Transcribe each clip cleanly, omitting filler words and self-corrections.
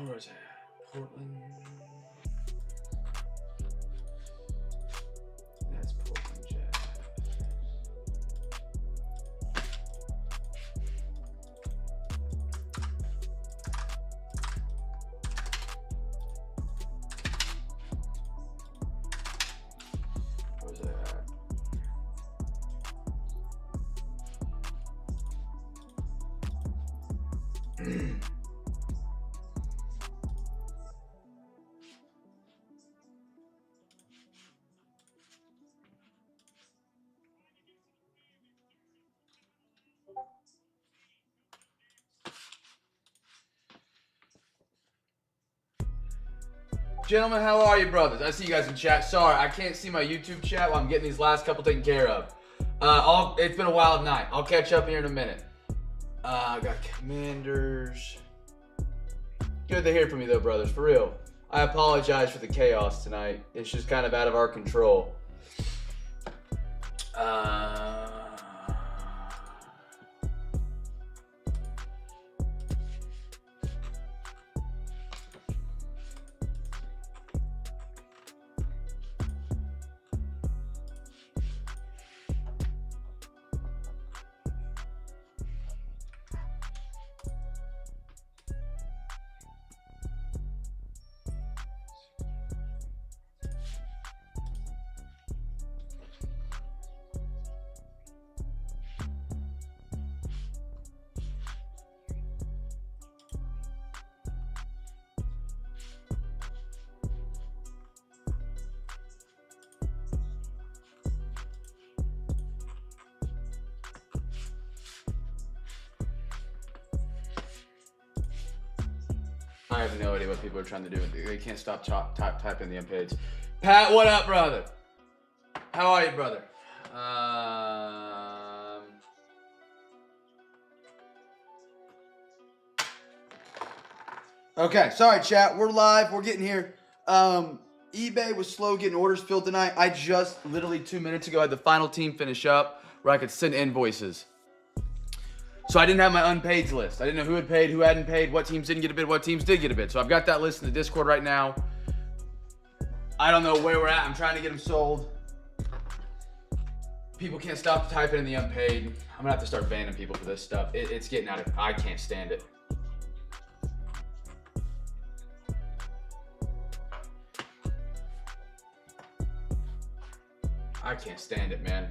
Where is that? Portland. That's Portland, Jeff. Where's that at? Gentlemen, how are you, brothers? I see you guys in chat. Sorry, I can't see my YouTube chat while I'm getting these last couple taken care of. It's been a wild night. I'll catch up here in a minute. I got Commanders. Good to hear from you, though, brothers. For real. I apologize for the chaos tonight. It's just kind of out of our control. I have no idea what people are trying to do. They can't stop typing the page. Pat, what up, brother? How are you, brother? Okay, sorry, chat. We're live. We're getting here. eBay was slow getting orders filled tonight. I just literally 2 minutes ago had the final team finish up where I could send invoices. So I didn't have my unpaid list. I didn't know who had paid, who hadn't paid, what teams didn't get a bid, what teams did get a bid. So I've got that list in the Discord right now. I don't know where we're at. I'm trying to get them sold. People can't stop typing in the unpaid. I'm gonna have to start banning people for this stuff. It's getting out of, I can't stand it. I can't stand it, man.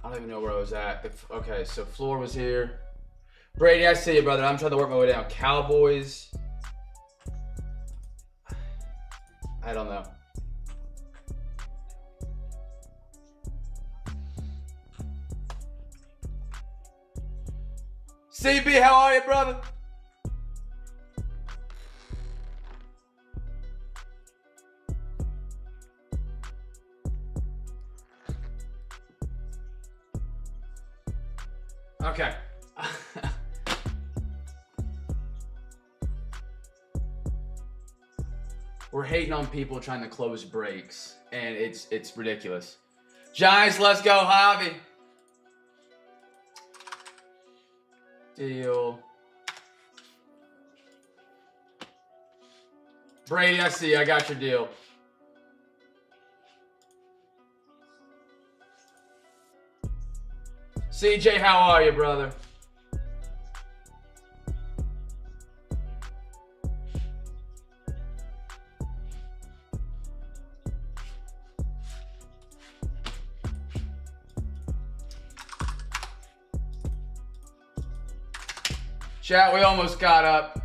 I don't even know where I was at. Okay, so Floor was here. Brady, I see you, brother. I'm trying to work my way down. Cowboys. I don't know. CB, how are you, brother? Okay. We're hating on people trying to close breaks, and it's ridiculous. Giants, let's go, Javi. Deal. Brady, I see you. I got your deal. CJ, how are you, brother? Chat, we almost got up.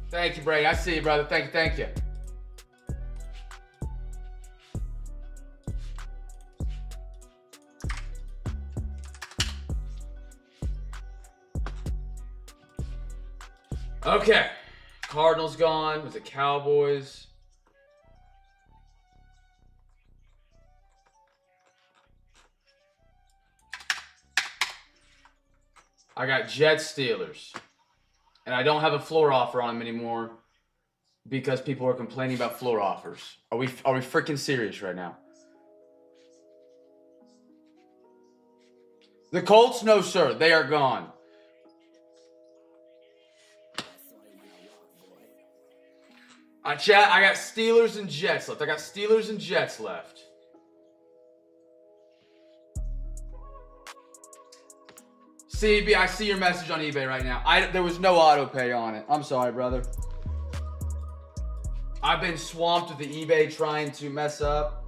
Thank you, Brady. I see you, brother. Thank you. Okay. Cardinals gone. Was it Cowboys? I got Jets, Steelers. And I don't have a floor offer on them anymore because people are complaining about floor offers. Are we freaking serious right now? The Colts, no sir, they are gone. Chat, I got Steelers and Jets left. CB, I see your message on eBay right now. There was no auto pay on it. I'm sorry, brother. I've been swamped with the eBay trying to mess up.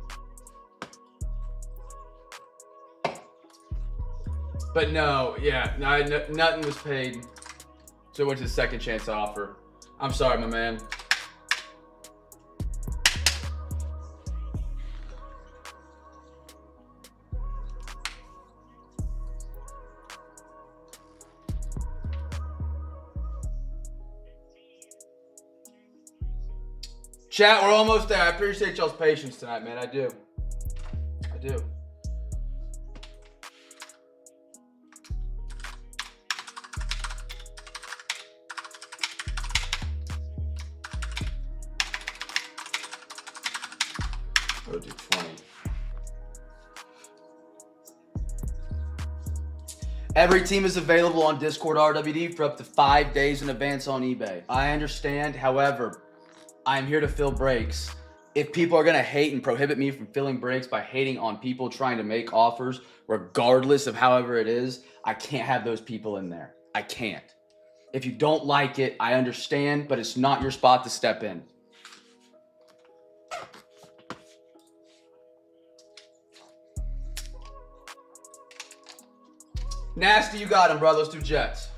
But no, nothing was paid. So it went to the second chance offer. I'm sorry, my man. Chat, we're almost there. I appreciate y'all's patience tonight, man. I do. Go to 20. Every team is available on Discord RWD for up to 5 days in advance on eBay. I understand, however, I'm here to fill breaks. If people are gonna hate and prohibit me from filling breaks by hating on people trying to make offers, regardless of however it is, I can't have those people in there. I can't. If you don't like it, I understand, but it's not your spot to step in. Nasty, you got him, bro. Let's do Jets.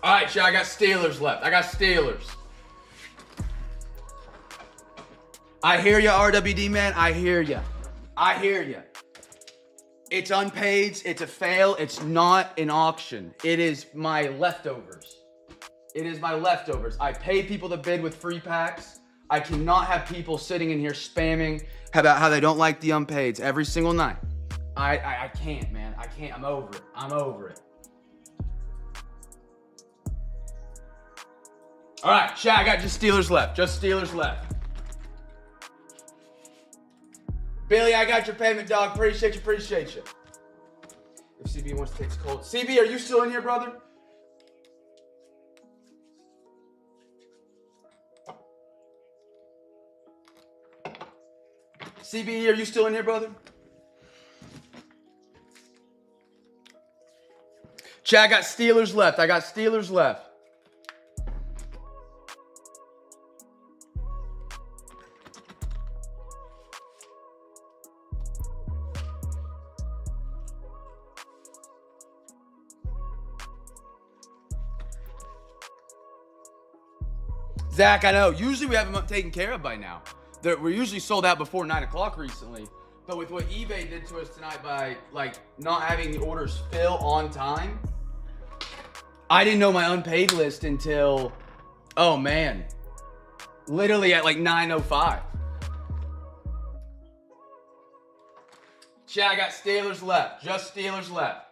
All right, I got Steelers left. I hear you, RWD, man. I hear you. It's unpaid. It's a fail. It's not an auction. It is my leftovers. I pay people to bid with free packs. I cannot have people sitting in here spamming about how they don't like the unpaids every single night. I can't, man. I can't. I'm over it. All right, chat, I got just Steelers left. Billy, I got your payment, dog. Appreciate you. If CB wants to take his cold. CB, are you still in here, brother? CB, are you still in here, brother? Chat, I got Steelers left. Zach, I know. Usually we have them taken care of by now. We're usually sold out before 9 o'clock recently. But with what eBay did to us tonight by not having the orders fill on time, I didn't know my unpaid list until, oh man, literally at 9:05. Chat, I got Steelers left. Just Steelers left.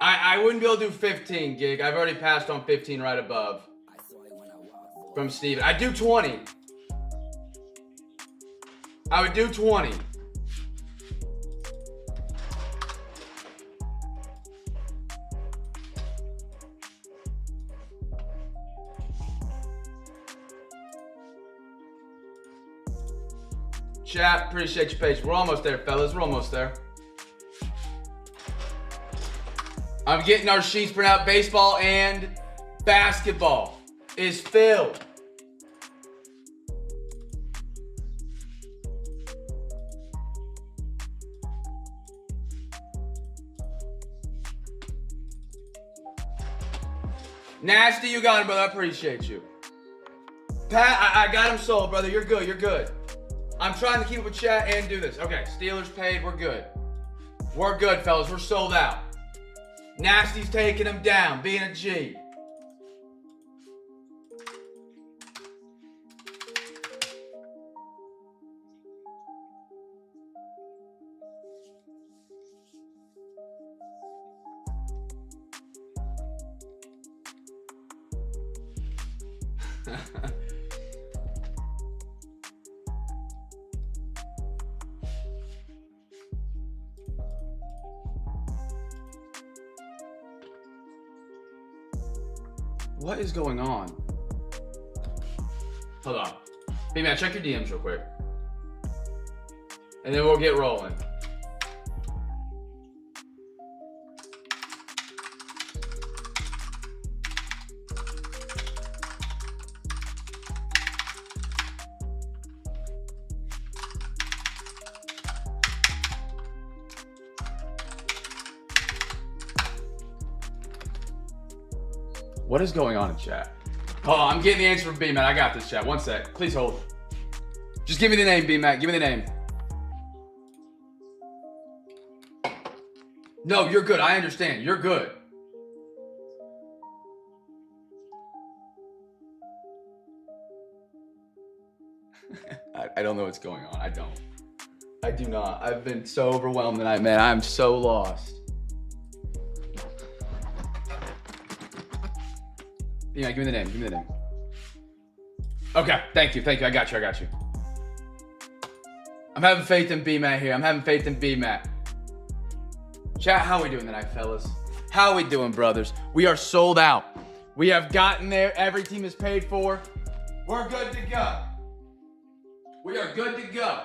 I wouldn't be able to do 15, Gig. I've already passed on 15 right above. From Steven. I do 20. I would do 20. Chat, appreciate your patience. We're almost there, fellas. We're almost there. I'm getting our sheets printed out. Baseball and basketball is filled. Nasty, you got him, brother. I appreciate you. Pat, I got him sold, brother. You're good. You're good. I'm trying to keep up with chat and do this. Okay, Steelers paid. We're good. We're good, fellas. We're sold out. Nasty's taking him down, being a G. What is going on? Hold on. Hey man, check your DMs real quick. And then we'll get rolling. What is going on in chat? Hold on, I'm getting the answer from B-Matt. I got this, chat. One sec. Please hold. Just give me the name, B-Matt. Give me the name. No, you're good. I understand. You're good. I don't know what's going on. I don't. I do not. I've been so overwhelmed tonight, man. I'm so lost. Yeah, give me the name. Give me the name. Okay, thank you. Thank you. I got you. I got you. I'm having faith in B-Matt here. I'm having faith in B-Matt. Chat, how we doing tonight, fellas? How we doing, brothers? We are sold out. We have gotten there. Every team is paid for. We're good to go. We are good to go.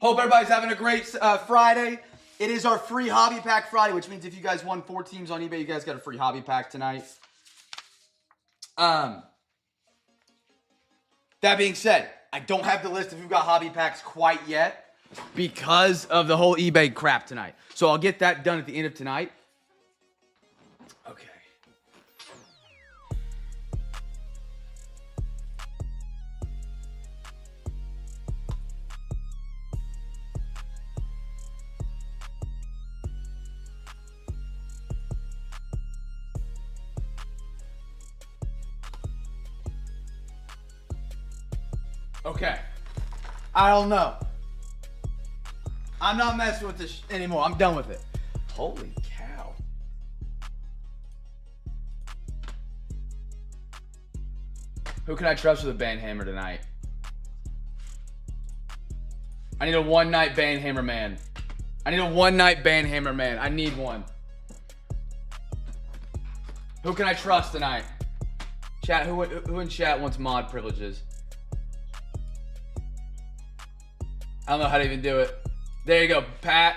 Hope everybody's having a great Friday. It is our free hobby pack Friday, which means if you guys won 4 teams on eBay, you guys got a free hobby pack tonight. That being said, I don't have the list of who got hobby packs quite yet because of the whole eBay crap tonight. So I'll get that done at the end of tonight. Okay. Okay. I don't know. I'm not messing with this anymore. I'm done with it. Holy cow. Who can I trust with a banhammer tonight? I need a one-night banhammer man. I need a one-night banhammer man. I need one. Who can I trust tonight? Chat, who in chat wants mod privileges? I don't know how to even do it. There you go, Pat.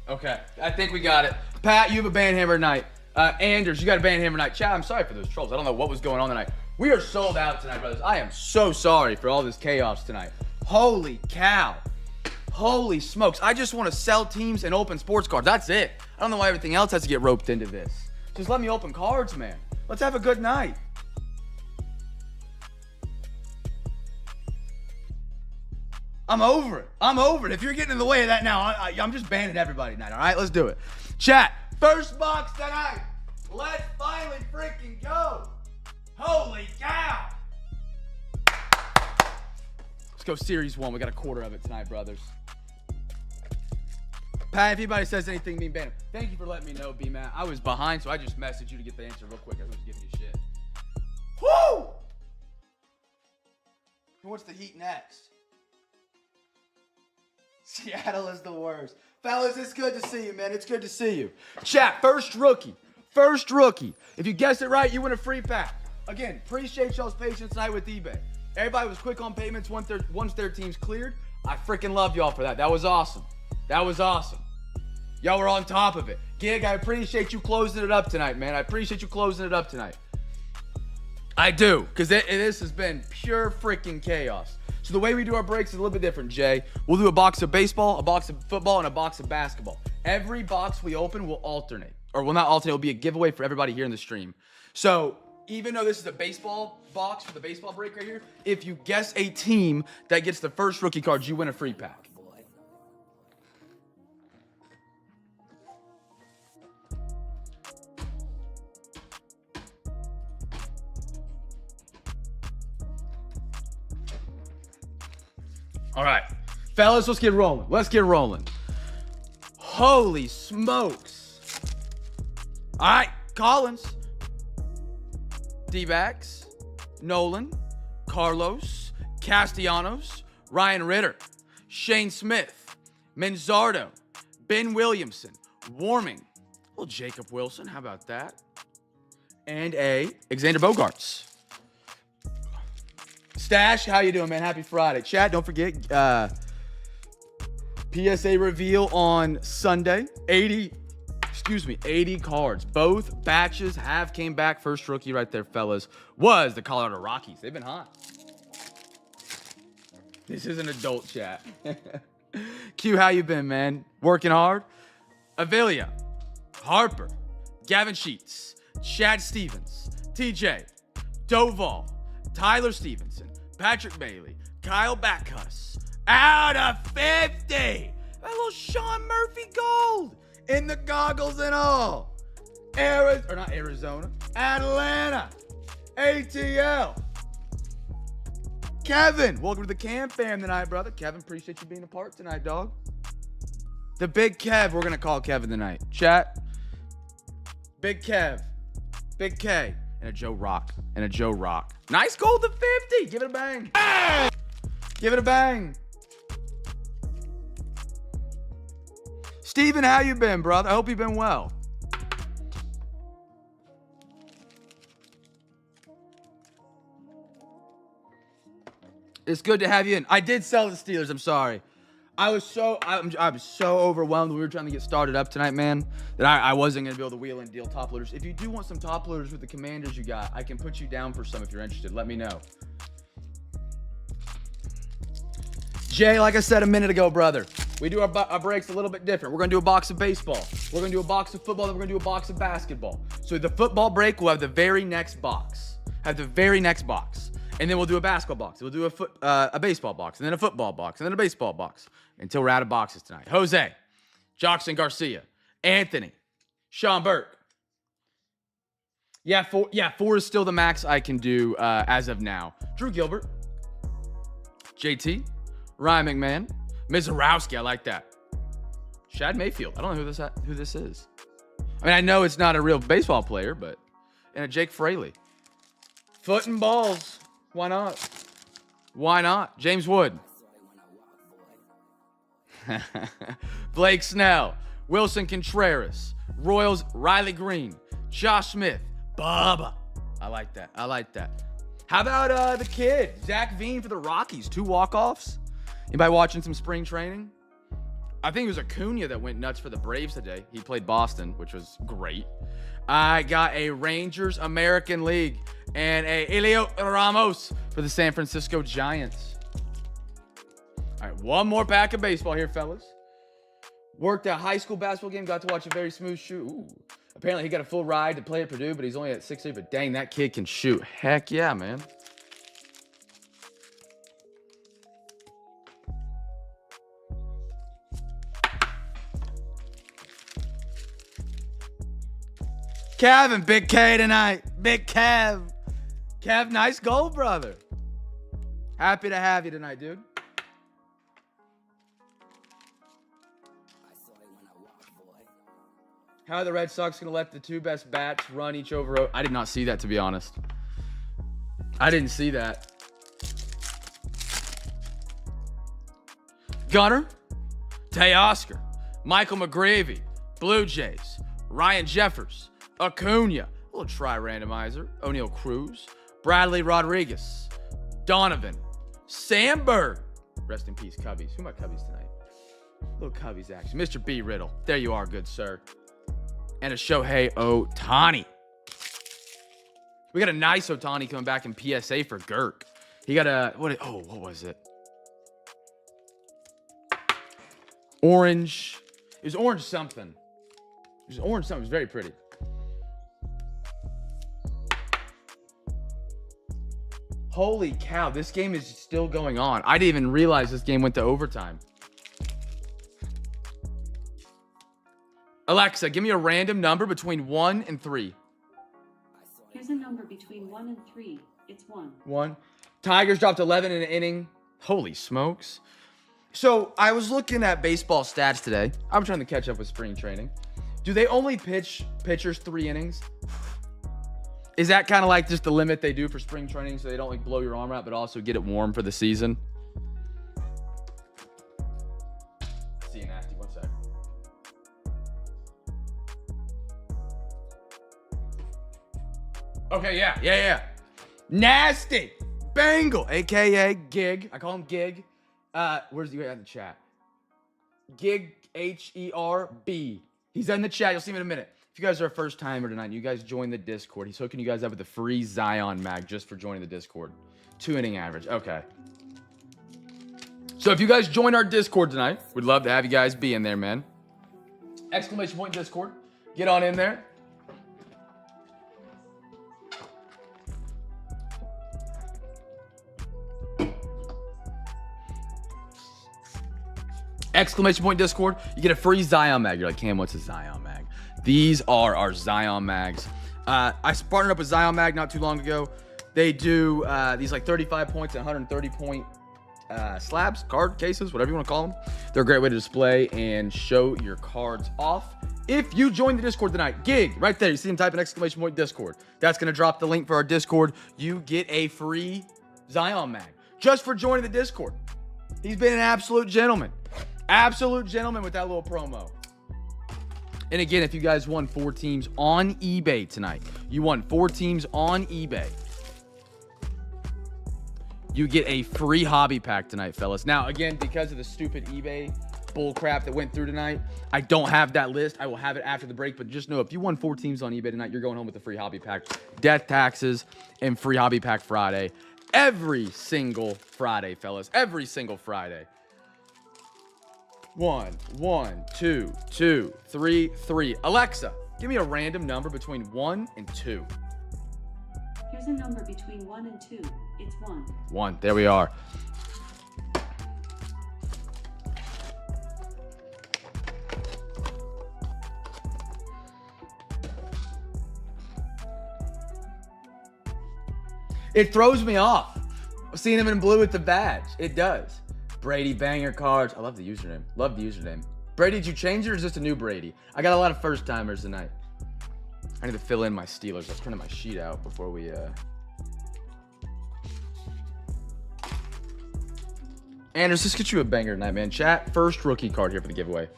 Okay, I think we got it. Pat, you have a banhammer night. Anders, you got a banhammer night. Chat, I'm sorry for those trolls. I don't know what was going on tonight. We are sold out tonight, brothers. I am so sorry for all this chaos tonight. Holy cow. Holy smokes. I just want to sell teams and open sports cards. That's it. I don't know why everything else has to get roped into this. Just let me open cards, man. Let's have a good night. I'm over it. I'm over it. If you're getting in the way of that now, I'm just banning everybody tonight, all right? Let's do it. Chat, first box tonight. Let's finally freaking go. Holy cow. Let's go series 1. We got a quarter of it tonight, brothers. Pat, if anybody says anything, mean ban him. Thank you for letting me know, B-Matt. I was behind, so I just messaged you to get the answer real quick. I was giving you shit. Woo! Who wants the heat next? Seattle is the worst. Fellas, it's good to see you, man. It's good to see you. Chat, first rookie. First rookie. If you guess it right, you win a free pack. Again, appreciate y'all's patience tonight with eBay. Everybody was quick on payments once their team's cleared. I freaking love y'all for that. That was awesome. That was awesome. Y'all were on top of it. Gig, I appreciate you closing it up tonight, man. I appreciate you closing it up tonight. I do, because this has been pure freaking chaos. So the way we do our breaks is a little bit different, Jay. We'll do a box of baseball, a box of football, and a box of basketball. Every box we open will alternate. Or will not alternate, it will be a giveaway for everybody here in the stream. So even though this is a baseball box for the baseball break right here, if you guess a team that gets the first rookie cards, you win a free pack. All right, fellas, let's get rolling. Let's get rolling. Holy smokes. All right, Collins, D-backs, Nolan, Carlos, Castellanos, Ryan Ritter, Shane Smith, Manzardo, Ben Williamson, Warming, little Jacob Wilson, how about that? And a Xander Bogaerts. Stash, how you doing, man? Happy Friday. Chat, don't forget, PSA reveal on Sunday. 80 cards. Both batches have came back. First rookie right there, fellas, was the Colorado Rockies. They've been hot. This is an adult chat. Q, how you been, man? Working hard? Avilia, Harper, Gavin Sheets, Chad Stevens, TJ, Doval, Tyler Stevenson, Patrick Bailey, Kyle Backus, out of 50. That little Sean Murphy gold in the goggles and all. Not Arizona, Atlanta, ATL. Kevin, welcome to the CamFam tonight, brother. Kevin, appreciate you being a part tonight, dog. The Big Kev, we're going to call Kevin tonight. Chat, Big Kev, Big K, and a Joe Rock, Nice gold to 50. Give it a bang. Bang! Give it a bang. Steven, how you been, brother? I hope you've been well. It's good to have you in. I did sell the Steelers. I'm sorry. I'm so overwhelmed when we were trying to get started up tonight, man, that I wasn't going to be able to wheel and deal top loaders. If you do want some top loaders with the Commanders you got, I can put you down for some if you're interested. Let me know. Jay, like I said a minute ago, brother, we do our breaks a little bit different. We're going to do a box of baseball. We're going to do a box of football. Then we're going to do a box of basketball. So the football break will have the very next box. And then we'll do a basketball box. We'll do a baseball box, and then a football box, and then a baseball box until we're out of boxes tonight. Jose, Jockson Garcia, Anthony, Sean Burke. Yeah, four is still the max I can do as of now. Drew Gilbert, JT, Ryan McMahon, Mizorowski. I like that. Shad Mayfield. I don't know who this is. I mean, I know it's not a real baseball player, but and a Jake Fraley. Foot and balls. Why not? James Wood. Blake Snell. Wilson Contreras. Royals, Riley Green. Josh Smith. Bubba. I like that. How about the kid? Zach Veen for the Rockies. 2 walk-offs. Anybody watching some spring training? I think it was Acuna that went nuts for the Braves today. He played Boston, which was great. I got a Rangers American League and a Elio Ramos for the San Francisco Giants. All right, one more pack of baseball here, fellas. Worked a high school basketball game, got to watch a very smooth shoot. Ooh. Apparently he got a full ride to play at Purdue, but he's only at 6'3", but dang, that kid can shoot. Heck yeah, man. Kevin, Big K tonight. Big Kev. Kev, nice goal, brother. Happy to have you tonight, dude. How are the Red Sox going to let the 2 best bats run each over? I did not see that, to be honest. I didn't see that. Gunner, Teoscar, Michael McGravy, Blue Jays, Ryan Jeffers, Acuna, a little try-randomizer, O'Neal Cruz, Bradley Rodriguez, Donovan, Sandberg. Rest in peace, Cubbies. Who are my Cubbies tonight? Little Cubbies action. Mr. B. Riddle. There you are, good sir. And a Shohei Ohtani. We got a nice Otani coming back in PSA for Girk. He got a, what was it? Orange. It was orange something. It was orange something. It was very pretty. Holy cow, this game is still going on. I didn't even realize this game went to overtime. Alexa, give me a random number between 1 and 3. Here's a number between 1 and 3. It's 1. 1. Tigers dropped 11 in an inning. Holy smokes. So I was looking at baseball stats today. I'm trying to catch up with spring training. Do they only pitch pitchers 3 innings? Is that kind of like just the limit they do for spring training so they don't like blow your arm out, but also get it warm for the season? See you nasty. 1 sec. Okay, yeah. Nasty. Bengal, a.k.a. Gig. I call him Gig. Where's the guy in the chat? Gig, H-E-R-B. He's in the chat. You'll see him in a minute. If you guys are a first timer tonight, you guys join the Discord. He's hooking you guys up with a free Zion mag just for joining the Discord. 2 inning average. Okay. So if you guys join our Discord tonight, we'd love to have you guys be in there, man. Exclamation point Discord. Get on in there. Exclamation point Discord. You get a free Zion mag. You're like, Cam, what's a Zion mag? These are our Zion mags. I partnered up with Zion Mag not too long ago. They do these like 35 points and 130 point slabs, card cases, whatever you want to call them. They're a great way to display and show your cards off. If you join the Discord tonight, Gig, right there, you see him type an exclamation point Discord. That's going to drop the link for our Discord. You get a free Zion mag just for joining the Discord. He's been an absolute gentleman. Absolute gentleman with that little promo. And again, if you guys won 4 teams on eBay tonight, you won 4 teams on eBay, you get a free hobby pack tonight, fellas. Now, again, because of the stupid eBay bull crap that went through tonight, I don't have that list. I will have it after the break, but just know if you won 4 teams on eBay tonight, you're going home with a free hobby pack, death taxes, and free hobby pack Friday. Every single Friday, fellas. Every single Friday. 1, 2, 2, 3, 3. Alexa, give me a random number between 1 and 2. Here's a number between 1 and 2. It's 1. 1. There we are. It throws me off seeing him in blue with the badge. It does. Brady Banger Cards. I love the username. Love the username. Brady, did you change it or is this a new Brady? I got a lot of first timers tonight. I need to fill in my Steelers. I was printing my sheet out before we Anders, let's get you a banger tonight, man. Chat, first rookie card here for the giveaway.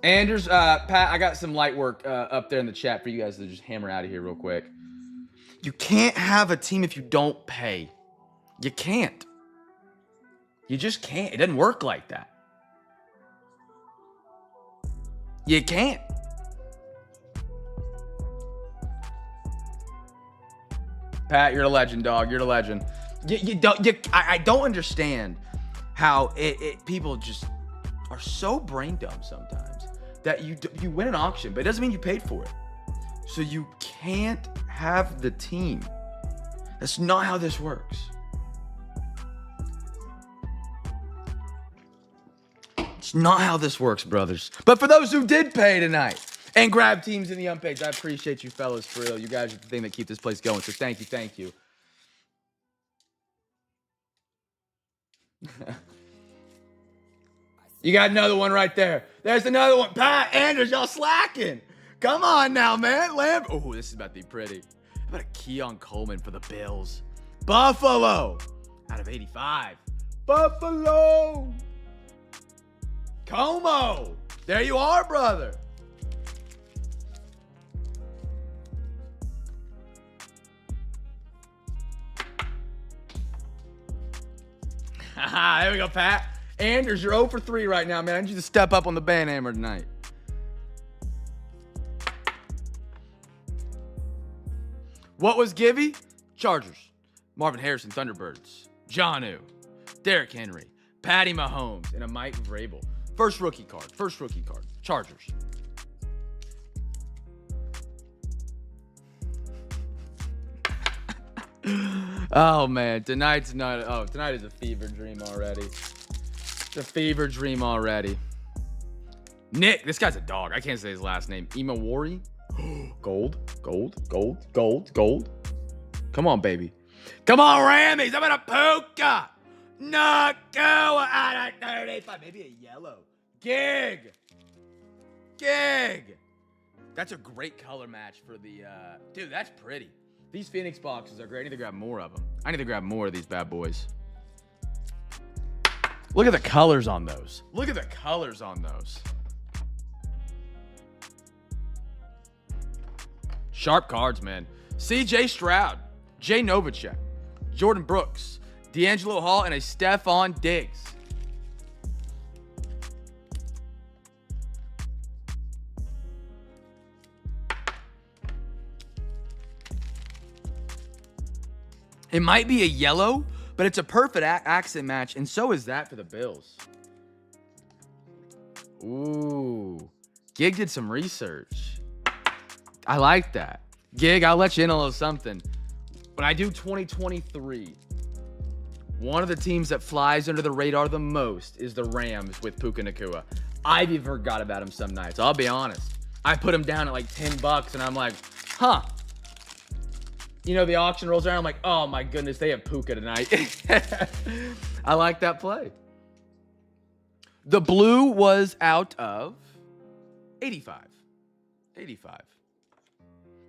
Anders, Pat, I got some light work up there in the chat for you guys to just hammer out of here real quick. You can't have a team if you don't pay. You can't. You just can't. It doesn't work like that. You can't. Pat, you're a legend, dog. You're a legend. I don't understand how people just are so brain dumb sometimes that you win an auction, but it doesn't mean you paid for it. So you can't have the team. That's not how this works. It's not how this works, brothers. But for those who did pay tonight and grab teams in the unpage, I appreciate you fellas for real. You guys are the thing that keep this place going. So thank you, thank you. You got another one right there. There's another one. Pat, Anders, y'all slacking. Come on now, man. Oh, this is about to be pretty. How about a Keon Coleman for the Bills? Buffalo out of 85. Buffalo. Como. There you are, brother. There we go, Pat. Anders, you're 0 for 3 right now, man. I need you to step up on the band hammer tonight. What was Gibby? Chargers. Marvin Harrison, Thunderbirds. Jonnu. Derrick Henry. Patty Mahomes. And a Mike Vrabel. First rookie card. Chargers. Oh, man. Tonight is a fever dream already. It's a fever dream already. Nick. This guy's a dog. I can't say his last name. Imawari. Gold. Come on, baby. Come on, Rammies. I'm in a puka. Not go out of 35. Maybe a yellow. Gig. That's a great color match for the... Dude, that's pretty. These Phoenix boxes are great. I need to grab more of them. I need to grab more of these bad boys. Look at the colors on those. Sharp cards, man. C.J. Stroud, Jay Novacek, Jordan Brooks, D'Angelo Hall, and a Stephon Diggs. It might be a yellow, but it's a perfect accent match, and so is that for the Bills. Ooh. Gig did some research. I like that. Gig, I'll let you in a little something. When I do 2023, one of the teams that flies under the radar the most is the Rams with Puka Nacua. I've even forgot about him some nights. I'll be honest. I put him down at like $10, and I'm like, huh. You know, the auction rolls around. I'm like, oh my goodness, they have Puka tonight. I like that play. The blue was out of 85.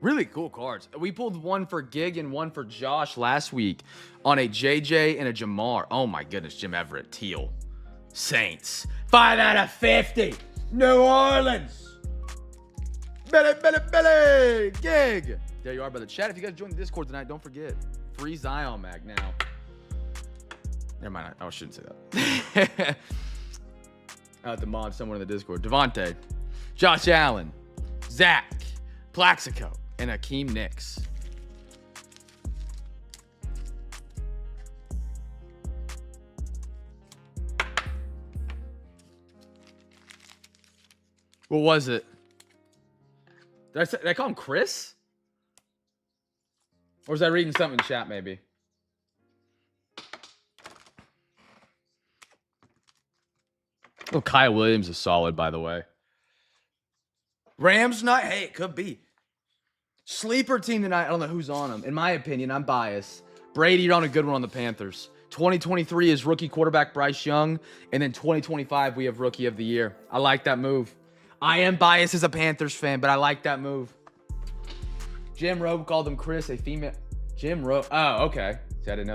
Really cool cards. We pulled one for Gig and one for Josh last week on a JJ and a Jamar. Oh my goodness, Jim Everett, teal. Saints. 5 out of 50. New Orleans. Billy. Gig. There you are, brother. Chat, if you guys join the Discord tonight, don't forget. Free Zion mag now. Never mind. I shouldn't say that. I'll have to mod someone in the Discord. Devontae. Josh Allen. Zach. Plaxico. And Akeem Nicks. What was it? Did I call him Chris? Or was I reading something in chat, maybe? Oh, Kyle Williams is solid, by the way. Rams night? Hey, it could be. Sleeper team tonight. I don't know who's on them. In my opinion, I'm biased. Brady, you're on a good one on the Panthers. 2023 is rookie quarterback Bryce Young. And then 2025, we have rookie of the year. I like that move. I am biased as a Panthers fan, but I like that move. Jim Rowe called him Chris, a female. Jim Rowe. Oh, okay. See, I didn't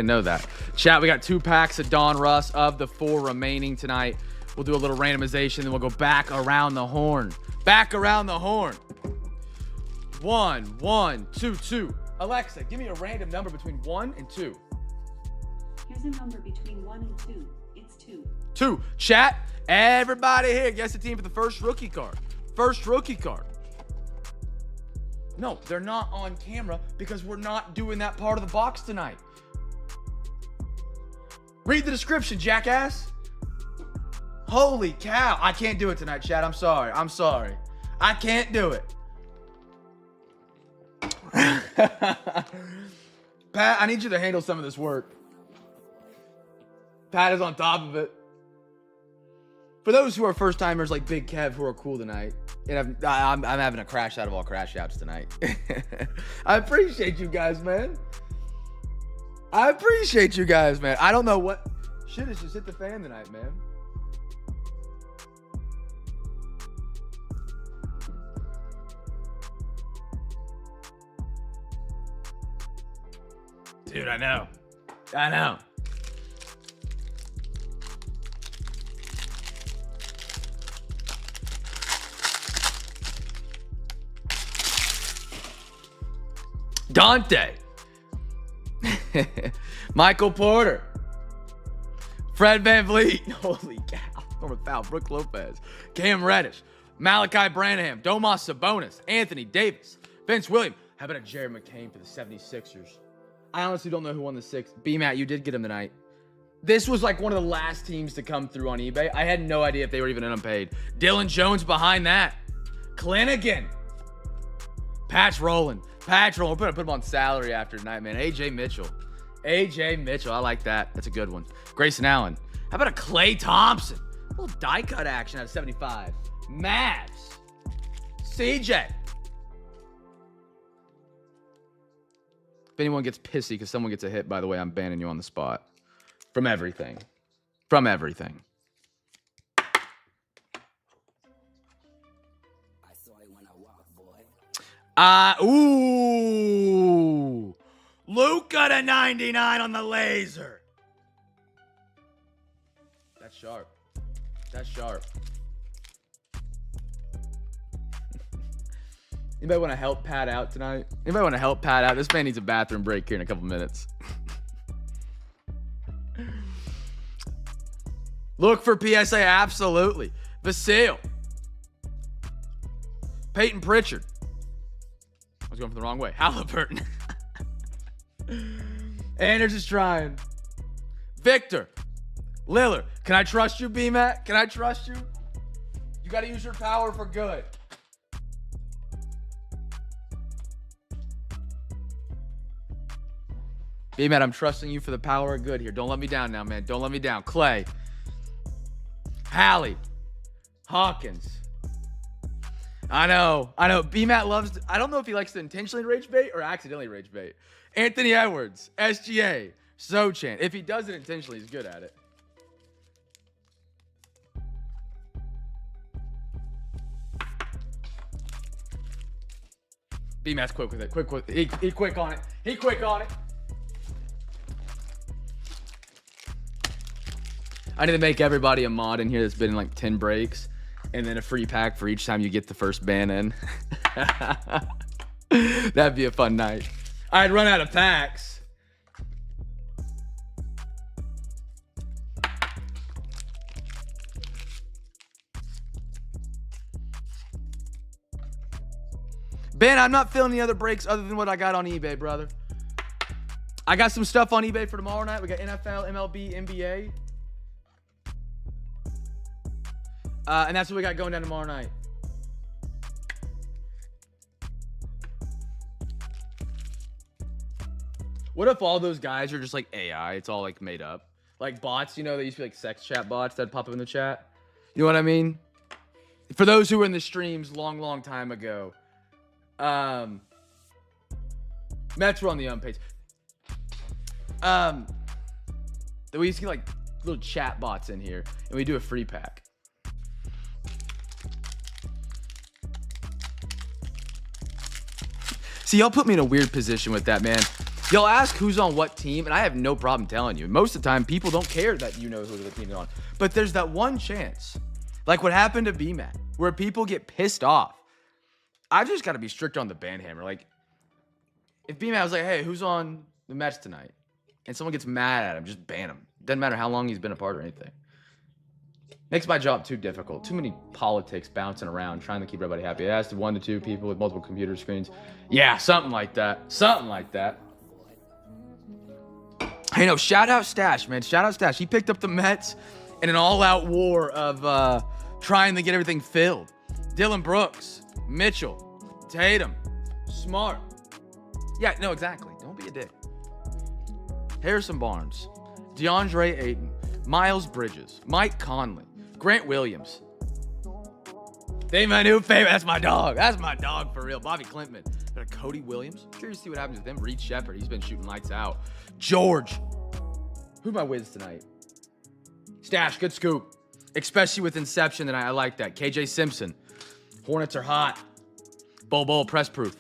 know that. Chat, we got 2 packs of Don Russ of the 4 remaining tonight. We'll do a little randomization, then we'll go back around the horn. 1, 2, 2. Alexa, give me a random number between 1 and 2. Here's a number between 1 and 2. It's 2. 2. Chat, everybody here, guess the team for the first rookie card. No, they're not on camera because we're not doing that part of the box tonight. Read the description, jackass. Holy cow. I can't do it tonight, chat. I'm sorry. I can't do it. Pat, I need you to handle some of this work. Pat is on top of it. For those who are first timers like Big Kev who are cool tonight, and I'm having a crash out of all crash outs tonight. I appreciate you guys, man. I don't know what shit has just hit the fan tonight, man. Dude, I know. Dante. Michael Porter. Fred VanVleet. Holy cow. Norman Fowl. Brooke Lopez. Cam Reddish. Malachi Branham. Domas Sabonis. Anthony Davis. Vince Williams. How about a Jared McCain for the 76ers? I honestly don't know who won the sixth. B-Matt, you did get him tonight. This was like one of the last teams to come through on eBay. I had no idea if they were even unpaid. Dylan Jones behind that. Clinigan. Patch rolling. We're going to put him on salary after tonight, man. AJ Mitchell. I like that. That's a good one. Grayson Allen. How about a Klay Thompson? A little die cut action out of 75. Mavs. CJ. If anyone gets pissy because someone gets a hit, by the way, I'm banning you on the spot. From everything. Ooh. Luka to 99 on the laser. That's sharp. Anybody want to help Pat out tonight? This man needs a bathroom break here in a couple minutes. Look for PSA, absolutely. Vasil. Peyton Pritchard. I was going for the wrong way. Halliburton. Anders is trying. Victor. Lillard. Can I trust you, B-Matt? Can I trust you? You got to use your power for good. B-Matt, I'm trusting you for the power of good here. Don't let me down now, man. Don't let me down. Clay. Hallie. Hawkins. I know. B-Matt loves I don't know if he likes to intentionally rage bait or accidentally rage bait. Anthony Edwards. SGA. Sochan. If he does it intentionally, he's good at it. B-Matt's quick with it. He quick on it. I need to make everybody a mod in here that's been in like 10 breaks, and then a free pack for each time you get the first ban in. That'd be a fun night. I'd run out of packs. Ben, I'm not feeling any other breaks other than what I got on eBay, brother. I got some stuff on eBay for tomorrow night. We got NFL, MLB, NBA. And that's what we got going down tomorrow night. What if all those guys are just like AI? It's all like made up. Like bots, you know, they used to be like sex chat bots that pop up in the chat. You know what I mean? For those who were in the streams long time ago. Mets were on the unpaid. We used to get like little chat bots in here, and we do a free pack. See, y'all put me in a weird position with that, man. Y'all ask who's on what team, and I have no problem telling you. Most of the time, people don't care that you know who the team is on. But there's that one chance, like what happened to B-Matt, where people get pissed off. I've just got to be strict on the ban hammer. Like, if B-Matt was like, hey, who's on the Mets tonight? And someone gets mad at him, just ban him. Doesn't matter how long he's been apart or anything. Makes my job too difficult. Too many politics bouncing around, trying to keep everybody happy. It has to 1 to 2 people with multiple computer screens. Yeah, something like that. Hey, no, shout out Stash, man. Shout out Stash. He picked up the Mets in an all-out war of trying to get everything filled. Dylan Brooks, Mitchell, Tatum, Smart. Yeah, no, exactly. Don't be a dick. Harrison Barnes, DeAndre Ayton, Miles Bridges, Mike Conley, Grant Williams. They my new favorite. That's my dog. That's my dog for real. Bobby Clintman. But Cody Williams. Curious to see what happens with him. Reed Shepard. He's been shooting lights out. George. Who am I with tonight? Stash. Good scoop. Especially with Inception tonight. I like that. KJ Simpson. Hornets are hot. Bol press proof.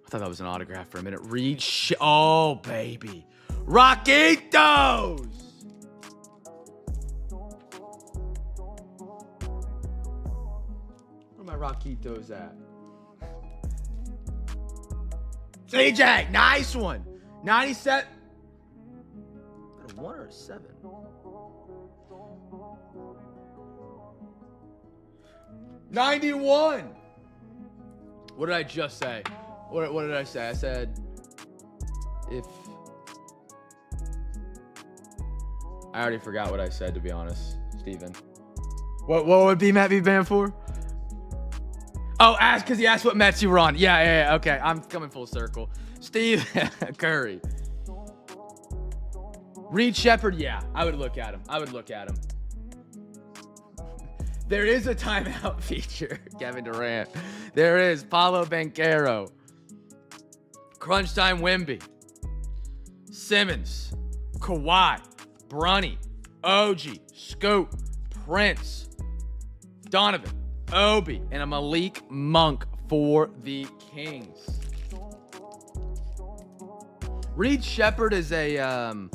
I thought that was an autograph for a minute. Reed oh, baby. Rockitos. Where my Rockitos at? CJ, nice one. 97. A 1 or a 7? $91. What did I just say? What did I say? I said if... I already forgot what I said, to be honest, Steven. What would B-Matt be banned for? Oh, because he asked what Mets you were on. Yeah, okay. I'm coming full circle. Steve Curry. Reed Shepherd, yeah. I would look at him. There is a timeout feature, Kevin Durant. There is. Paulo Banchero. Crunch Time Wemby. Simmons. Kawhi. Bronny. OG. Scoop. Prince. Donovan. Obi. And a Malik Monk for the Kings. Reed Shepherd is a...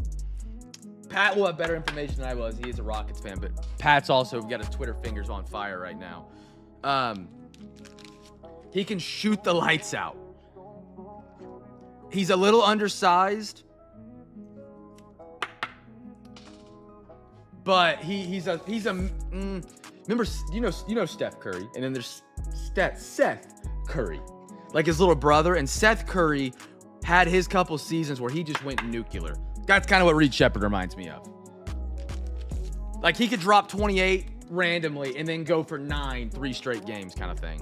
Pat will have better information than I was. He is a Rockets fan, but Pat's also got his Twitter fingers on fire right now. He can shoot the lights out. He's a little undersized, but remember, you know Steph Curry, and then there's Seth Curry, like his little brother, and Seth Curry had his couple seasons where he just went nuclear. That's kind of what Reed Shepherd reminds me of. Like, he could drop 28 randomly and then go for 3 straight games kind of thing.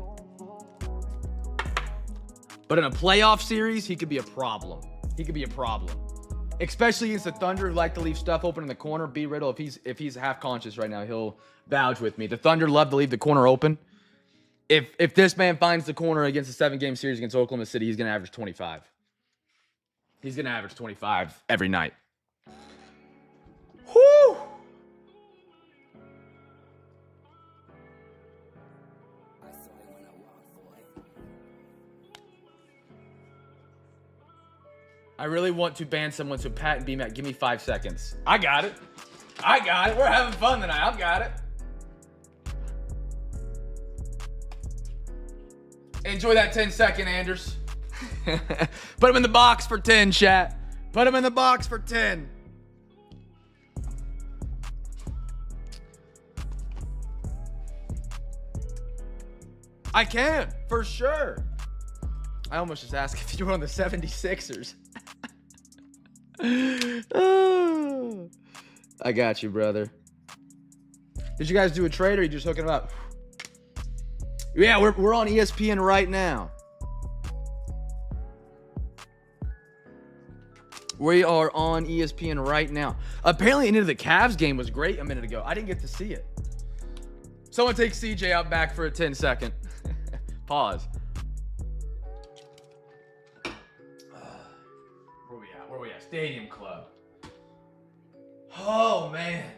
But in a playoff series, he could be a problem. Especially against the Thunder, who like to leave stuff open in the corner. B. Riddle, if he's half conscious right now, he'll vouch with me. The Thunder love to leave the corner open. If this man finds the corner against a 7-game series against Oklahoma City, he's going to average 25. He's going to average 25 every night. Whoo! I really want to ban someone, so Pat and BMAC, give me 5 seconds. I got it. We're having fun tonight. I've got it. Enjoy that 10-second, Anders. Put him in the box for 10, chat. Put him in the box for 10. I can, for sure. I almost just asked if you were on the 76ers. Oh, I got you, brother. Did you guys do a trade, or are you just hooking them up? Yeah, we're on ESPN right now. We are on ESPN right now. Apparently, the end of the Cavs game was great a minute ago. I didn't get to see it. Someone take CJ out back for a 10-second. Pause. Where we at? Stadium Club. Oh, man.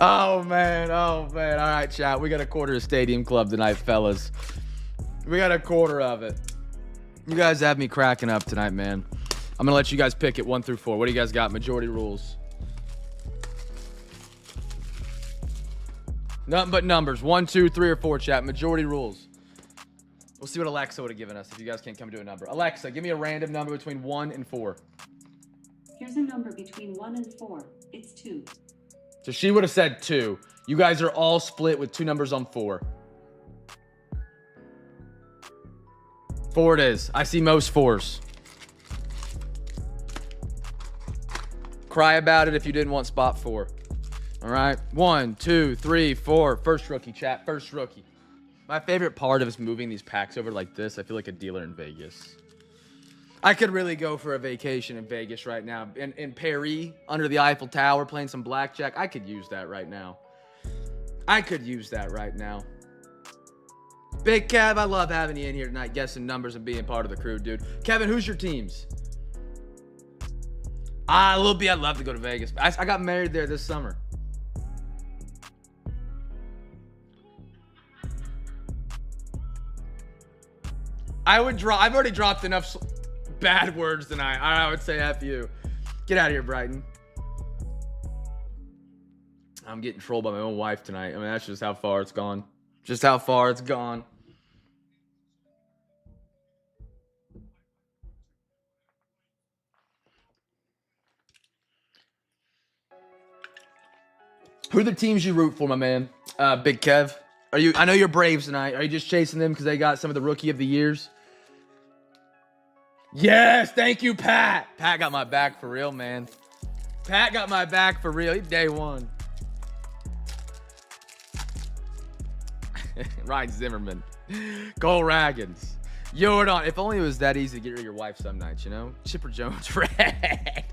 Oh, man. All right, chat. We got a quarter of Stadium Club tonight, fellas. We got a quarter of it. You guys have me cracking up tonight, man. I'm going to let you guys pick it 1 through 4. What do you guys got? Majority rules. Nothing but numbers. 1, 2, 3, or 4, chat. Majority rules. We'll see what Alexa would have given us if you guys can't come to a number. Alexa, give me a random number between 1 and 4. Here's a number between 1 and 4. It's 2. So she would have said 2. You guys are all split with 2 numbers on 4. 4 it is. I see most 4s. Cry about it if you didn't want spot 4. All right. 1, 2, 3, 4. First rookie, chat. First rookie. My favorite part of is moving these packs over like this. I feel like a dealer in Vegas. I could really go for a vacation in Vegas right now. In Paris, under the Eiffel Tower, playing some blackjack. I could use that right now. Big Kev, I love having you in here tonight, guessing numbers and being part of the crew, dude. Kevin, who's your teams? Lil B, I'd love to go to Vegas. I got married there this summer. I've already dropped enough bad words tonight. I would say F you. Get out of here, Brighton. I'm getting trolled by my own wife tonight. I mean, that's just how far it's gone. Who are the teams you root for, my man? Big Kev. Are you? I know you're Braves tonight. Are you just chasing them because they got some of the Rookie of the Years? Yes, thank you, Pat. Pat got my back for real, man. Pat got my back for real. He day one. Ryan Zimmerman. Cole Raggins. Jordan. If only it was that easy to get rid of your wife some nights, you know? Chipper Jones red.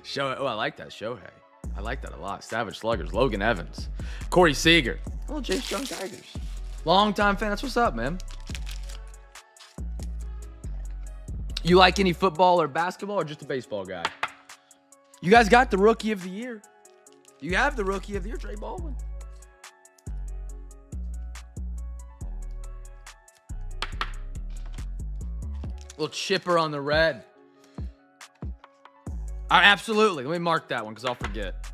Shohei. Oh, I like that. Shohei. I like that a lot. Savage Sluggers. Logan Evans. Corey Seager. Oh, Jace Young Tigers. Long-time fan. That's what's up, man. You like any football or basketball or just a baseball guy? You guys got the Rookie of the Year. You have the Rookie of the Year, Trey Baldwin. Little chipper on the red. Absolutely. Let me mark that one because I'll forget.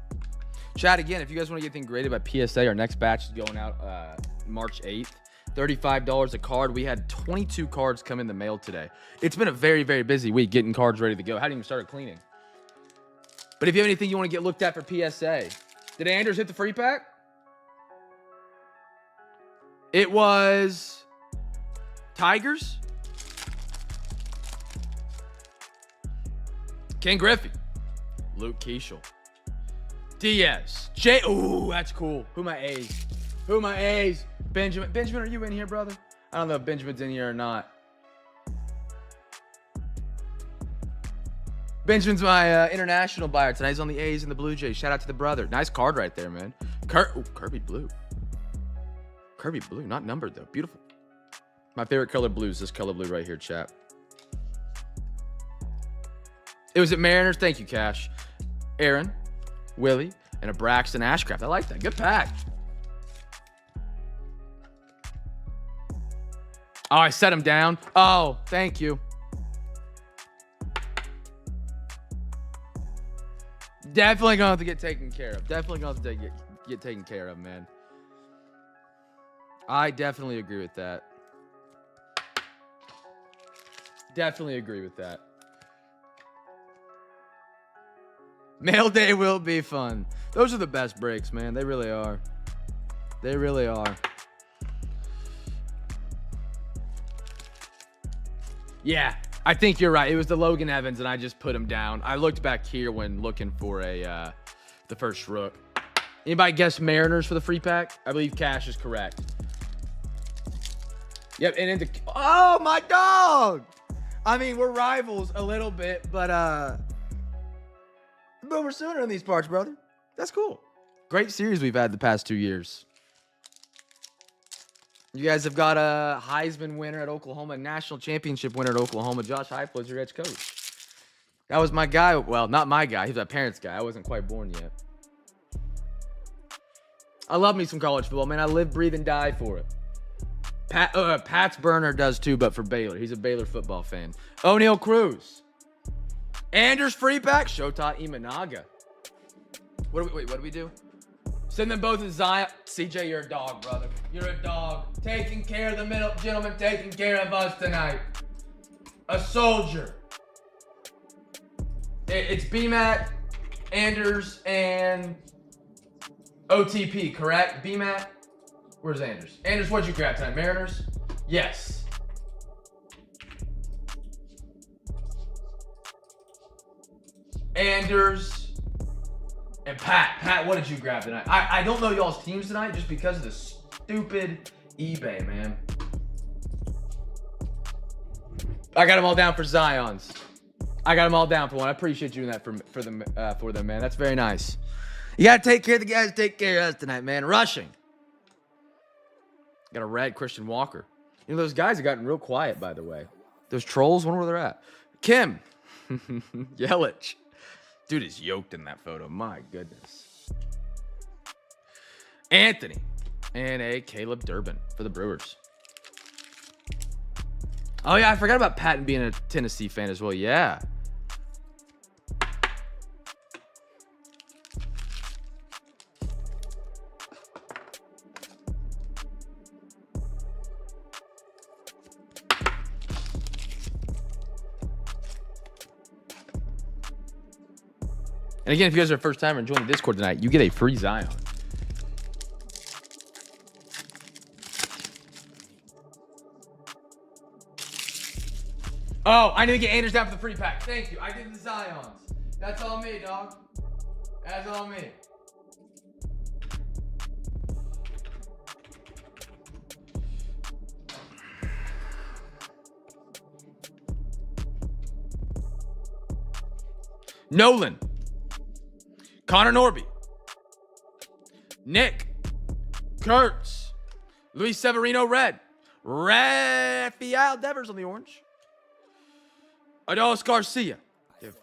Chat again. If you guys want to get things graded by PSA, our next batch is going out March 8th. $35 a card. We had 22 cards come in the mail today. It's been a very, very busy week getting cards ready to go. Hadn't even started cleaning. But if you have anything you want to get looked at for PSA. Did Anders hit the free pack? It was Tigers. Ken Griffey. Luke Keishel. Diaz. Ooh, that's cool. Who my A's? Who my A's? Benjamin. Benjamin, are you in here, brother? I don't know if Benjamin's in here or not. Benjamin's my international buyer tonight. He's on the A's and the Blue Jays. Shout out to the brother. Nice card right there, man. Kirby blue. Kirby blue, not numbered though. Beautiful. My favorite color blue is this color blue right here, chat. It was at Mariners. Thank you, Cash. Aaron, Willie, and a Braxton Ashcraft. I like that. Good pack. Oh, I set him down. Oh, thank you. Definitely gonna have to get taken care of. Definitely gonna have to get taken care of, man. I definitely agree with that. Definitely agree with that. Mail day will be fun. Those are the best breaks, man. They really are. They really are. Yeah, I think you're right. It was the Logan Evans, and I just put him down. I looked back here when looking for the first rook. Anybody guess Mariners for the free pack? I believe Cash is correct. Yep, and into oh my dog. I mean, we're rivals a little bit, but we're sooner in these parts, brother. That's cool. Great series we've had the past 2 years. You guys have got a Heisman winner at Oklahoma, a national championship winner at Oklahoma. Josh Heupel is your head coach. That was my guy. Well, not my guy. He's my parents' guy. I wasn't quite born yet. I love me some college football, man. I live, breathe, and die for it. Pat's Burner does too, but for Baylor. He's a Baylor football fan. O'Neal Cruz. Anders free pack. Shota Imanaga. What do we do? Send them both to Zion. CJ, you're a dog, brother. You're a dog. Taking care of the middle gentleman, taking care of us tonight. A soldier. It's BMAT, Anders, and OTP, correct? BMAT? Where's Anders? Anders, what'd you grab tonight? Mariners? Yes. Anders and Pat. Pat, what did you grab tonight? I don't know y'all's teams tonight just because of the stupid eBay, man. I got them all down for Zion's. I got them all down for one. I appreciate you doing that for them, man. That's very nice. You got to take care of the guys, take care of us tonight, man. Rushing. Got a red Christian Walker. You know, those guys have gotten real quiet, by the way. Those trolls, wonder where they're at. Kim. Yelich. Dude is yoked in that photo. My goodness. Anthony. And a Caleb Durbin for the Brewers. Oh, yeah. I forgot about Patton being a Tennessee fan as well. Yeah. And again, if you guys are first time and join the Discord tonight, you get a free Zion. Oh, I need to get Anders down for the free pack. Thank you. I did the Zions. That's all me, dog. That's all me. Nolan. Connor Norby. Nick. Kurtz. Luis Severino red. Rafael Devers on the orange. Adolis Garcia.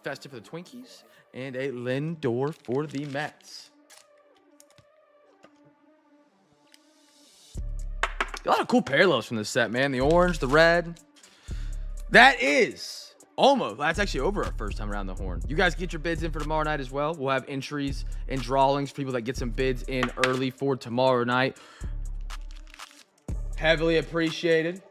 Festive for the Twinkies. And a Lindor for the Mets. A lot of cool parallels from this set, man. The orange, the red. That is almost. That's actually over our first time around the horn. You guys get your bids in for tomorrow night as well. We'll have entries and drawings for people that get some bids in early for tomorrow night. Heavily appreciated.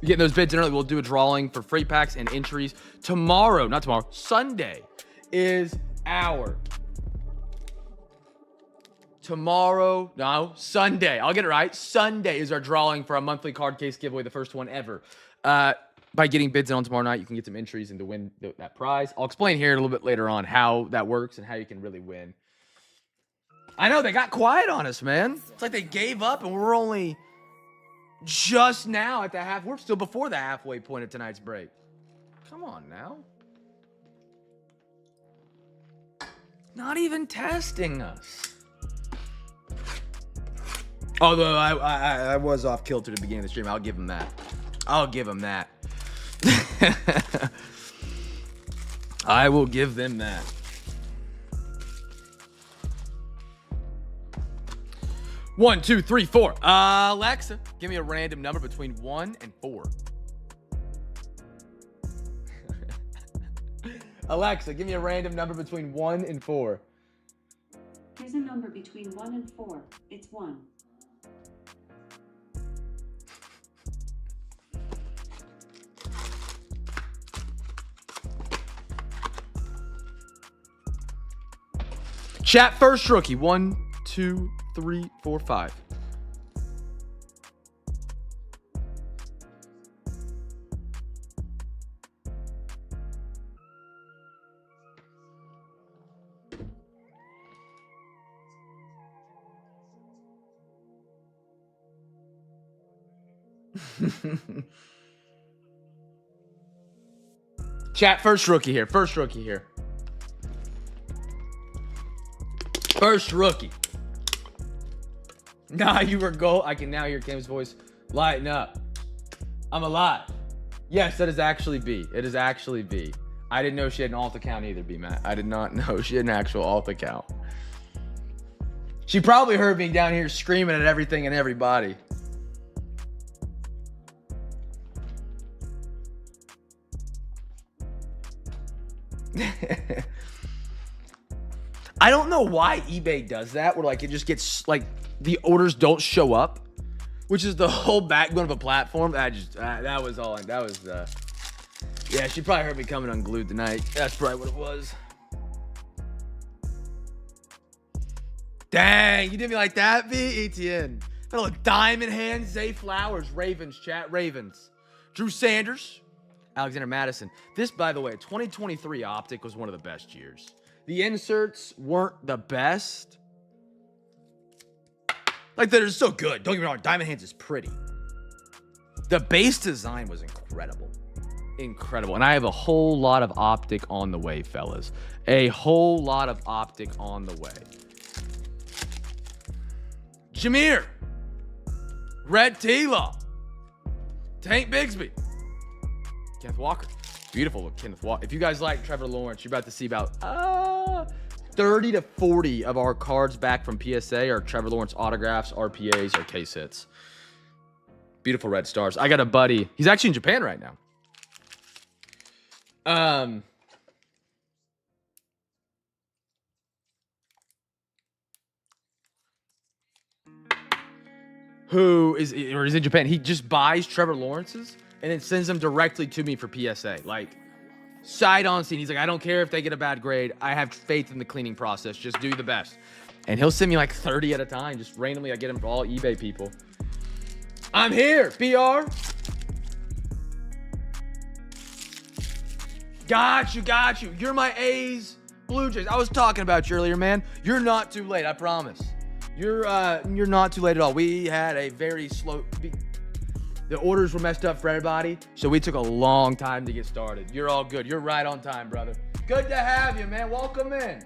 You're getting those bids in early. We'll do a drawing for free packs and entries tomorrow. Not tomorrow. Sunday is our Sunday. I'll get it right. Sunday is our drawing for a monthly card case giveaway, the first one ever. By getting bids in on tomorrow night, you can get some entries and to win that prize. I'll explain here a little bit later on how that works and how you can really win. I know they got quiet on us, man. It's like they gave up and we're only just now at the half. We're still before the halfway point of tonight's break. Come on now. Not even testing us. Although I was off kilter at the beginning of the stream. I'll give him that. I'll give him that. I will give them that. One, two, three, four. Alexa, give me a random number between 1 and 4. Alexa, give me a random number between 1 and 4. Here's a number between 1 and 4. It's 1. Chat first rookie. 1, 2, 3, 4, 5. Chat first rookie here. First rookie here. First rookie. Nah, you were gold. I can now hear Kim's voice lighten up. I'm alive. Yes, that is actually B. It is actually B. I didn't know she had an alt account either, B, Matt. I did not know she had an actual alt account. She probably heard me down here screaming at everything and everybody. I don't know why eBay does that, where like it just gets like the orders don't show up, which is the whole backbone of a platform. That was all. That was yeah. She probably heard me coming unglued tonight. That's probably what it was. Dang, you did me like that, B? ETN. Little diamond hand, Zay Flowers, Ravens chat, Ravens. Drew Sanders, Alexander Madison. This, by the way, 2023 Optic was one of the best years. The inserts weren't the best. Like, they're so good. Don't get me wrong, Diamond Hands is pretty. The base design was incredible. Incredible. And I have a whole lot of Optic on the way, fellas. A whole lot of Optic on the way. Jameer. Red T-Law. Tank Bigsby. Kenneth Walker. Beautiful Kenneth Walker. If you guys like Trevor Lawrence, you're about to see about 30 to 40 of our cards back from PSA are Trevor Lawrence autographs, RPAs, or case hits. Beautiful red stars. I got a buddy. He's actually in Japan right now. Who is, or he's in Japan. He just buys Trevor Lawrence's and then sends them directly to me for PSA. Like, sight on scene. He's like, I don't care if they get a bad grade. I have faith in the cleaning process. Just do the best. And he'll send me like 30 at a time. Just randomly, I get them for all eBay people. I'm here, BR. Got you. You're my A's, Blue Jays. I was talking about you earlier, man. You're not too late, I promise. You're not too late at all. We had a very slow... The orders were messed up for everybody, so we took a long time to get started. You're all good. You're right on time, brother. Good to have you, man. Welcome in.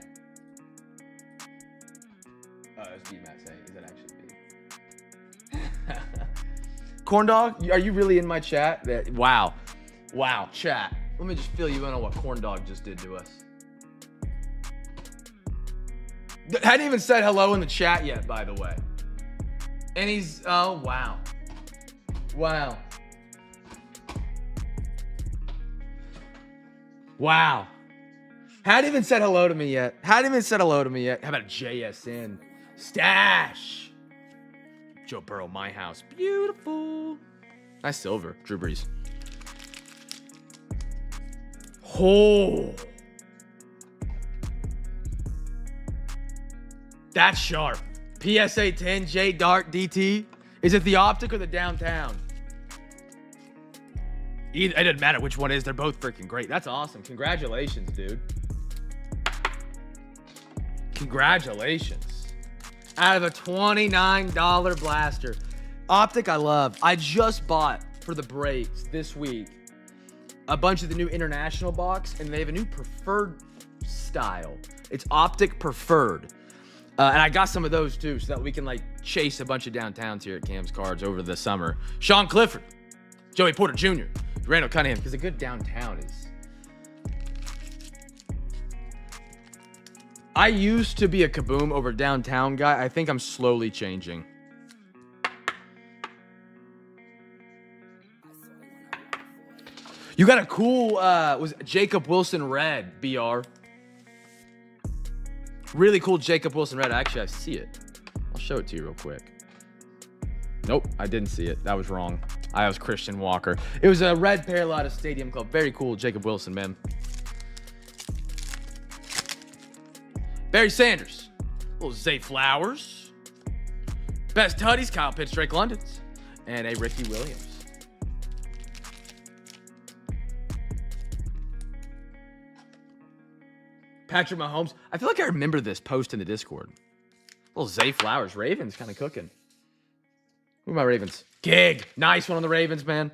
Oh, that's D-Matt saying. Is that actually me? Corn Dog, are you really in my chat? Wow, chat. Let me just fill you in on what Corn Dog just did to us. Hadn't even said hello in the chat yet, by the way. And he's, oh, wow. Hadn't even said hello to me yet. How about a JSN? Stash. Joe Burrow, my house. Beautiful. Nice silver. Drew Brees. Oh. That's sharp. PSA 10, J Dart, DT. Is it the optic or the downtown? It doesn't matter which one it is. They're both freaking great. That's awesome. Congratulations, dude. Congratulations. Out of a $29 blaster. Optic I love. I just bought for the breaks this week a bunch of the new international box, and they have a new preferred style. It's optic preferred. And I got some of those too, so that we can like chase a bunch of downtowns here at Cam's Cards over the summer. Sean Clifford, Joey Porter Jr., Randall Cunningham, because a good downtown is... I used to be a Kaboom over downtown guy. I think I'm slowly changing. You got a cool, was Jacob Wilson red, BR. Really cool Jacob Wilson red. Actually, I see it. I'll show it to you real quick. Nope, I didn't see it. That was wrong. I was Christian Walker. It was a red parallel at a Stadium Club. Very cool, Jacob Wilson, man. Barry Sanders. Little Zay Flowers. Best Tutties, Kyle Pitts, Drake London's. And a Ricky Williams. Patrick Mahomes. I feel like I remember this post in the Discord. Little Zay Flowers. Ravens kind of cooking. Who are my Ravens? Gig. Nice one on the Ravens, man.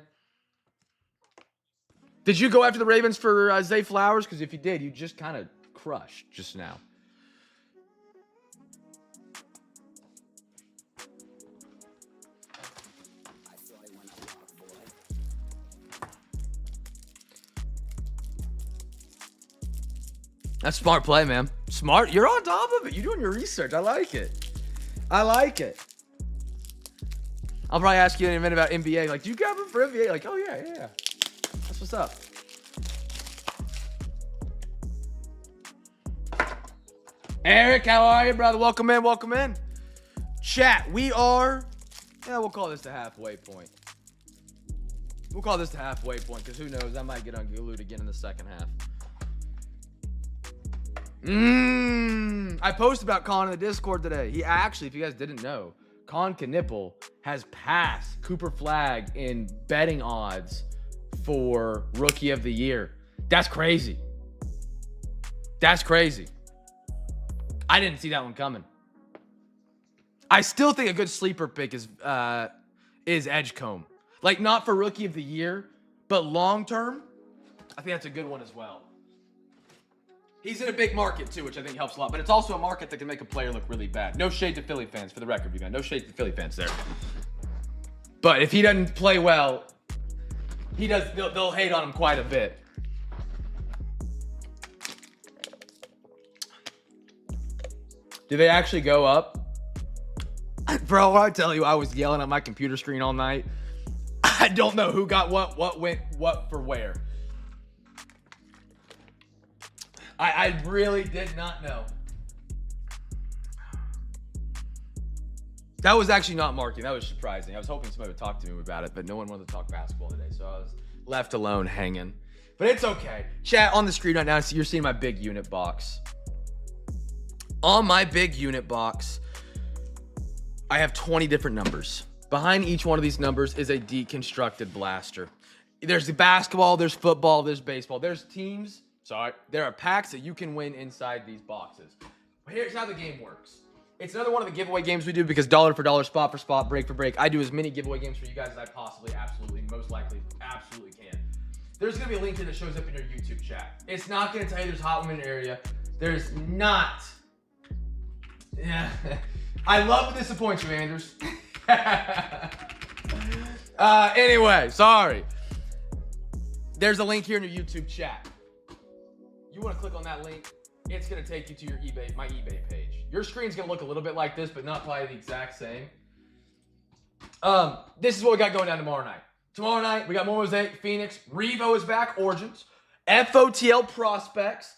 Did you go after the Ravens for Zay Flowers? Because if you did, you just kind of crushed just now. That's smart play, man. Smart. You're on top of it. You're doing your research. I like it. I like it. I'll probably ask you in a minute about NBA. Like, do you grab him for NBA? Like, oh, yeah. That's what's up. Eric, how are you, brother? Welcome in. Chat, we are... Yeah, we'll call this the halfway point. Because who knows? I might get unglued again in the second half. I posted about Con in the Discord today. He actually, if you guys didn't know, Con Knipple has passed Cooper Flagg in betting odds for Rookie of the Year. That's crazy. I didn't see that one coming. I still think a good sleeper pick is Edgecombe. Like, not for Rookie of the Year, but long term, I think that's a good one as well. He's in a big market, too, which I think helps a lot. But it's also a market that can make a player look really bad. No shade to Philly fans, for the record, you man. No shade to Philly fans there. But if he doesn't play well, they'll hate on him quite a bit. Do they actually go up? Bro, I tell you, I was yelling at my computer screen all night. I don't know who got what went what for where. I really did not know. That was actually not marketing. That was surprising. I was hoping somebody would talk to me about it, but no one wanted to talk basketball today, so I was left alone hanging. But it's okay. Chat, on the screen right now, so you're seeing my big unit box. On my big unit box, I have 20 different numbers. Behind each one of these numbers is a deconstructed blaster. There's the basketball, there's football, there's baseball, there's teams. Sorry, there are packs that you can win inside these boxes. But here's how the game works. It's another one of the giveaway games we do because dollar for dollar, spot for spot, break for break. I do as many giveaway games for you guys as I possibly, absolutely, most likely, absolutely can. There's going to be a link here that shows up in your YouTube chat. It's not going to tell you there's hot women area. There's not. Yeah. I love to disappoint you, Anders. Anyway, sorry. There's a link here in your YouTube chat. You want to click on that link, it's going to take you to your eBay, my eBay page. Your screen's going to look a little bit like this, but not probably the exact same. This is what we got going down tomorrow night. Tomorrow night, we got more Mosaic, Phoenix, Revo is back, Origins, FOTL Prospects,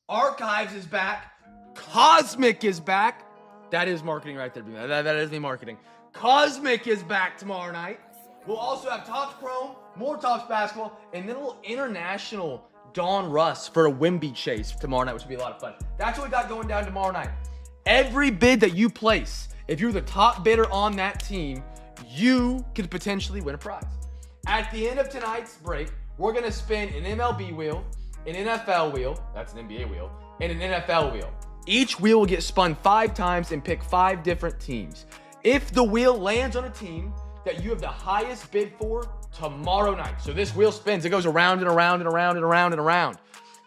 Archives is back, Cosmic is back. That is marketing right there. That is me marketing. Cosmic is back tomorrow night. We'll also have Topps Chrome, more Topps Basketball, and then a little international Dawn Russ for a Wimby chase tomorrow night, which will be a lot of fun. That's what we got going down tomorrow night. Every bid that you place, if you're the top bidder on that team, you could potentially win a prize. At the end of tonight's break, we're going to spin an MLB wheel, an NFL wheel, that's an NBA wheel, and an NFL wheel. Each wheel will get spun 5 times and pick 5 different teams. If the wheel lands on a team that you have the highest bid for tomorrow night, so this wheel spins, it goes around and around and around and around and around,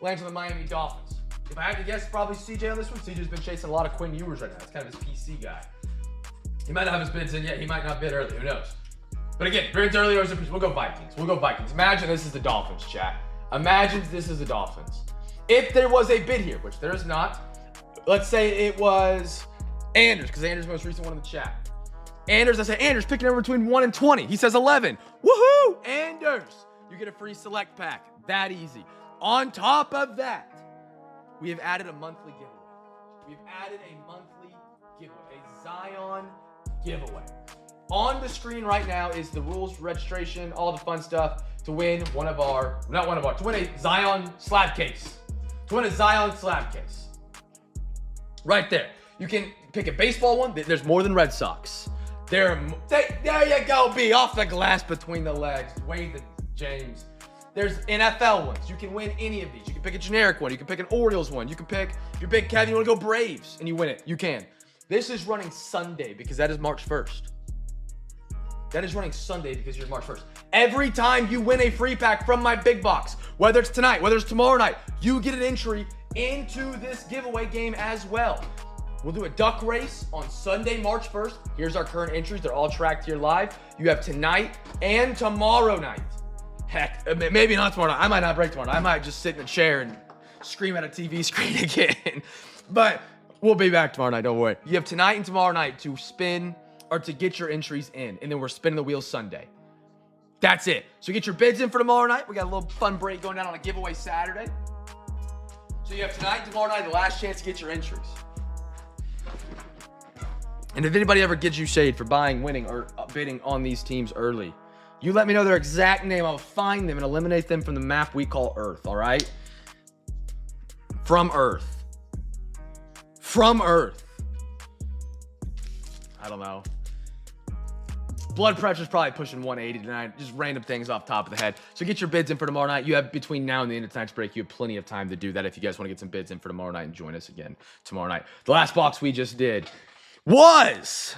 lands on the Miami Dolphins. If I had to guess, probably CJ on this one. CJ's been chasing a lot of Quinn Ewers right now. It's kind of his PC guy. He might not have his bids in yet. He might not bid early. Who knows? But again, bids early, we'll go Vikings. We'll go Vikings. Imagine this is the Dolphins, chat. Imagine this is the Dolphins. If there was a bid here, which there is not, let's say it was Anders, because Anders' most recent one in the chat. Anders, I say, Anders, pick a number between 1 and 20. He says 11. Woohoo! Anders, you get a free select pack. That easy. On top of that, we have added a monthly giveaway. We've added a monthly giveaway, a Zion giveaway. On the screen right now is the rules, registration, all the fun stuff to win to win a Zion slab case. To win a Zion slab case. Right there. You can pick a baseball one. There's more than Red Sox. There you go, B. Off the glass between the legs. Wade the James. There's NFL ones. You can win any of these. You can pick a generic one. You can pick an Orioles one. You can pick, if you're Big Kev, you want to go Braves, and you win it. You can. This is running Sunday because that is March 1st. That is running Sunday because you're March 1st. Every time you win a free pack from my big box, whether it's tonight, whether it's tomorrow night, you get an entry into this giveaway game as well. We'll do a duck race on Sunday, March 1st. Here's our current entries. They're all tracked here live. You have tonight and tomorrow night. Heck, maybe not tomorrow night. I might not break tomorrow night. I might just sit in a chair and scream at a TV screen again. But we'll be back tomorrow night, don't worry. You have tonight and tomorrow night to spin or to get your entries in. And then we're spinning the wheel Sunday. That's it. So get your bids in for tomorrow night. We got a little fun break going down on a giveaway Saturday. So you have tonight and tomorrow night, the last chance to get your entries. And if anybody ever gives you shade for buying, winning, or bidding on these teams early, you let me know their exact name. I'll find them and eliminate them from the map we call Earth, all right? From Earth. From Earth. I don't know. Blood pressure's probably pushing 180 tonight. Just random things off the top of the head. So get your bids in for tomorrow night. You have between now and the end of tonight's break, you have plenty of time to do that if you guys want to get some bids in for tomorrow night and join us again tomorrow night. The last box we just did was,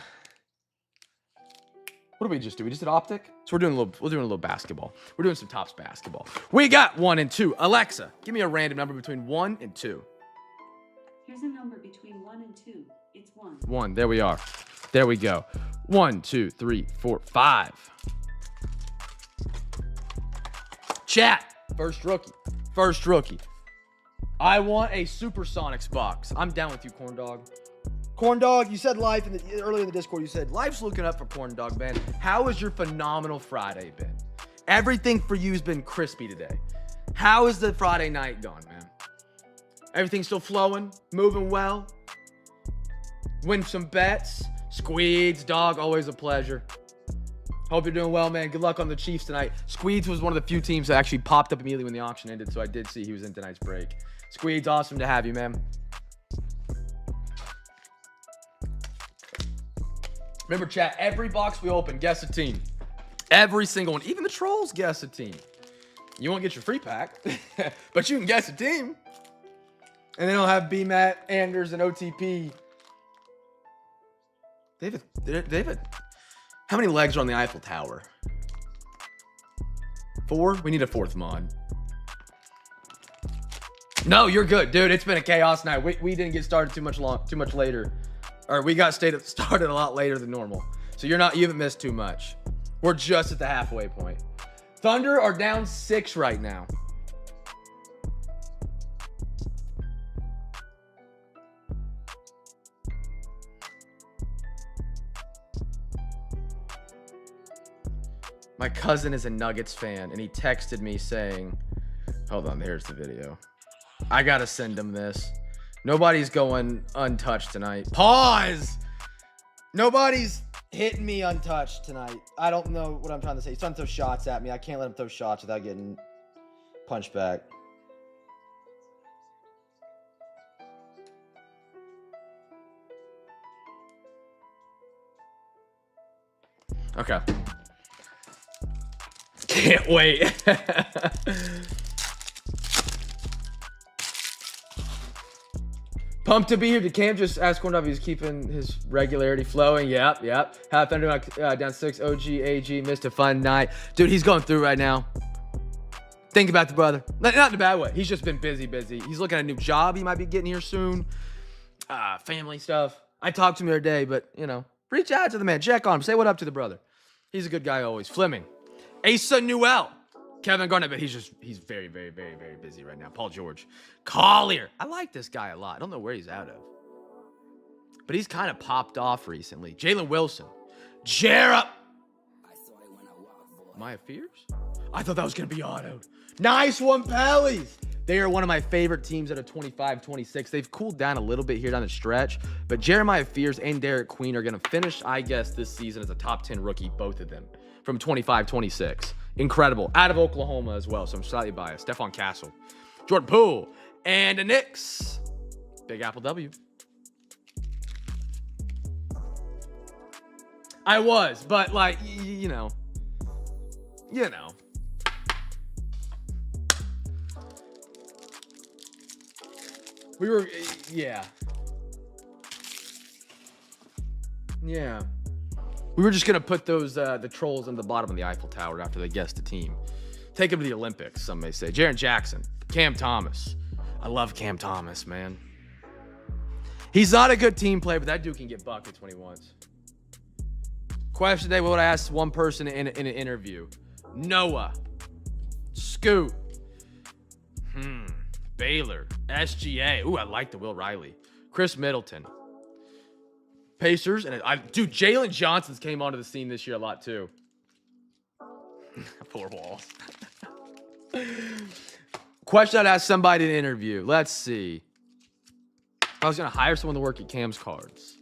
what did we just do? We just did optic. So we're doing a little basketball. We're doing some Topps basketball. We got 1 and 2. Alexa, give me a random number between 1 and 2. Here's a number between 1 and 2. It's 1. 1. There we are. There we go. 1, 2, 3, 4, 5. Chat. First rookie. First rookie. I want a Supersonics box. I'm down with you, Corn Dog. Corn Dog, you said life earlier in the Discord, you said life's looking up for Corn Dog, man. How has your phenomenal Friday been? Everything for you has been crispy today. How is the Friday night gone, man? Everything still flowing, moving well? Win some bets, Squeeds, dog, always a pleasure. Hope you're doing well, man. Good luck on the Chiefs tonight. Squeeds was one of the few teams that actually popped up immediately when the auction ended, so I did see he was in tonight's break. Squeeds, awesome to have you, man. Remember, chat, every box we open, guess a team. Every single one. Even the trolls guess a team. You won't get your free pack, but you can guess a team. And then I'll have BMAT, Anders, and OTP. David, how many legs are on the Eiffel Tower? 4? We need a 4th mod. No, you're good, dude. It's been a chaos night. We didn't get started too much later. Or we got started a lot later than normal. So you haven't missed too much. We're just at the halfway point. Thunder are down 6 right now. My cousin is a Nuggets fan, and he texted me saying, hold on, here's the video. I gotta send him this. Nobody's going untouched tonight. Pause! Nobody's hitting me untouched tonight. I don't know what I'm trying to say. He's trying to throw shots at me. I can't let him throw shots without getting punched back. Okay. Can't wait. Pumped to be here. Did Cam just ask Corn if he's keeping his regularity flowing? Yep. Half Thunder down 6. OG, AG, missed a fun night. Dude, he's going through right now. Think about the brother. Not in a bad way. He's just been busy. He's looking at a new job he might be getting here soon. Family stuff. I talked to him the other day, but, reach out to the man. Check on him. Say what up to the brother. He's a good guy always. Fleming. Asa Newell. Kevin Garnett, but he's very, very, very, very busy right now. Paul George. Collier. I like this guy a lot. I don't know where he's out of. But he's kind of popped off recently. Jalen Wilson. Jarrett. Maya Fears? I thought that was going to be autoed. Nice one, Pallies. They are one of my favorite teams out of 25-26. They've cooled down a little bit here down the stretch, but Jeremiah Fears and Derek Queen are going to finish, I guess, this season as a top 10 rookie, both of them, from 25-26. Incredible. Out of Oklahoma as well, so I'm slightly biased. Stephon Castle. Jordan Poole. And the Knicks. Big Apple W. I was, but like, you know. We were, yeah. We were just going to put those, the trolls on the bottom of the Eiffel Tower after they guessed the team. Take them to the Olympics, some may say. Jaren Jackson. Cam Thomas. I love Cam Thomas, man. He's not a good team player, but that dude can get buckets when he wants. Question today, what would I ask one person in an interview? Noah. Scoot. Baylor. SGA. Ooh, I like the Will Riley. Chris Middleton. Pacers. And dude, Jalen Johnson's came onto the scene this year a lot too. Poor Walls. Question I'd ask somebody in an interview. Let's see. If I was going to hire someone to work at Cam's Cards.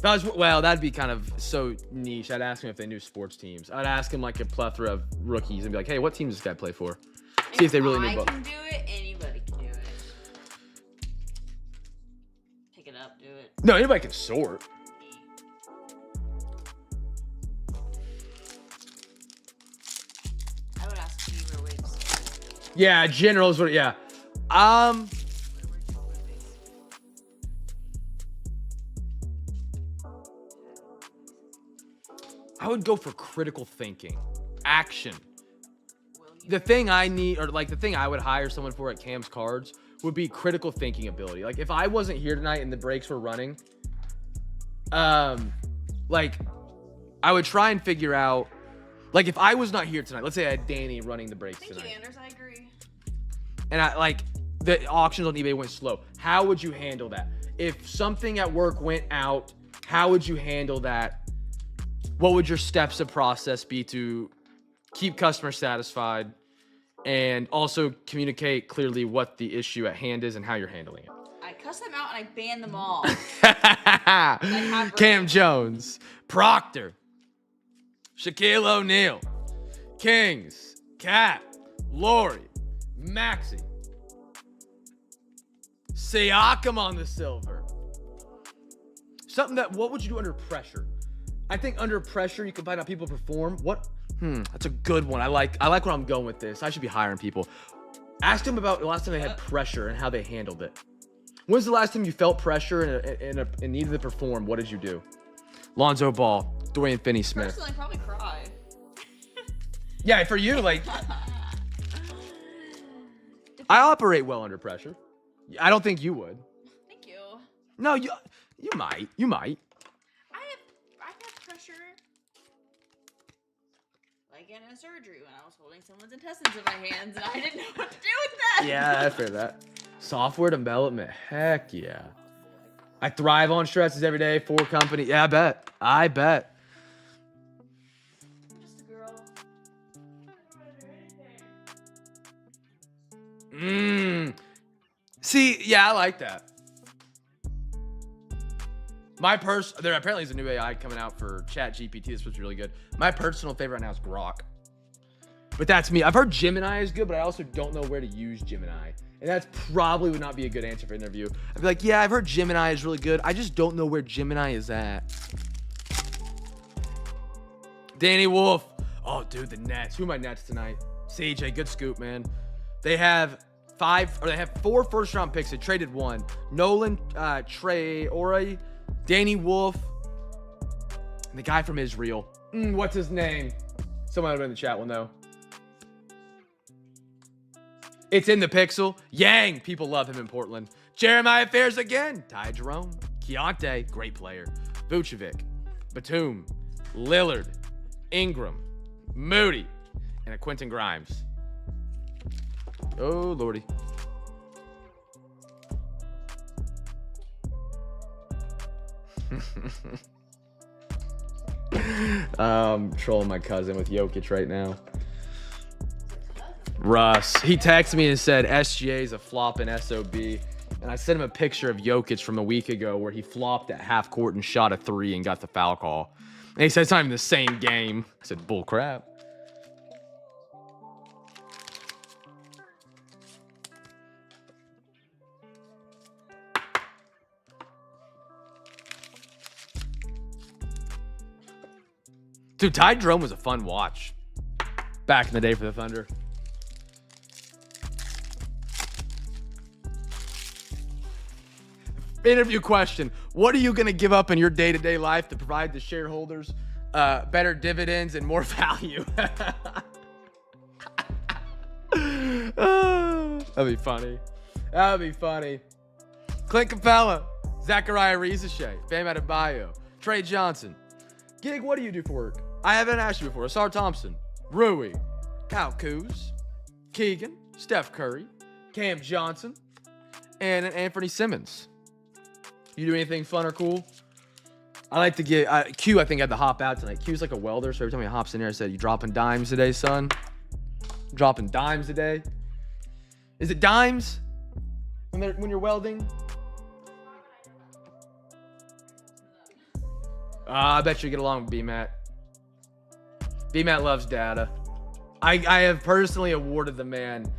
Well, that'd be kind of so niche. I'd ask him if they knew sports teams. I'd ask him like a plethora of rookies and be like, hey, what team does this guy play for? See if they really knew both. I can do it, anybody can do it. Pick it up, do it. No, anybody can sort. I would ask Beaver Wigs. Yeah, generals. Yeah. I would go for critical thinking, action. The thing I need, or like the thing I would hire someone for at Cam's Cards would be critical thinking ability. Like if I wasn't here tonight and the breaks were running, like I would try and figure out, like if I was not here tonight, let's say I had Danny running the breaks tonight. Thank you, Anders, I agree. And I like the auctions on eBay went slow. How would you handle that? If something at work went out, how would you handle that? What would your steps of process be to keep customers satisfied and also communicate clearly what the issue at hand is and how you're handling it? I cut cussed them out and I banned them all. Cam Jones, Proctor, Shaquille O'Neal, Kings, Cat, Lori, Maxi, Siakam on the silver. Something that, what would you do under pressure? I think under pressure, you can find out people perform. What? That's a good one. I like where I'm going with this. I should be hiring people. Ask them about the last time they had pressure and how they handled it. When's the last time you felt pressure and needed to perform? What did you do? Lonzo Ball, Dorian Finney-Smith. Personally, probably cry. Yeah, for you, like, I operate well under pressure. I don't think you would. Thank you. No, you might. You might. I've had pressure, like in a surgery when I was holding someone's intestines in my hands and I didn't know what to do with that. Yeah, I feel that. Software development, heck yeah. I thrive on stresses every day for company. Yeah, I bet. Just a girl. See, yeah, I like that. There apparently is a new AI coming out for Chat GPT. This was really good. My personal favorite right now is Grok. But that's me. I've heard Gemini is good, but I also don't know where to use Gemini. And that's probably would not be a good answer for interview. I'd be like, yeah, I've heard Gemini is really good. I just don't know where Gemini is at. Danny Wolf. Oh, dude, the Nets. Who are my Nets tonight? CJ, good scoop, man. They have 4 first-round picks. They traded 1. Nolan, Trey, Ori, Danny Wolf, and the guy from Israel. What's his name? Someone in the chat will know. It's in the pixel. Yang, people love him in Portland. Jeremiah Fairs again. Ty Jerome. Keontae, great player. Vucevic. Batum. Lillard. Ingram. Moody. And a Quentin Grimes. Oh, lordy. Trolling my cousin with Jokic right now. Russ. He texted me and said SGA is a flopping SOB. And I sent him a picture of Jokic from a week ago where he flopped at half court and shot a 3 and got the foul call. And he said it's not even the same game. I said, bull crap. Dude, Ty Jerome was a fun watch back in the day for the Thunder. Interview question. What are you going to give up in your day-to-day life to provide the shareholders better dividends and more value? That'd be funny. That'd be funny. Clint Capella, Zachariah Rizashe, Bam Adebayo, Trey Johnson. Gig, what do you do for work? I haven't asked you before. Asar Thompson, Rui, Kyle Kuz, Keegan, Steph Curry, Cam Johnson, and Anthony Simmons. You do anything fun or cool? I like to get Q. I think had to hop out tonight. Q's like a welder, so every time he hops in there, I said, "You dropping dimes today, son? Dropping dimes today? Is it dimes when you're welding?" I bet you get along with B-Matt. B-Matt loves data. I have personally awarded the man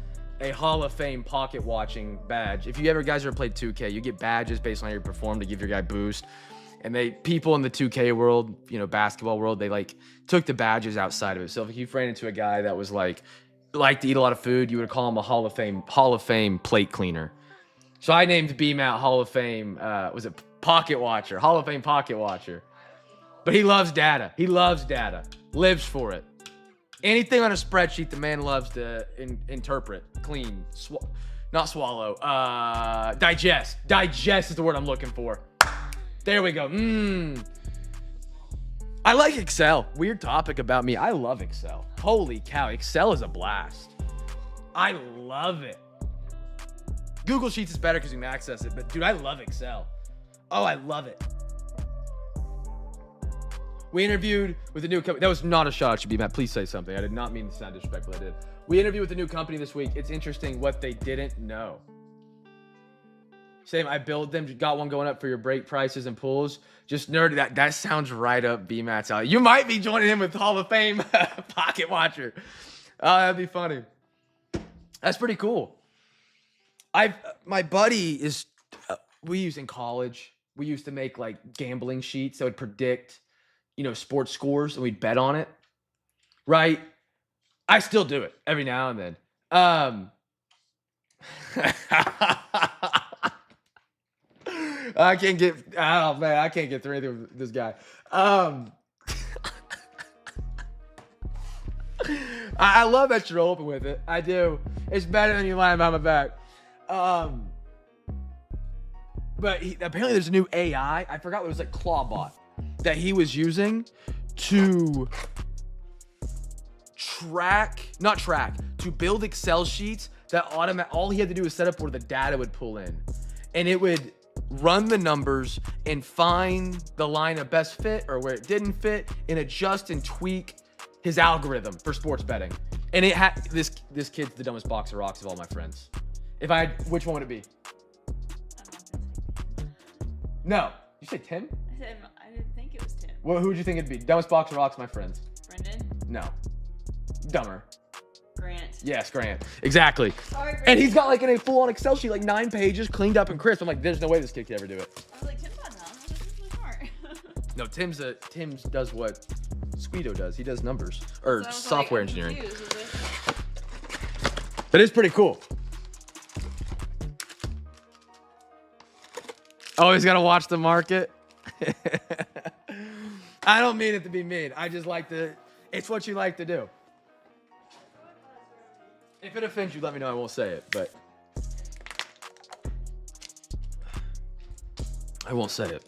a Hall of Fame pocket watching badge. If you guys ever played 2K, you get badges based on how you perform to give your guy boost. And people in the 2K world, basketball world, they like took the badges outside of it. So if you ran into a guy that was liked to eat a lot of food, you would call him a Hall of Fame plate cleaner. So I named B-Matt Hall of Fame, was it pocket watcher? Hall of Fame pocket watcher. But he loves data. He loves data. Lives for it. Anything on a spreadsheet, the man loves to interpret, clean, not swallow, digest. Digest is the word I'm looking for. There we go. I like Excel. Weird topic about me. I love Excel. Holy cow, Excel is a blast. I love it. Google Sheets is better because you can access it, but dude, I love Excel. Oh, I love it. We interviewed with a new company. That was not a shot at you, B-Matt. Please say something. I did not mean to sound disrespectful. I did. We interviewed with a new company this week. It's interesting what they didn't know. Same. I build them. Got one going up for your break prices and pulls. Just nerdy. That sounds right up B-Matt's alley. You might be joining him with Hall of Fame pocket watcher. Oh, that'd be funny. That's pretty cool. My buddy is. We used in college. We used to make like gambling sheets that would predict, sports scores, and we'd bet on it. Right. I still do it every now and then. I can't get through anything with this guy. I love that you're open with it. I do. It's better than you lying behind my back. But apparently there's a new AI. I forgot what it was, like Clawbot, that he was using to to build Excel sheets that all he had to do was set up where the data would pull in, and it would run the numbers and find the line of best fit or where it didn't fit and adjust and tweak his algorithm for sports betting. And it had this kid's the dumbest box of rocks of all my friends. Which one would it be? No. You say Tim? I didn't think it was Tim. Well, who would you think it'd be? Dumbest box of rocks, my friends. Brendan? No. Dumber. Grant. Yes, Grant. Exactly. Sorry, Grant. And he's got like in a full-on Excel sheet, like 9 pages, cleaned up and crisp. I'm like, there's no way this kid could ever do it. I was like, Tim's not dumb. I was like, this is really smart. No, Tim's does what Squeedo does. He does numbers or software engineering. That is pretty cool. Always got to watch the market. I don't mean it to be mean. I just like to, it's what you like to do. If it offends you, let me know. I won't say it, but I won't say it.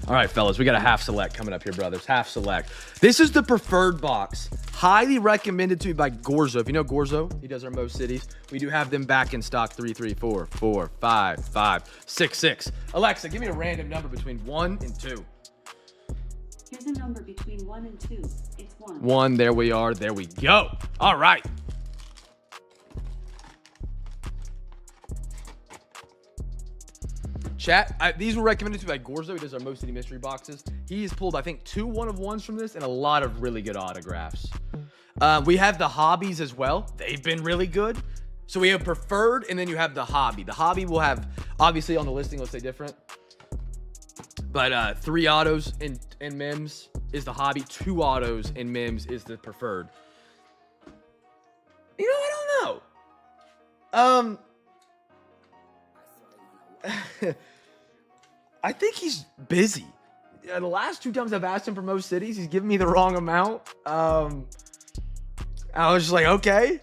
All right, fellas, we got a half select coming up here, brothers. Half select. This is the preferred box. Highly recommended to me by Gorzo. If you know Gorzo, he does our most cities. We do have them back in stock. 3, 3, 4, 4, 5, 5, 6, 6. Alexa, give me a random number between 1 and 2. Here's a number between 1 and 2. It's 1. 1, there we are. There we go. All right. Chat, these were recommended to me by Gorzo. He does our Most City mystery boxes. He has pulled, I think, 2 1-of-1s from this and a lot of really good autographs. We have the hobbies as well. They've been really good. So we have preferred, and then you have the hobby. The hobby will have, obviously on the listing, let's say different. But 3 autos and Mims is the hobby. 2 autos and Mims is the preferred. I don't know. I think he's busy. The last 2 times I've asked him for most cities, he's given me the wrong amount. I was just like, okay,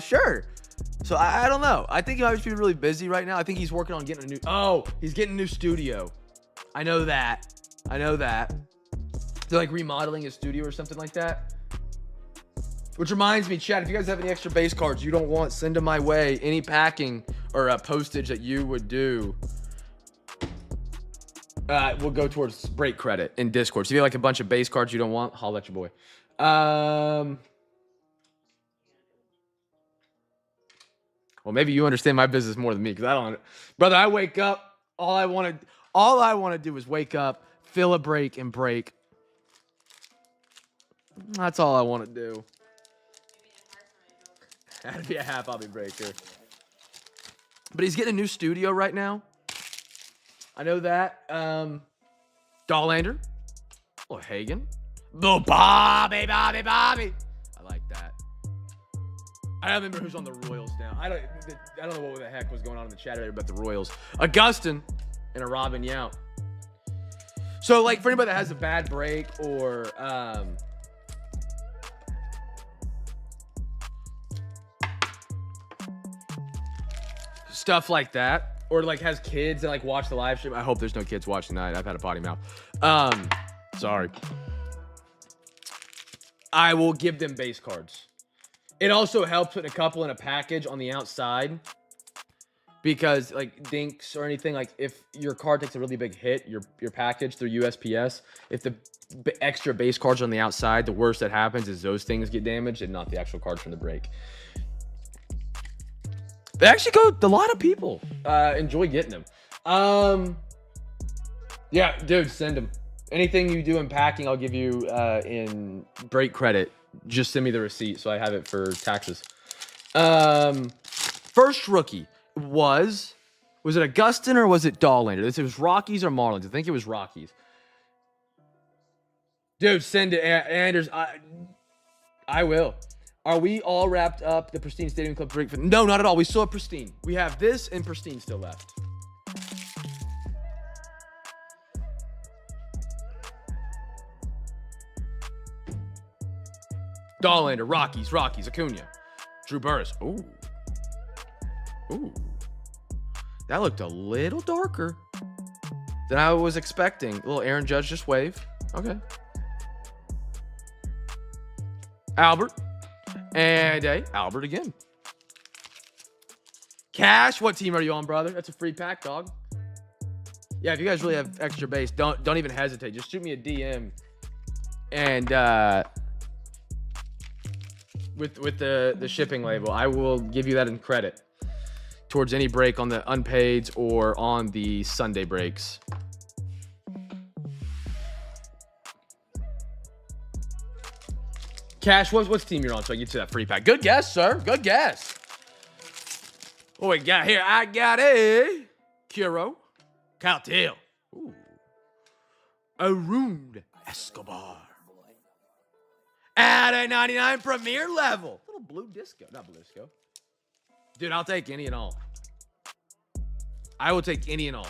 sure. So I don't know. I think he might be really busy right now. I think he's working on getting he's getting a new studio. I know that. They're like remodeling his studio or something like that. Which reminds me, Chad, if you guys have any extra base cards you don't want, send them my way. Any packing or postage that you would do will go towards break credit in Discord. So if you have like a bunch of base cards you don't want, holla at your boy. Well, maybe you understand my business more than me, because I don't. Brother, I wake up. All I want to do is wake up, fill a break, and break. That's all I want to do. That'd be a half hobby breaker. But he's getting a new studio right now. I know that. Dollander. Oh, Hagen. Oh, Bobby. I like that. I don't remember who's on the Royals now. I don't know what the heck was going on in the chat earlier about the Royals. Augustin and a Robin Yount. So, like, for anybody that has a bad break or stuff like that, or like has kids that like watch the live stream. I hope there's no kids watching tonight. I've had a potty mouth. Sorry. I will give them base cards. It also helps put a couple in a package on the outside, because like dinks or anything, like if your card takes a really big hit, your package through USPS, if the extra base cards are on the outside, the worst that happens is those things get damaged and not the actual cards from the break. They actually go. A lot of people enjoy getting them. Yeah, dude, send them. Anything you do in packing, I'll give you in break credit. Just send me the receipt so I have it for taxes. First rookie was it Augustin or was it Dollander? It was Rockies or Marlins. I think it was Rockies. Dude, send it, Anders. I will. Are we all wrapped up the Pristine Stadium Club break? No, not at all. We still have Pristine. We have this and Pristine still left. Dollander, Rockies, Acuna, Drew Burris. Ooh. That looked a little darker than I was expecting. A little Aaron Judge just wave. Okay. Albert. And Albert again. Cash, what team are you on, brother? That's a free pack, dog. Yeah, if you guys really have extra base, don't even hesitate. Just shoot me a DM. And with the shipping label, I will give you that in credit towards any break on the unpaids or on the Sunday breaks. Cash, what's team you're on so I get you that free pack? Good guess, sir. Good guess. What we got here? I got a Curo, Caltil, Arun Escobar. At a 99 premier level. Little blue disco. Not blue disco. Dude, I'll take any and all. I will take any and all.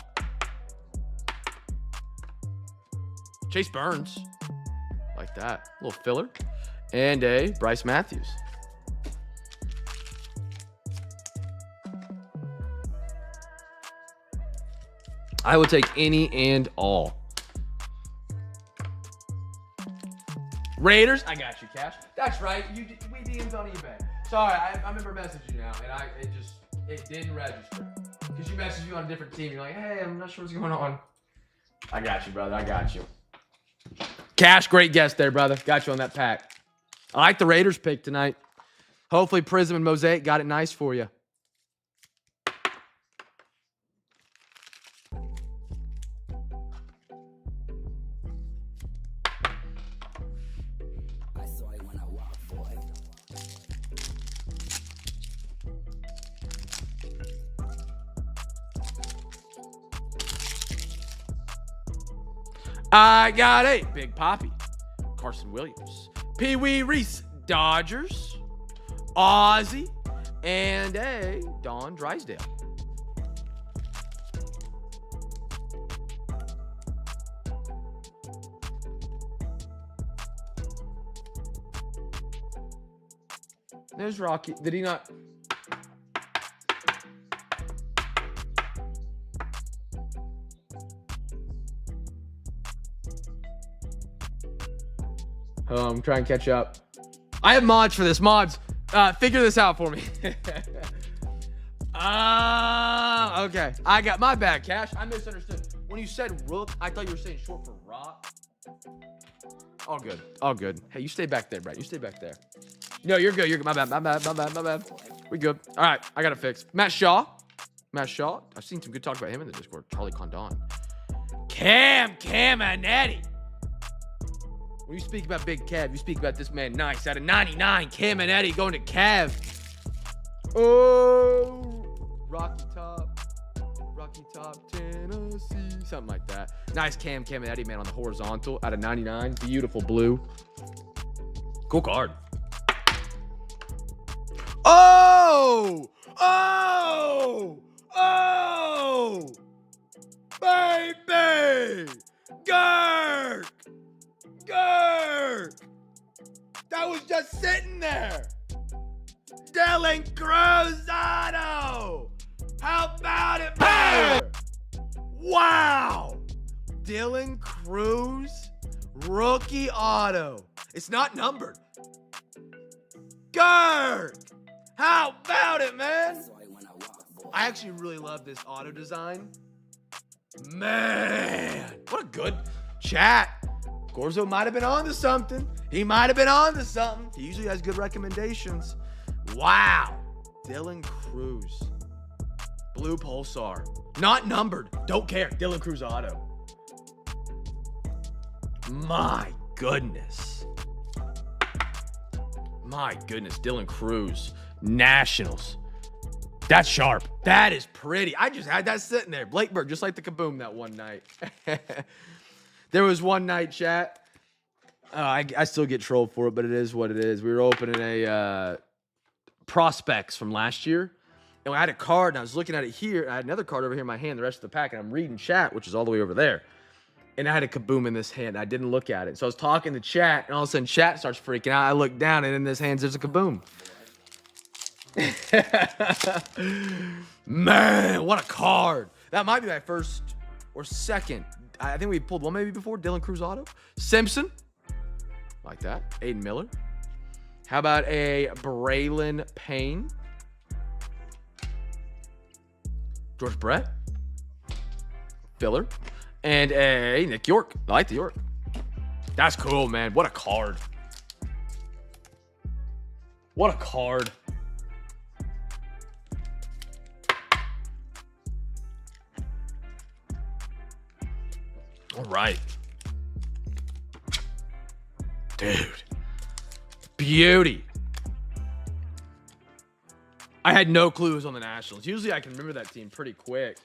Chase Burns. Like that. A little filler. And a Bryce Matthews. I will take any and all. Raiders, I got you, Cash. That's right. We DM'd on eBay. Sorry, I remember messaging you now, and it didn't register because you messaged me on a different team. You're like, hey, I'm not sure what's going on. I got you, brother. I got you. Cash, great guess there, brother. Got you on that pack. I like the Raiders pick tonight. Hopefully, Prizm and Mosaic got it nice for you. I got a Big Poppy, Carson Williams, Pee Wee Reese, Dodgers, Ozzy, and a Don Drysdale. There's Rocky. Did he not? I'm trying to catch up. I have mods for this. Mods, figure this out for me. Okay. I got my bad, Cash. I misunderstood. When you said rook, I thought you were saying short for rock. All good. All good. Hey, you stay back there, Brett. You stay back there. No, you're good. You're good. My bad. We good. All right. I got it fixed. Matt Shaw. I've seen some good talk about him in the Discord. Charlie Condon. Cam and Eddie. When you speak about Big Cav, you speak about this man nice. Out of 99, Cam and Eddie going to Cav. Oh, Rocky Top, Tennessee. Something like that. Nice Cam and Eddie, man, on the horizontal. Out of 99. Beautiful blue. Cool card. Oh! Baby! Gurk! That was just sitting there. Dylan Cruz auto. How about it, man? Wow. Dylan Cruz rookie auto. It's not numbered. Gurk. How about it, man? I actually really love this auto design. Man, what a good chat. Gorzo might have been on to something. He usually has good recommendations. Wow. Dylan Cruz. Blue Pulsar. Not numbered. Don't care. Dylan Cruz auto. My goodness. My goodness. Dylan Cruz. Nationals. That's sharp. That is pretty. I just had that sitting there. Blakeberg, just like the Kaboom that one night. There was one night, chat. I still get trolled for it, but it is what it is. We were opening a prospects from last year. And I had a card, and I was looking at it here. And I had another card over here in my hand, the rest of the pack, and I'm reading chat, which is all the way over there. And I had a Kaboom in this hand. I didn't look at it. So I was talking to chat, and all of a sudden chat starts freaking out. I look down, and in this hand, there's a Kaboom. Man, what a card. That might be my first or second. I think we pulled one maybe before. Dylan Cruz auto. Simpson. Like that. Aiden Miller. How about a Braylon Payne? George Brett. Filler. And a Nick York. I like the York. That's cool, man. What a card. What a card. All right. Dude. Beauty. I had no clue it was on the Nationals. Usually I can remember that team pretty quick.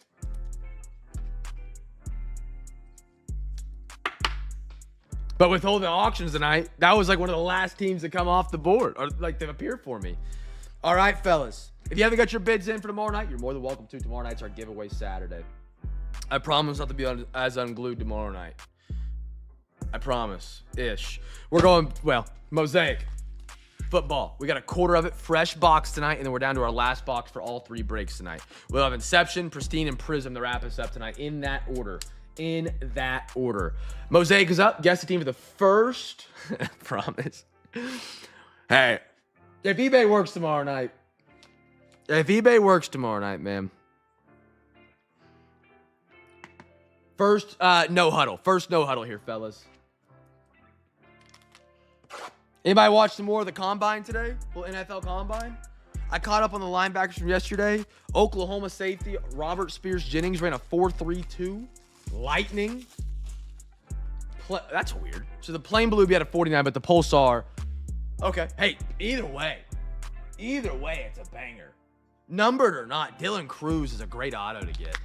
But with all the auctions tonight, that was like one of the last teams to come off the board, or like to appear for me. All right, fellas. If you haven't got your bids in for tomorrow night, you're more than welcome to. Tomorrow night's our giveaway Saturday. I promise not to be as unglued tomorrow night. I promise. Ish. We're going, well, Mosaic. Football. We got a quarter of it. Fresh box tonight, and then we're down to our last box for all three breaks tonight. We'll have Inception, Pristine, and Prizm to wrap us up tonight in that order. In that order. Mosaic is up. Guess the team for the first. Promise. Hey, if eBay works tomorrow night. If eBay works tomorrow night, man. First, no huddle. First no huddle here, fellas. Anybody watch some more of the Combine today? Little NFL Combine? I caught up on the linebackers from yesterday. Oklahoma safety Robert Spears Jennings ran a 4.32. Lightning. That's weird. So the plain blue had a 49, but the Pulsar. Okay. Hey, either way, it's a banger. Numbered or not, Dylan Cruz is a great auto to get.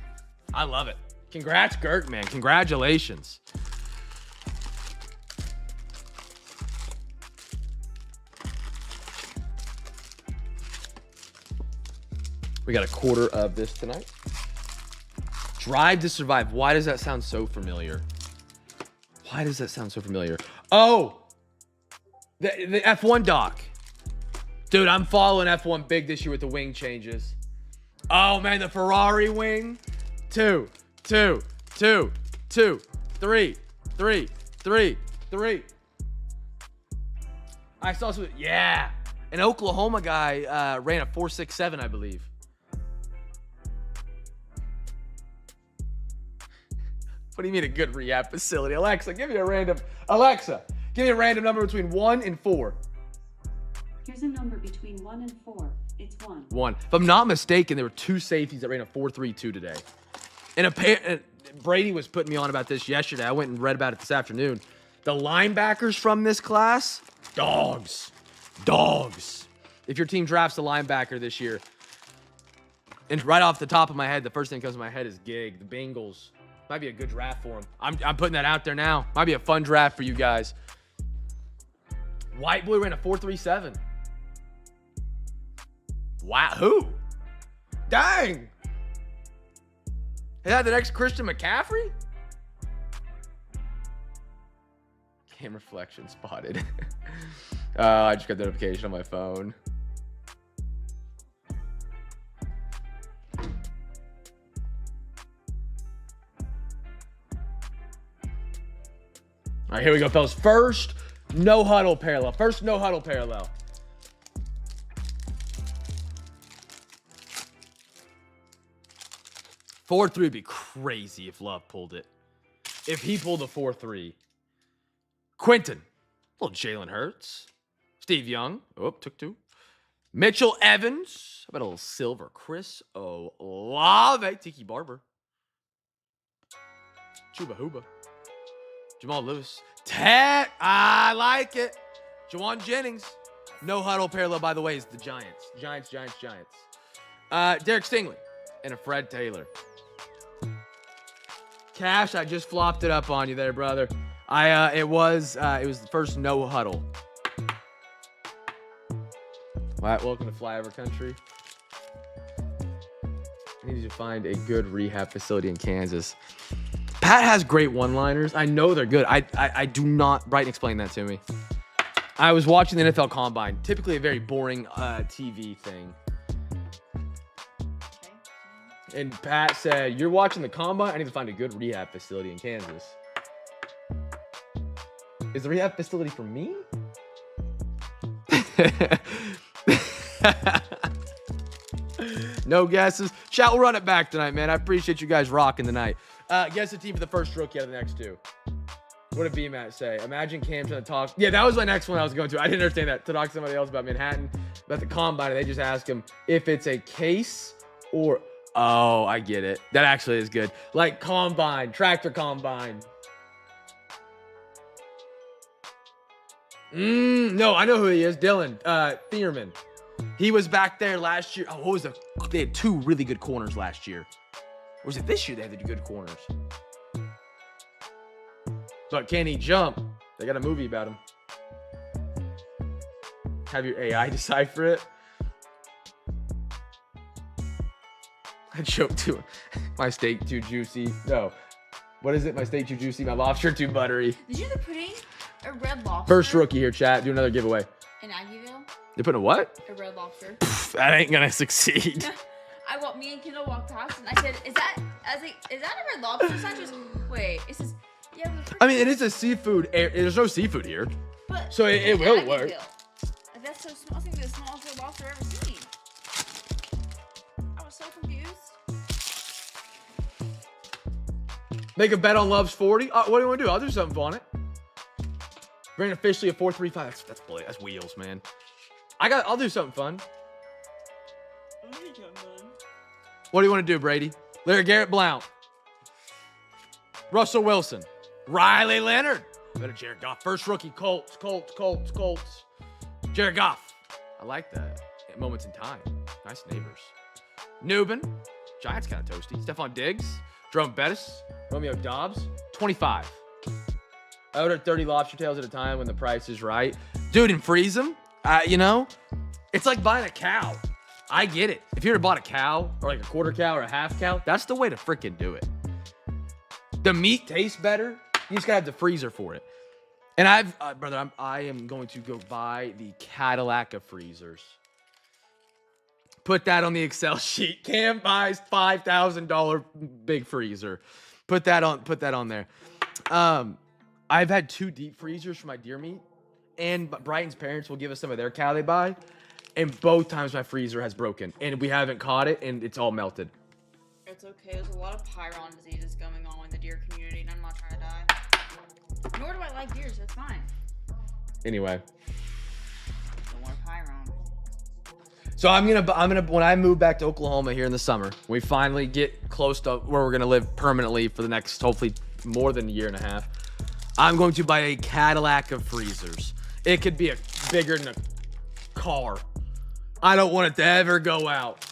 I love it. Congrats, Gert, man. Congratulations. We got a quarter of this tonight. Drive to Survive. Why does that sound so familiar? Why does that sound so familiar? Oh, the F1 doc. Dude, I'm following F1 big this year with the wing changes. Oh, man, the Ferrari wing. 2, 2, 2, 2, 3, 3, 3, 3. I saw some, yeah. An Oklahoma guy ran a 4.67, I believe. What do you mean a good rehab facility? Alexa, give me a random number between 1 and 4. Here's a number between 1 and 4. It's 1. 1. If I'm not mistaken, there were 2 safeties that ran a 4.32 today. And Brady was putting me on about this yesterday. I went and read about it this afternoon. The linebackers from this class, dogs. Dogs. If your team drafts a linebacker this year, and right off the top of my head, the first thing that comes to my head is Gig. The Bengals. Might be a good draft for him. I'm putting that out there now. Might be a fun draft for you guys. White Boy ran a 4.37. Wow. Who? Dang. Is that the next Christian McCaffrey? Cam reflection spotted. I just got the notification on my phone. All right, here we go, fellas. First no huddle parallel. 4.3 would be crazy if Love pulled it. If he pulled a 4.3. Quentin. Little Jalen Hurts. Steve Young. Oh, took 2. Mitchell Evans. How about a little silver? Chris Olave. Tiki Barber. Chuba Huba. Jamal Lewis. Tat. I like it. Jawan Jennings. No huddle parallel, by the way, is the Giants. Giants. Derek Stingley. And a Fred Taylor. Cash, I just flopped it up on you there, brother. It was the first no huddle. All right, welcome to Flyover Country. I need to find a good rehab facility in Kansas. Pat has great one-liners. I know they're good. I do not. Brighton, explain that to me. I was watching the NFL Combine. Typically a very boring TV thing. And Pat said, "You're watching the Combine? I need to find a good rehab facility in Kansas." Is the rehab facility for me? No guesses. Chat, we'll run it back tonight, man. I appreciate you guys rocking tonight. Guess the team for the first rookie out of the next two. What did B-Matt say? Imagine Cam trying to talk. Yeah, that was my next one I was going to. I didn't understand that. To talk to somebody else about Manhattan, about the Combine, and they just ask him if it's a case or... Oh, I get it. That actually is good. Like Combine, Tractor Combine. No, I know who he is. Dylan Thierman. He was back there last year. Oh, what was they had two really good corners last year. Or was it this year they had the good corners? But can he jump? They got a movie about him. Have your AI decipher it. I choked too. My steak too juicy. No. What is it? My steak too juicy. My lobster too buttery. Did you end up putting a red lobster? First rookie here, chat. Do another giveaway. In Aggieville? You're putting a what? A red lobster. That ain't gonna succeed. Me and Kendall walked past and I said, is that a red lobster sign? She was, wait, it says, yeah. I mean, it is a seafood. There's no seafood here. But so it will work. That's so small. I think the smallest red lobster I've ever seen. I was so confused. Make a bet on Love's 40. What do you want to do? I'll do something on it. Bring officially a 4.35. That's wheels, man. I'll do something fun. What do you want to do, Brady? Larry Garrett Blount. Russell Wilson. Riley Leonard. Better Jared Goff. First rookie. Colts. Jared Goff. I like that. At moments in time. Nice neighbors. Newbin. Giants kind of toasty. Stephon Diggs. Jerome Bettis. Romeo Dobbs. 25. I ordered 30 lobster tails at a time when the price is right. Dude, and freeze them. It's like buying a cow. I get it. If you ever bought a cow, or like a quarter cow or a half cow, that's the way to freaking do it. The meat tastes better. You just gotta have the freezer for it. And I am going to go buy the Cadillac of freezers. Put that on the Excel sheet. Cam buys $5,000 big freezer. Put that on there. I've had 2 deep freezers for my deer meat, and Brighton's parents will give us some of their cow they buy. And both times my freezer has broken, and we haven't caught it, and it's all melted. It's okay. There's a lot of pyron diseases going on in the deer community, and I'm not trying to die. Nor do I like deer, so it's fine. Anyway. Don't want pyron. So I'm gonna when I move back to Oklahoma here in the summer, we finally get close to where we're gonna live permanently for the next hopefully more than a year and a half. I'm going to buy a Cadillac of freezers. It could be bigger than a car. I don't want it to ever go out.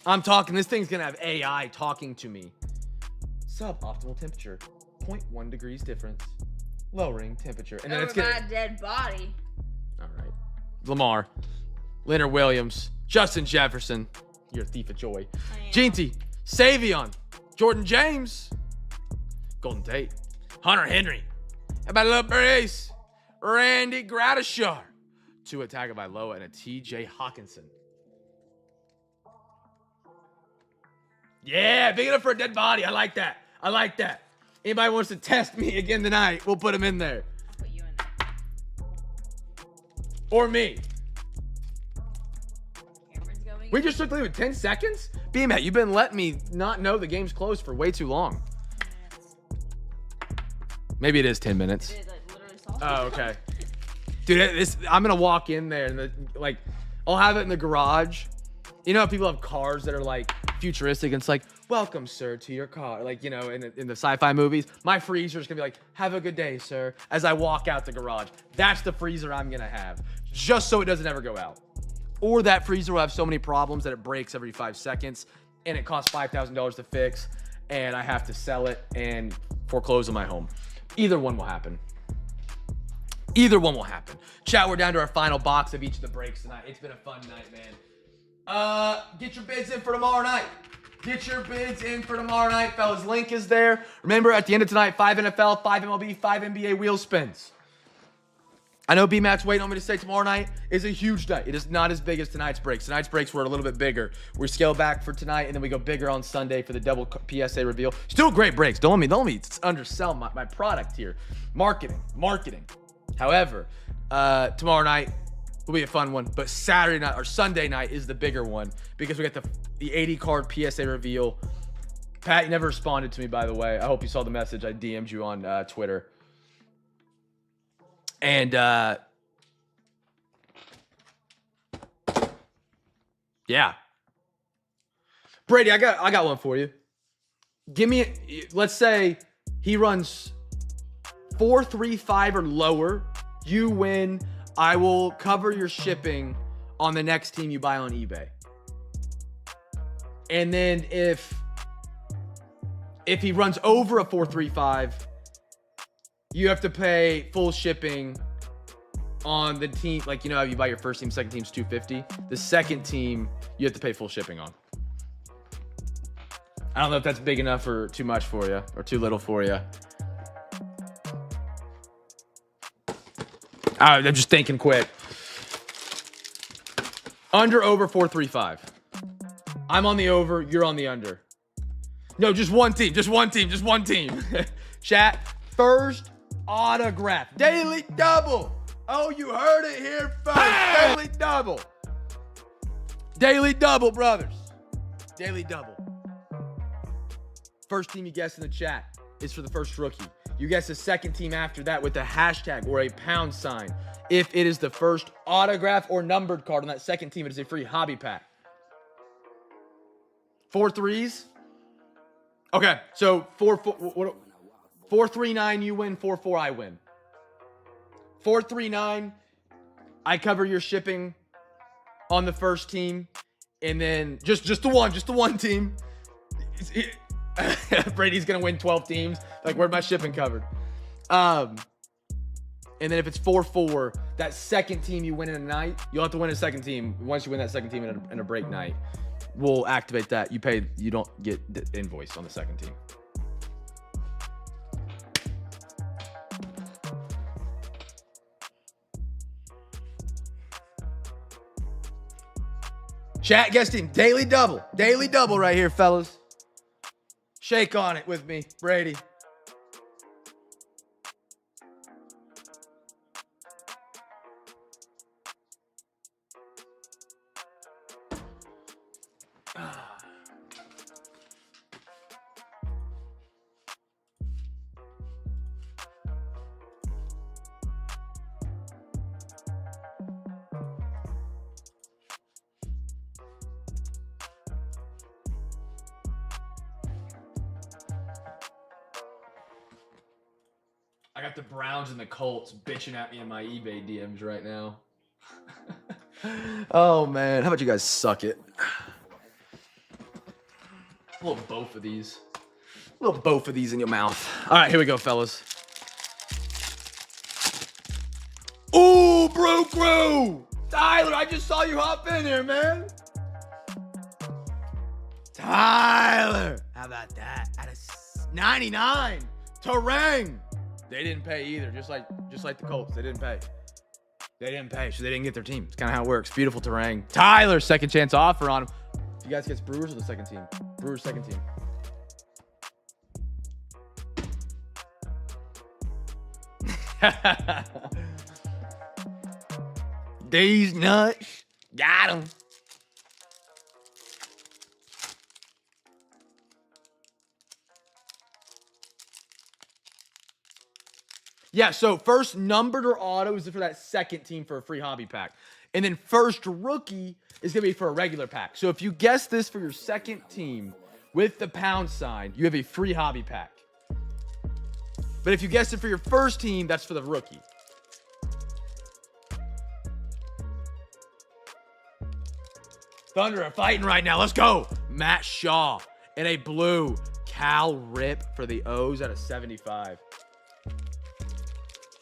I'm talking, this thing's gonna have AI talking to me. Suboptimal temperature, 0.1 degrees difference. Lowering temperature. And then it's gonna... my dead body. All right. Lamar. Leonard Williams. Justin Jefferson. You're a thief of joy. Jeanty. Savion. Jordan James. Golden Tate. Hunter Henry. How about a little Brace? Randy Gradishar. 2 Tagovailoa and a TJ Hawkinson. Yeah, big enough for a dead body. I like that. Anybody wants to test me again tonight, we'll put him in there. I'll put you in there. Or me. Cameron's going We just took the lead with 10 seconds? B-Matt, you've been letting me not know the game's closed for way too long. 10 minutes. Maybe it is 10 minutes. It is. I literally saw it. Oh, okay. Dude, I'm going to walk in there and I'll have it in the garage. You know how people have cars that are like futuristic and it's like, welcome, sir, to your car. Like, you know, in the sci-fi movies, my freezer's gonna be like, have a good day, sir, as I walk out the garage. That's the freezer I'm gonna have, just so it doesn't ever go out. Or that freezer will have so many problems that it breaks every 5 seconds and it costs $5,000 to fix and I have to sell it and foreclose on my home. Either one will happen. Either one will happen. Chat, we're down to our final box of each of the breaks tonight. It's been a fun night, man. Get your bids in for tomorrow night. Get your bids in for tomorrow night, fellas. Link is there. Remember, at the end of tonight, 5 NFL, 5 MLB, 5 NBA wheel spins. I know B-Matt's waiting on me to say tomorrow night is a huge night. It is not as big as tonight's breaks. Tonight's breaks were a little bit bigger. We scale back for tonight, and then we go bigger on Sunday for the double PSA reveal. Still great breaks. Don't let me undersell my product here. Marketing. However, tomorrow night will be a fun one, but Saturday night or Sunday night is the bigger one because we got the 80 card PSA reveal. Pat, you never responded to me, by the way. I hope you saw the message. I DM'd you on Twitter. And yeah, Brady, I got one for you. Give me, let's say he runs 4.35 or lower. You win. I will cover your shipping on the next team you buy on eBay. And then if he runs over a 4.35, you have to pay full shipping on the team. Like, you know how you buy your first team, second team's $250. The second team, you have to pay full shipping on. I don't know if that's big enough or too much for you or too little for you. I'm just thinking quick. Under, over 4.35. I'm on the over. You're on the under. No, just one team. Chat, first autograph. Daily double. Oh, you heard it here first. Daily double. Daily double, brothers. Daily double. First team you guess in the chat is for the first rookie. You guess the second team after that with a hashtag or a pound sign. If it is the first autograph or numbered card on that second team, it is a free hobby pack. 4 threes. Okay, so 439 you win, 4-4 I win. 439, I cover your shipping on the first team, and then just the one team. Brady's gonna win 12 teams. Like, where'd my shipping covered? And then if it's 4-4, that second team you win in a night, you'll have to win a second team. Once you win that second team in a break night, we'll activate that. You don't get invoiced on the second team. Chat, guest team, daily double right here, fellas. Shake on it with me, Brady. I got the Browns and the Colts bitching at me in my eBay DMs right now. Oh, man. How about you guys suck it? A little both of these. A little both of these in your mouth. All right, here we go, fellas. Ooh, bro. Tyler, I just saw you hop in here, man. Tyler. How about that? At a 99. Terang. They didn't pay either, just like the Colts. They didn't pay, so they didn't get their team. It's kind of how it works. Beautiful Terang. Tyler, second chance offer on him. You guys get Brewers or the second team? Brewers second team. These nuts. Got him. Yeah, so first numbered or auto is for that second team for a free hobby pack. And then first rookie is going to be for a regular pack. So if you guess this for your second team with the pound sign, you have a free hobby pack. But if you guess it for your first team, that's for the rookie. Thunder are fighting right now. Let's go. Matt Shaw in a blue Cal Rip for the O's out of 75.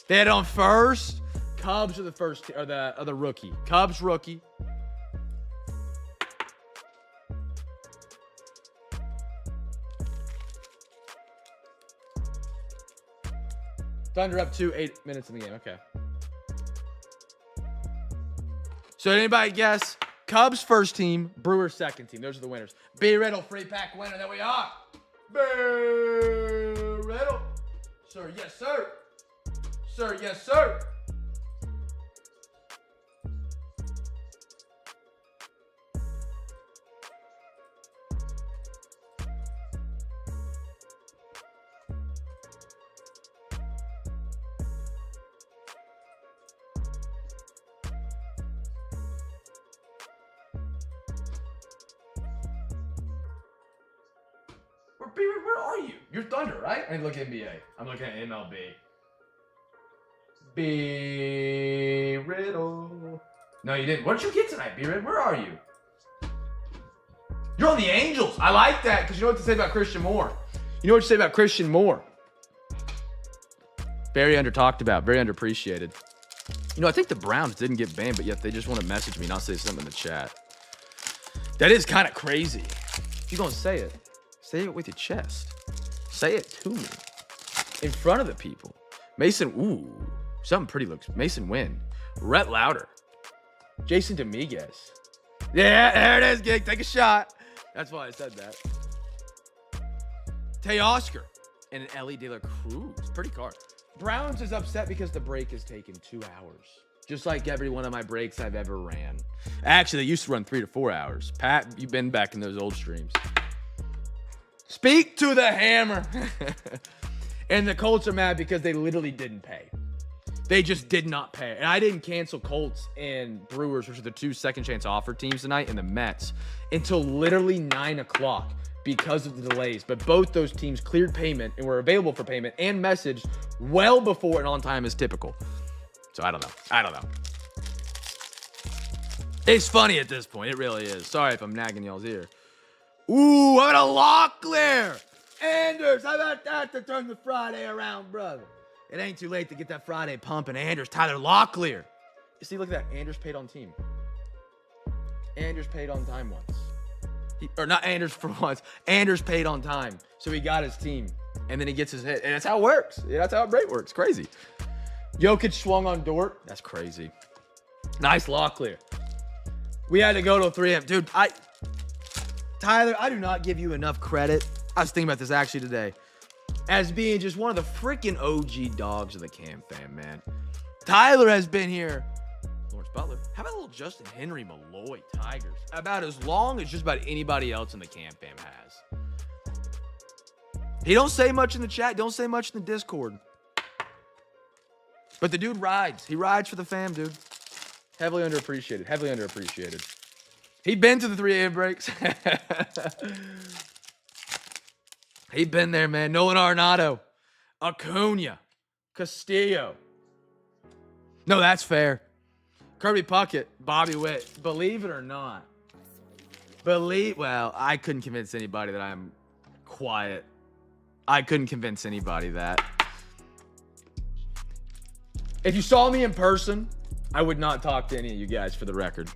They had on first. Cubs are the first, or the rookie. Cubs rookie. Thunder up 8 minutes in the game. Okay. So anybody guess? Cubs first team, Brewers second team. Those are the winners. B Riddle, free pack winner. There we are. B Riddle. Sir, yes, sir. Sir, yes, sir. Where are you? You're Thunder, right? I look at NBA. I'm looking at MLB. B Riddle. No, you didn't. What did you get tonight, B Riddle? Where are you? You're on the Angels. I like that because you know what to say about Christian Moore. You know what to say about Christian Moore. Very under talked about. Very underappreciated. You know, I think the Browns didn't get banned, but yet they just want to message me, not say something in the chat. That is kind of crazy. If you're going to say it, say it with your chest. Say it to me. In front of the people. Mason, ooh. Something pretty looks. Mason Wynn. Rhett Lauder. Jason Dominguez. Yeah, there it is, Gig. Take a shot. That's why I said that. Teoscar. And an Ellie De La Cruz. Pretty card. Browns is upset because the break has taken 2 hours. Just like every one of my breaks I've ever ran. Actually, they used to run 3 to 4 hours. Pat, you've been back in those old streams. Speak to the hammer. And the Colts are mad because they literally didn't pay. They just did not pay. And I didn't cancel Colts and Brewers, which are the 2 second chance offer teams tonight, and the Mets, until literally 9 o'clock because of the delays. But both those teams cleared payment and were available for payment and messaged well before and on time is typical. So I don't know. It's funny at this point. It really is. Sorry if I'm nagging y'all's ear. Ooh, I'm gonna lock clear. Anders, how about that to turn the Friday around, brother? It ain't too late to get that Friday pumping. Anders, Tyler Locklear. You see, look at that. Anders paid on team. Anders paid on time once. Or not Anders for once. Anders paid on time. So he got his team. And then he gets his hit. And that's how it works. Yeah, that's how a break works. Crazy. Jokic swung on Dort. That's crazy. Nice Locklear. We had to go to a 3M. Dude, Tyler, I do not give you enough credit. I was thinking about this actually today. As being just one of the freaking OG dogs of the CamFam, man. Tyler has been here. Lawrence Butler. How about a little Justin Henry Malloy Tigers? About as long as just about anybody else in the CamFam has. He don't say much in the chat. Don't say much in the Discord. But the dude rides. He rides for the fam, dude. Heavily underappreciated. Heavily underappreciated. He been to the 3 AM breaks. He been there, man. Nolan Arenado. Acuna. Castillo. No, that's fair. Kirby Puckett. Bobby Witt. Believe it or not. Well, I couldn't convince anybody that I'm quiet. I couldn't convince anybody that. If you saw me in person, I would not talk to any of you guys, for the record.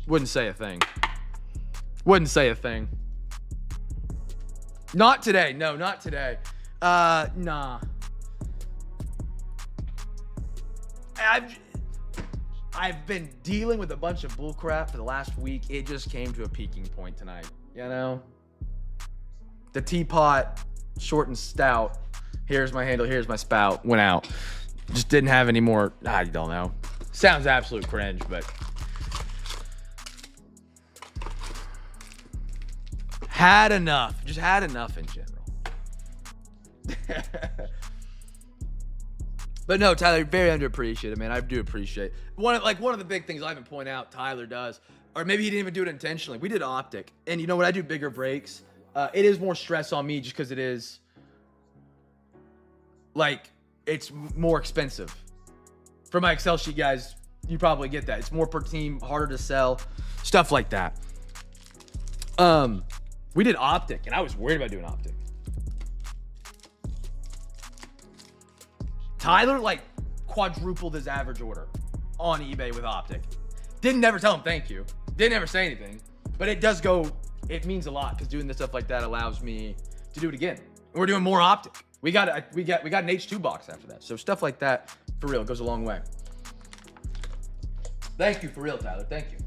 Wouldn't say a thing. Wouldn't say a thing. Not today. No, not today. Nah. I've been dealing with a bunch of bullcrap for the last week. It just came to a peaking point tonight. You know? The teapot, short and stout. Here's my handle, here's my spout. Went out. Just didn't have any more. I don't know. Sounds absolute cringe, but had enough. Just had enough in general. But no, Tyler, very underappreciated, man. I do appreciate one of the big things I even point out Tyler does, or maybe he didn't even do it intentionally. We did optic, and you know what? I do bigger breaks. It is more stress on me just because it is like it's more expensive. For my Excel sheet, guys, you probably get that. It's more per team, harder to sell, stuff like that. We did optic, and I was worried about doing optic. Tyler like quadrupled his average order on eBay with optic. Didn't ever tell him thank you. Didn't ever say anything, but it does go. It means a lot because doing this stuff like that allows me to do it again. And we're doing more optic. We got an H2 box after that. So stuff like that, for real, goes a long way. Thank you for real, Tyler. Thank you.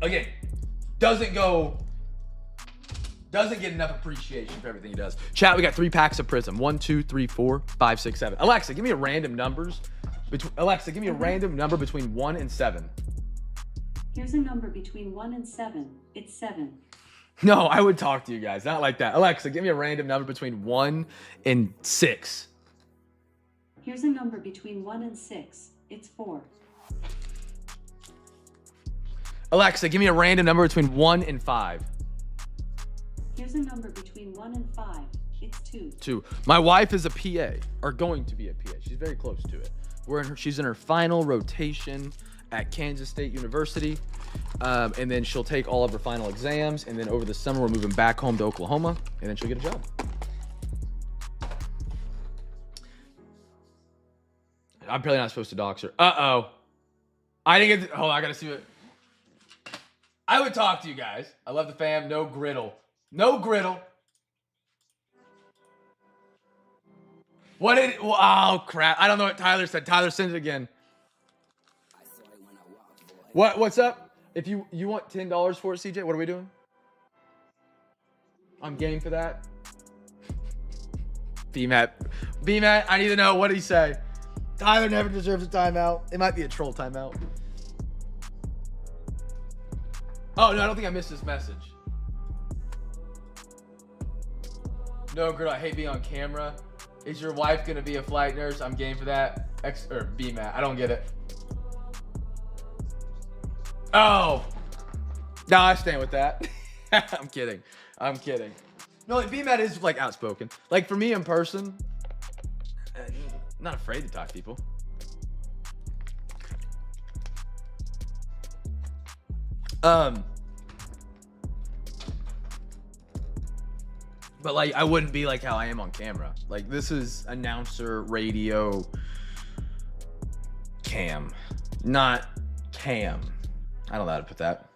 Again, doesn't get enough appreciation for everything he does. Chat, we got 3 packs of Prizm. 1, 2, 3, 4, 5, 6, 7. Alexa, give me a random numbers. Alexa, give me a random number between 1 and 7. Here's a number between 1 and 7. It's 7. No, I would talk to you guys. Not like that. Alexa, give me a random number between 1 and 6. Here's a number between 1 and 6. It's 4. Alexa, give me a random number between 1 and 5. Here's a number between 1 and 5. It's 2. 2. My wife is a PA, or going to be a PA. She's very close to it. She's in her final rotation at Kansas State University. And then she'll take all of her final exams. And then over the summer, we're moving back home to Oklahoma. And then she'll get a job. I'm probably not supposed to dox her. Uh-oh. I didn't get to, hold on, I gotta see what. I would talk to you guys. I love the fam. No griddle. No griddle. What did, oh crap. I don't know what Tyler said. Tyler, send it again. What's up? If you want $10 for it, CJ, what are we doing? I'm game for that. B-Matt, I need to know, what did he say? Tyler never deserves a timeout. It might be a troll timeout. Oh, no, I don't think I missed this message. No, girl, I hate being on camera. Is your wife going to be a flight nurse? I'm game for that. B-Matt, I don't get it. Oh. No, I stand with that. I'm kidding. No, like, B-Matt is, like, outspoken. Like, for me in person, not afraid to talk to people. But like I wouldn't be like how I am on camera. Like this is announcer radio cam, not cam. I don't know how to put that.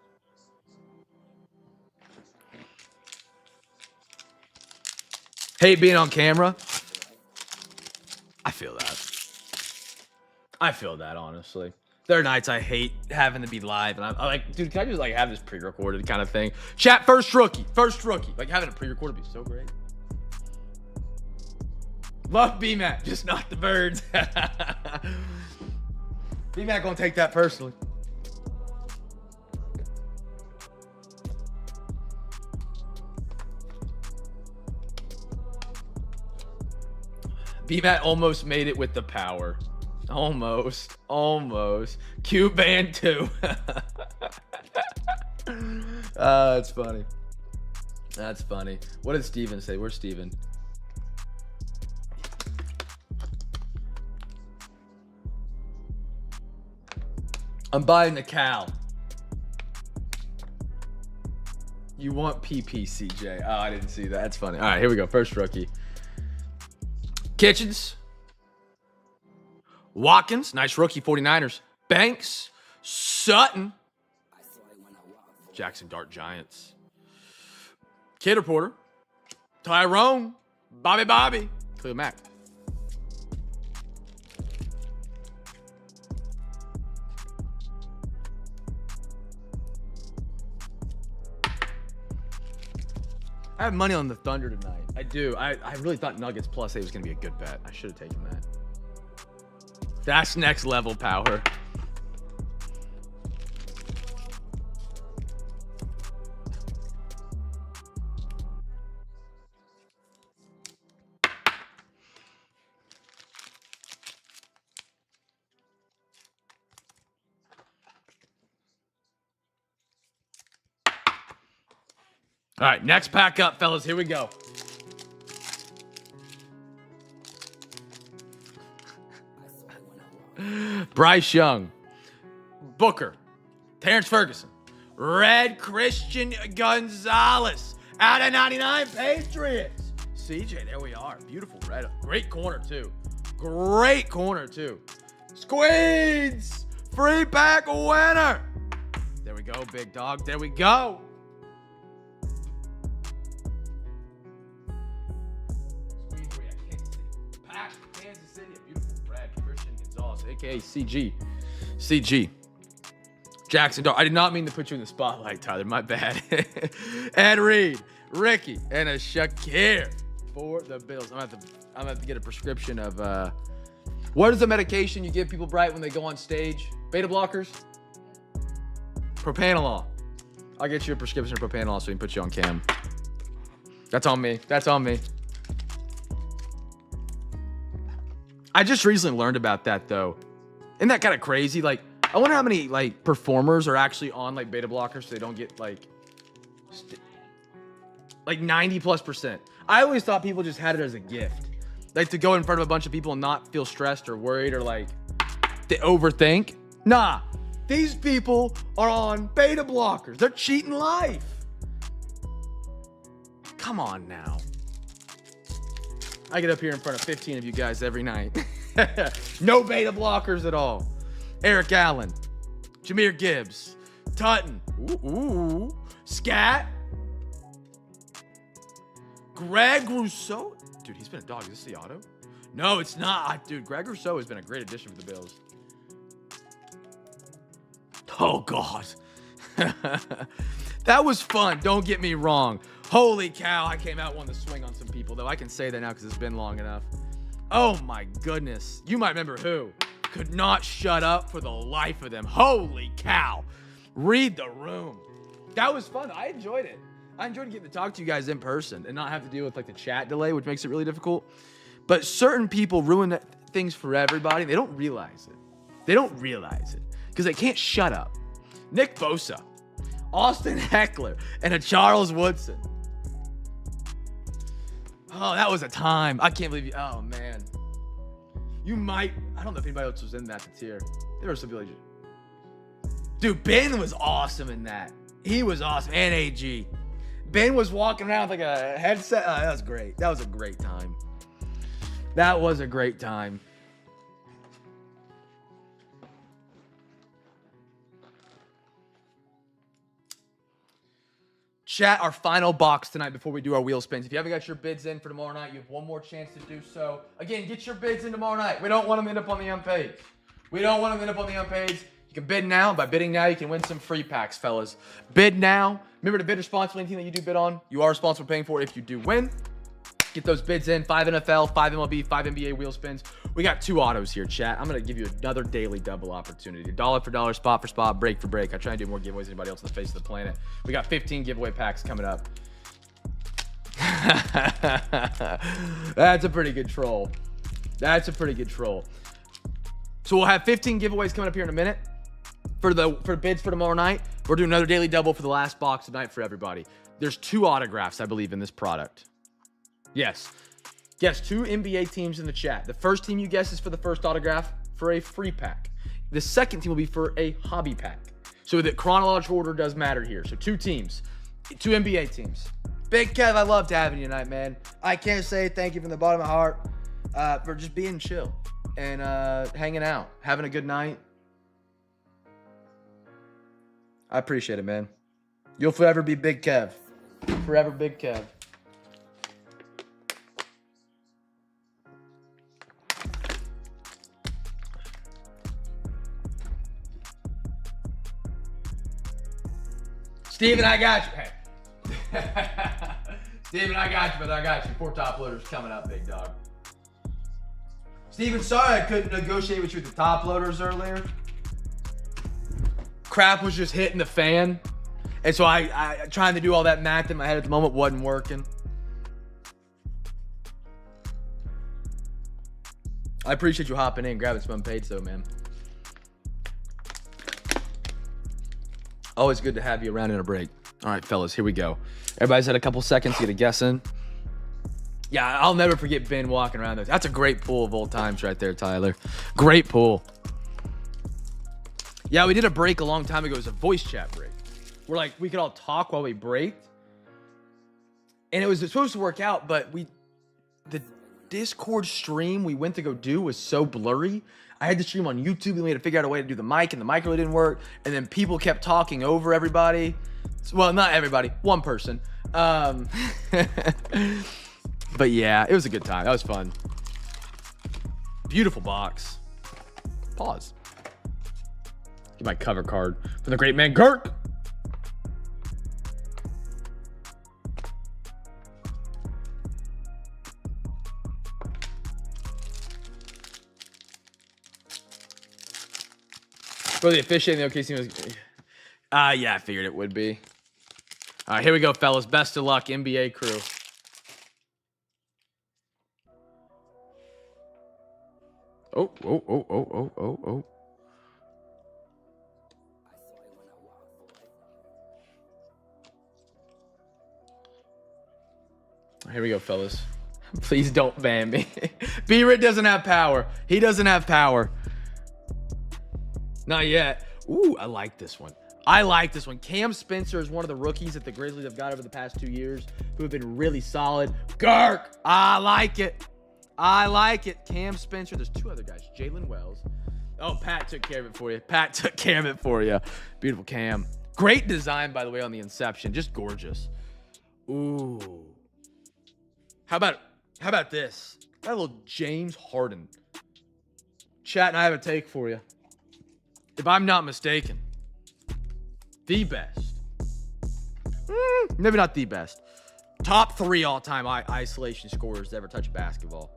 Hate being on camera. I feel that honestly. There are nights I hate having to be live, and I'm like, dude, can I just like have this pre-recorded kind of thing? Chat, first rookie. Like having a pre-recorded would be so great. Love B-Mac, just not the birds. B-Mac gonna take that personally. B-Mac almost made it with the power. Almost. Q band 2. That's funny. What did Steven say? Where's Steven? I'm buying the cow. You want PPCJ? Oh, I didn't see that. That's funny. All right, here we go. First rookie. Kitchens. Watkins, nice rookie, 49ers. Banks, Sutton, Jackson Dart Giants. Kid Reporter, Tyrone, Bobby, Cleo Mack. I have money on the Thunder tonight. I do. I really thought Nuggets plus 8 was going to be a good bet. I should have taken that. That's next level power. All right, next pack up, fellas. Here we go. Bryce Young, Booker, Terrence Ferguson, Red Christian Gonzalez, out of 99 Patriots. CJ, there we are. Beautiful red. Great corner, too. Great corner, too. Squeeze! Free pack winner! There we go, big dog. There we go. Squeeze, I can't see. Pack, Kansas City, a beautiful red. Christian Gonzalez, a.k.a. CG. CG. Jackson Dart. I did not mean to put you in the spotlight, Tyler. My bad. Ed Reed, Ricky, and a Shakir for the Bills. I'm gonna have to get a prescription of what is the medication you give people, Bright, when they go on stage? Beta blockers? Propanolol. I'll get you a prescription of propanolol so we can put you on cam. That's on me. That's on me. I just recently learned about that, though. Isn't that kind of crazy? Like, I wonder how many, like, performers are actually on, like, beta blockers so they don't get, like 90+%. I always thought people just had it as a gift. Like, to go in front of a bunch of people and not feel stressed or worried or, like, they overthink. Nah. These people are on beta blockers. They're cheating life. Come on now. I get up here in front of 15 of you guys every night. No beta blockers at all. Eric Allen, Jahmyr Gibbs, Tutton, ooh, Scat, Greg Rousseau. Dude, he's been a dog. Is this the auto? No, it's not. Dude, Greg Rousseau has been a great addition for the Bills. Oh, God. That was fun. Don't get me wrong. Holy cow, I came out, won the swing on some people, though. I can say that now because it's been long enough. Oh, my goodness. You might remember who. Could not shut up for the life of them. Holy cow. Read the room. That was fun. I enjoyed it. I enjoyed getting to talk to you guys in person and not have to deal with, like, the chat delay, which makes it really difficult. But certain people ruin things for everybody. They don't realize it. They don't realize it because they can't shut up. Nick Bosa, Austin Heckler, and a Charles Woodson. Oh, that was a time. I can't believe you. Oh, man. You might. I don't know if anybody else was in that tier. There were some people. Dude, Ben was awesome in that. He was awesome. And AG. Ben was walking around with like a headset. Oh, that was great. That was a great time. That was a great time. Chat, our final box tonight before we do our wheel spins. If you haven't got your bids in for tomorrow night, you have one more chance to do so. Again, get your bids in tomorrow night. We don't want them to end up on the unpaid. We don't want them to end up on the unpaid. You can bid now. By bidding now, you can win some free packs, fellas. Bid now. Remember to bid responsibly. Anything that you do bid on, you are responsible for paying for it if you do win. Get those bids in. 5 NFL, 5 MLB, 5 NBA wheel spins. We got 2 autos here, chat. I'm going to give you another daily double opportunity. Dollar for dollar, spot for spot, break for break. I try and do more giveaways than anybody else on the face of the planet. We got 15 giveaway packs coming up. That's a pretty good troll. That's a pretty good troll. So we'll have 15 giveaways coming up here in a minute. For bids for tomorrow night, we're doing another daily double for the last box tonight for everybody. There's 2 autographs, I believe, in this product. Yes. Guess 2 NBA teams in the chat. The first team you guess is for the first autograph for a free pack. The second team will be for a hobby pack. So the chronological order does matter here. So 2 teams, 2 NBA teams. Big Kev, I loved having you tonight, man. I can't say thank you from the bottom of my heart for just being chill and hanging out, having a good night. I appreciate it, man. You'll forever be Big Kev. Forever Big Kev. Steven, I got you. Hey. Steven, I got you, brother. I got you. 4 top loaders coming up, big dog. Steven, sorry I couldn't negotiate with you with the top loaders earlier. Crap was just hitting the fan. And so I trying to do all that math in my head at the moment wasn't working. I appreciate you hopping in, grabbing some unpaid though, man. Always good to have you around in a break. All right, fellas, here we go. Everybody's had a couple seconds to get a guess in. Yeah, I'll never forget Ben walking around those. That's a great pull of old times right there, Tyler. Great pull. Yeah, we did a break a long time ago. It was a voice chat break. We're like, we could all talk while we breaked. And it was supposed to work out, but the Discord stream we went to go do was so blurry. I had to stream on YouTube, and we had to figure out a way to do the mic, and the mic really didn't work. And then people kept talking over everybody. Well, not everybody, one person. But yeah, it was a good time. That was fun. Beautiful box. Pause. Get my cover card from the great man Kirk. For the officiating, the OKC was. Yeah, I figured it would be. All right, here we go, fellas. Best of luck, NBA crew. Oh. Here we go, fellas. Please don't ban me. B-Rit doesn't have power. He doesn't have power. Not yet. Ooh, I like this one. I like this one. Cam Spencer is one of the rookies that the Grizzlies have got over the past 2 years who have been really solid. Gark, I like it. I like it. Cam Spencer. There's two other guys. Jalen Wells. Oh, Pat took care of it for you. Pat took care of it for you. Beautiful Cam. Great design, by the way, on the Inception. Just gorgeous. Ooh. How about this? Got a little James Harden. Chat, and I have a take for you. If I'm not mistaken, the best. Maybe not the best. Top 3 all-time isolation scorers to ever touch a basketball.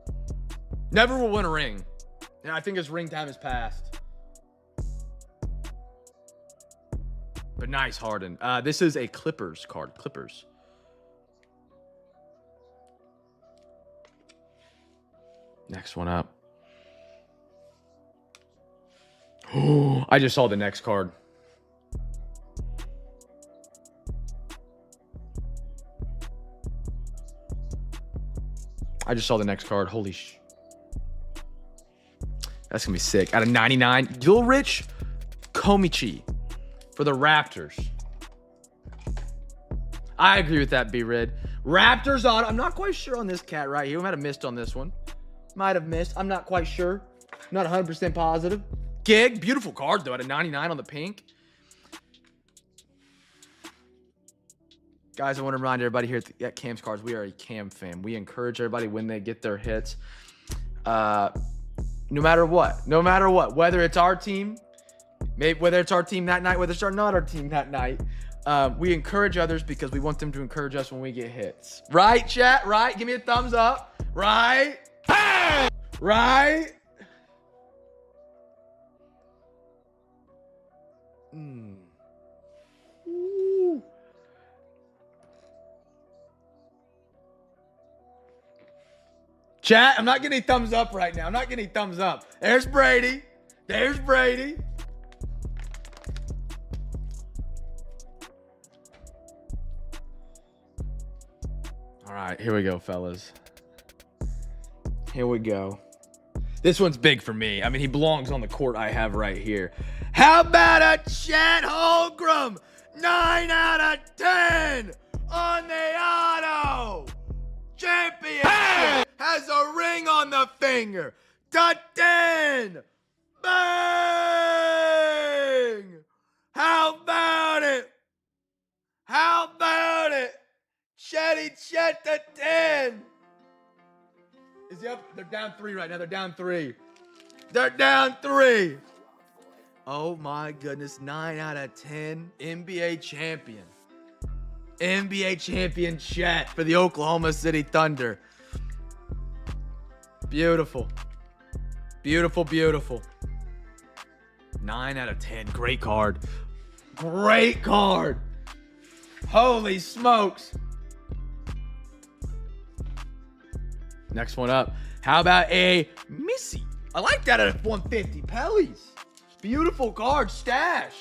Never will win a ring. And I think his ring time has passed. But nice, Harden. This is a Clippers card. Clippers. Next one up. Oh, I just saw the next card. Holy sh... That's going to be sick. Out of 99, Gilrich Komichi for the Raptors. I agree with that, B-Red. Raptors on. I'm not quite sure on this cat right here. We might have missed on this one. Might have missed. I'm not quite sure. Not 100% positive. Gig. Beautiful card, though. Out of 99 on the pink. Guys, I want to remind everybody here at Cam's Cards, we are a Cam fam. We encourage everybody when they get their hits. No matter what, whether it's our team, whether it's our team that night, whether it's not our team that night, we encourage others because we want them to encourage us when we get hits. Right, chat? Right? Give me a thumbs up. Right? Right? Ooh. Chat, I'm not getting any thumbs up right now. I'm not getting any thumbs up. There's Brady. There's Brady. All right, here we go, fellas. Here we go. This one's big for me. I mean, he belongs on the court I have right here. How about a Chet Holmgren? 9 out of 10 on the auto. Championship has a ring on the finger. To 10. Bang! How about it? How about it? Chetty Chet to 10. Is he up? They're down 3 right now. They're down 3. They're down 3. Oh my goodness. 9 out of 10. NBA champion. NBA champion Chet for the Oklahoma City Thunder. Beautiful. Beautiful, beautiful. 9 out of 10. Great card. Great card. Holy smokes. Next one up. How about a Missy? I like that at 150. Pellies. Beautiful card. Stash.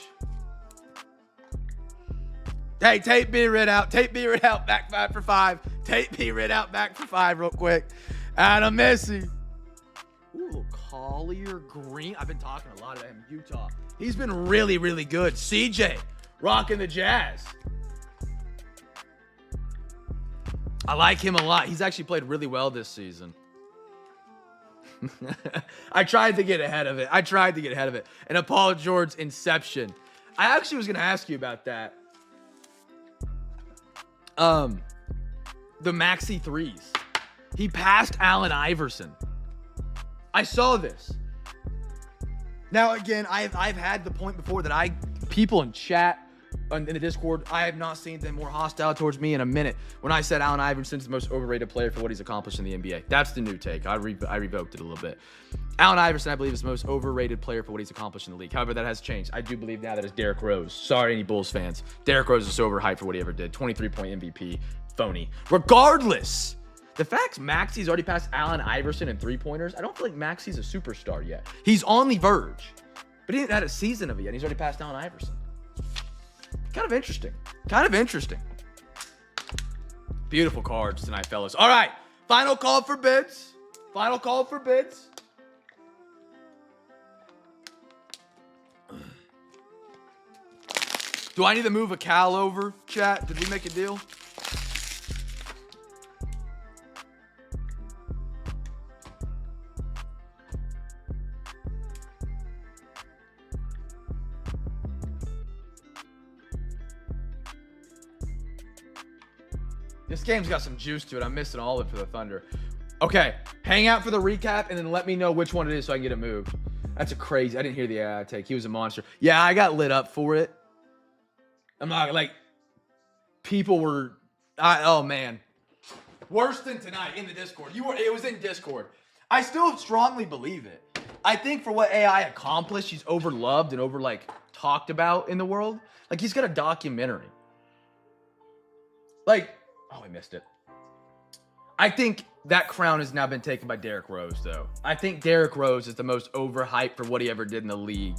Hey, tape B-Rid out. Tape B-Rid out. Back 5 for 5. Tape B-Rid out. Back for 5 real quick. Adam Messi. Ooh, Collier Green. I've been talking a lot about him. Utah. He's been really, really good. CJ rocking the Jazz. I like him a lot. He's actually played really well this season. I tried to get ahead of it. And Paul George Inception. I actually was going to ask you about that. The Maxi threes. He passed Allen Iverson. I saw this. Now, again, I've had the point before that people in chat, in the Discord, I have not seen them more hostile towards me in a minute when I said Allen Iverson's the most overrated player for what he's accomplished in the NBA. That's the new take. I revoked it a little bit. Allen Iverson, I believe, is the most overrated player for what he's accomplished in the league. However, that has changed. I do believe now that it's Derrick Rose. Sorry, any Bulls fans. Derrick Rose is so overhyped for what he ever did. 23-point MVP. Phony. Regardless, the fact Maxi's already passed Allen Iverson in three-pointers, I don't feel like Maxi's a superstar yet. He's on the verge, but he didn't have a season of it yet. He's already passed Allen Iverson. Kind of interesting. Beautiful cards tonight, fellas. All right, final call for bids. Do I need to move a Cal over, chat? Did we make a deal? This game's got some juice to it. I'm missing all of it for the Thunder. Okay, hang out for the recap and then let me know which one it is so I can get it moved. That's a crazy. I didn't hear the AI take. He was a monster. Yeah, I got lit up for it. I'm not like people were. Oh man, worse than tonight in the Discord. It was in Discord. I still strongly believe it. I think for what AI accomplished, he's overloved and over talked about in the world. Like he's got a documentary. Oh, I missed it. I think that crown has now been taken by Derrick Rose, though. I think Derrick Rose is the most overhyped for what he ever did in the league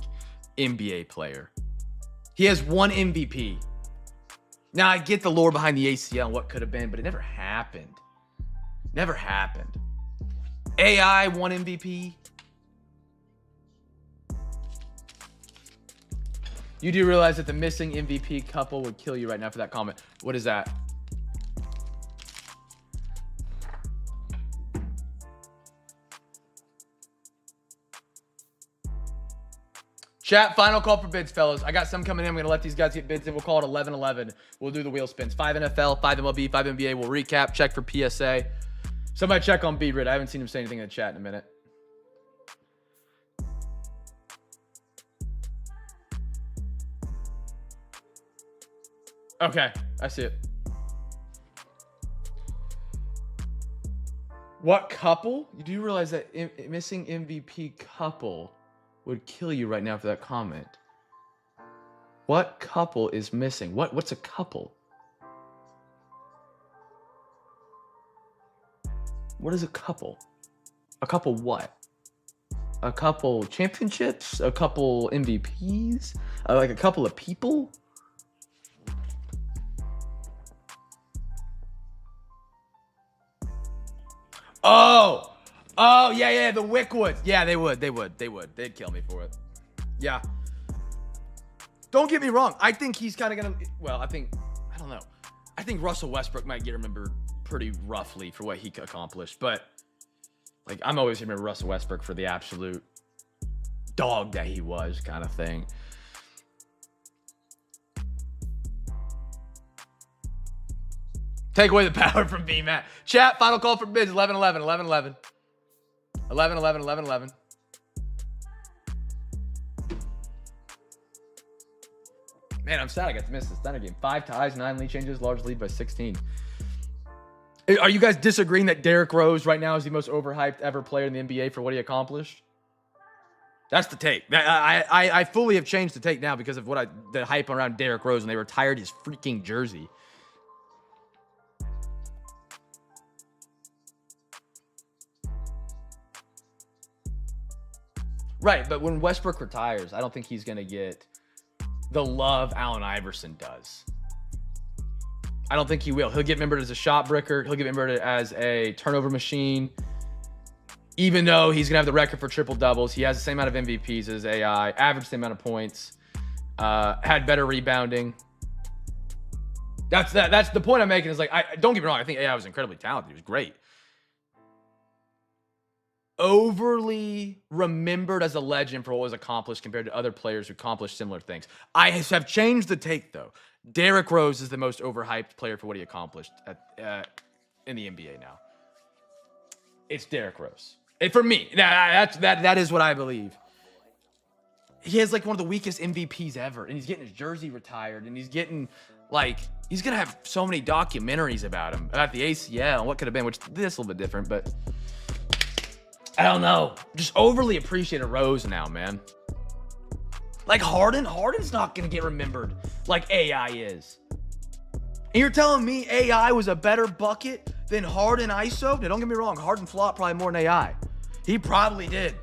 NBA player. He has one MVP. Now, I get the lore behind the ACL and what could have been, but it never happened. AI won MVP. You do realize that the missing MVP couple would kill you right now for that comment. What is that? Chat, final call for bids, fellas. I got some coming in. I'm going to let these guys get bids in. We'll call it 11-11. We'll do the wheel spins. 5 NFL, 5 MLB, 5 NBA. We'll recap, check for PSA. Somebody check on B-Rid. I haven't seen him say anything in the chat in a minute. Okay, I see it. What couple? You do realize that missing MVP couple would kill you right now for that comment. What couple is missing? What's a couple? What is a couple? A couple what? A couple championships? A couple MVPs? Like a couple of people? Oh, yeah, the Wickwoods. Yeah, they would. They'd kill me for it. Yeah. Don't get me wrong. I think he's kind of going to, I don't know. I think Russell Westbrook might get remembered pretty roughly for what he accomplished. But, I'm always remember Russell Westbrook for the absolute dog that he was kind of thing. Take away the power from B, Matt. Chat, final call for bids, 11-11, 11-11. 11-11, 11-11. Man, I'm sad I got to miss this Thunder game. 5 ties, 9 lead changes, large lead by 16. Are you guys disagreeing that Derrick Rose right now is the most overhyped ever player in the NBA for what he accomplished? That's the take. I fully have changed the take now because of the hype around Derrick Rose when they retired his freaking jersey. Right, but when Westbrook retires, I don't think he's going to get the love Allen Iverson does. I don't think he will. He'll get remembered as a shot bricker. He'll get remembered as a turnover machine. Even though he's going to have the record for triple doubles, he has the same amount of MVPs as AI, averaged the same amount of points, had better rebounding. That's the point I'm making is like, don't get me wrong. I think AI was incredibly talented. He was great. Overly remembered as a legend for what was accomplished compared to other players who accomplished similar things. I have changed the take though. Derrick Rose is the most overhyped player for what he accomplished in the NBA now. It's Derrick Rose. For me, that is what I believe. He has like one of the weakest MVPs ever, and he's getting his jersey retired, and he's getting like he's gonna have so many documentaries about him, about the ACL and what could have been, which this is a little bit different, but I don't know. Just overly appreciated Rose now, man. Like Harden's not gonna get remembered like AI is. And you're telling me AI was a better bucket than Harden ISO? Now, don't get me wrong, Harden flopped probably more than AI. He probably did.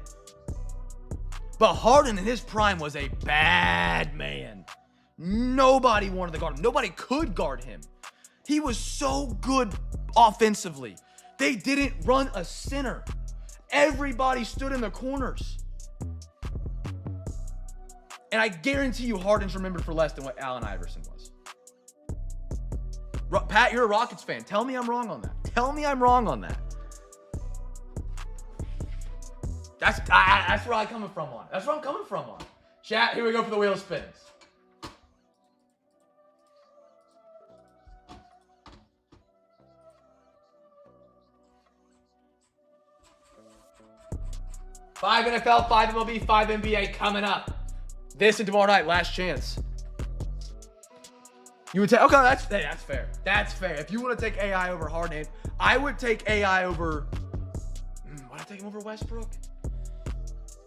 But Harden in his prime was a bad man. Nobody wanted to guard him. Nobody could guard him. He was so good offensively. They didn't run a center. Everybody stood in the corners. And I guarantee you Harden's remembered for less than what Allen Iverson was. Pat, you're a Rockets fan. Tell me I'm wrong on that. Tell me I'm wrong on that. That's where I'm coming from on. That's where I'm coming from on. Chat, here we go for the wheel spins. Five NFL, 5 MLB, 5 NBA coming up. This and tomorrow night, last chance. You would take, okay, that's fair. That's fair. If you want to take AI over Harden, I would take AI over, would I take him over Westbrook?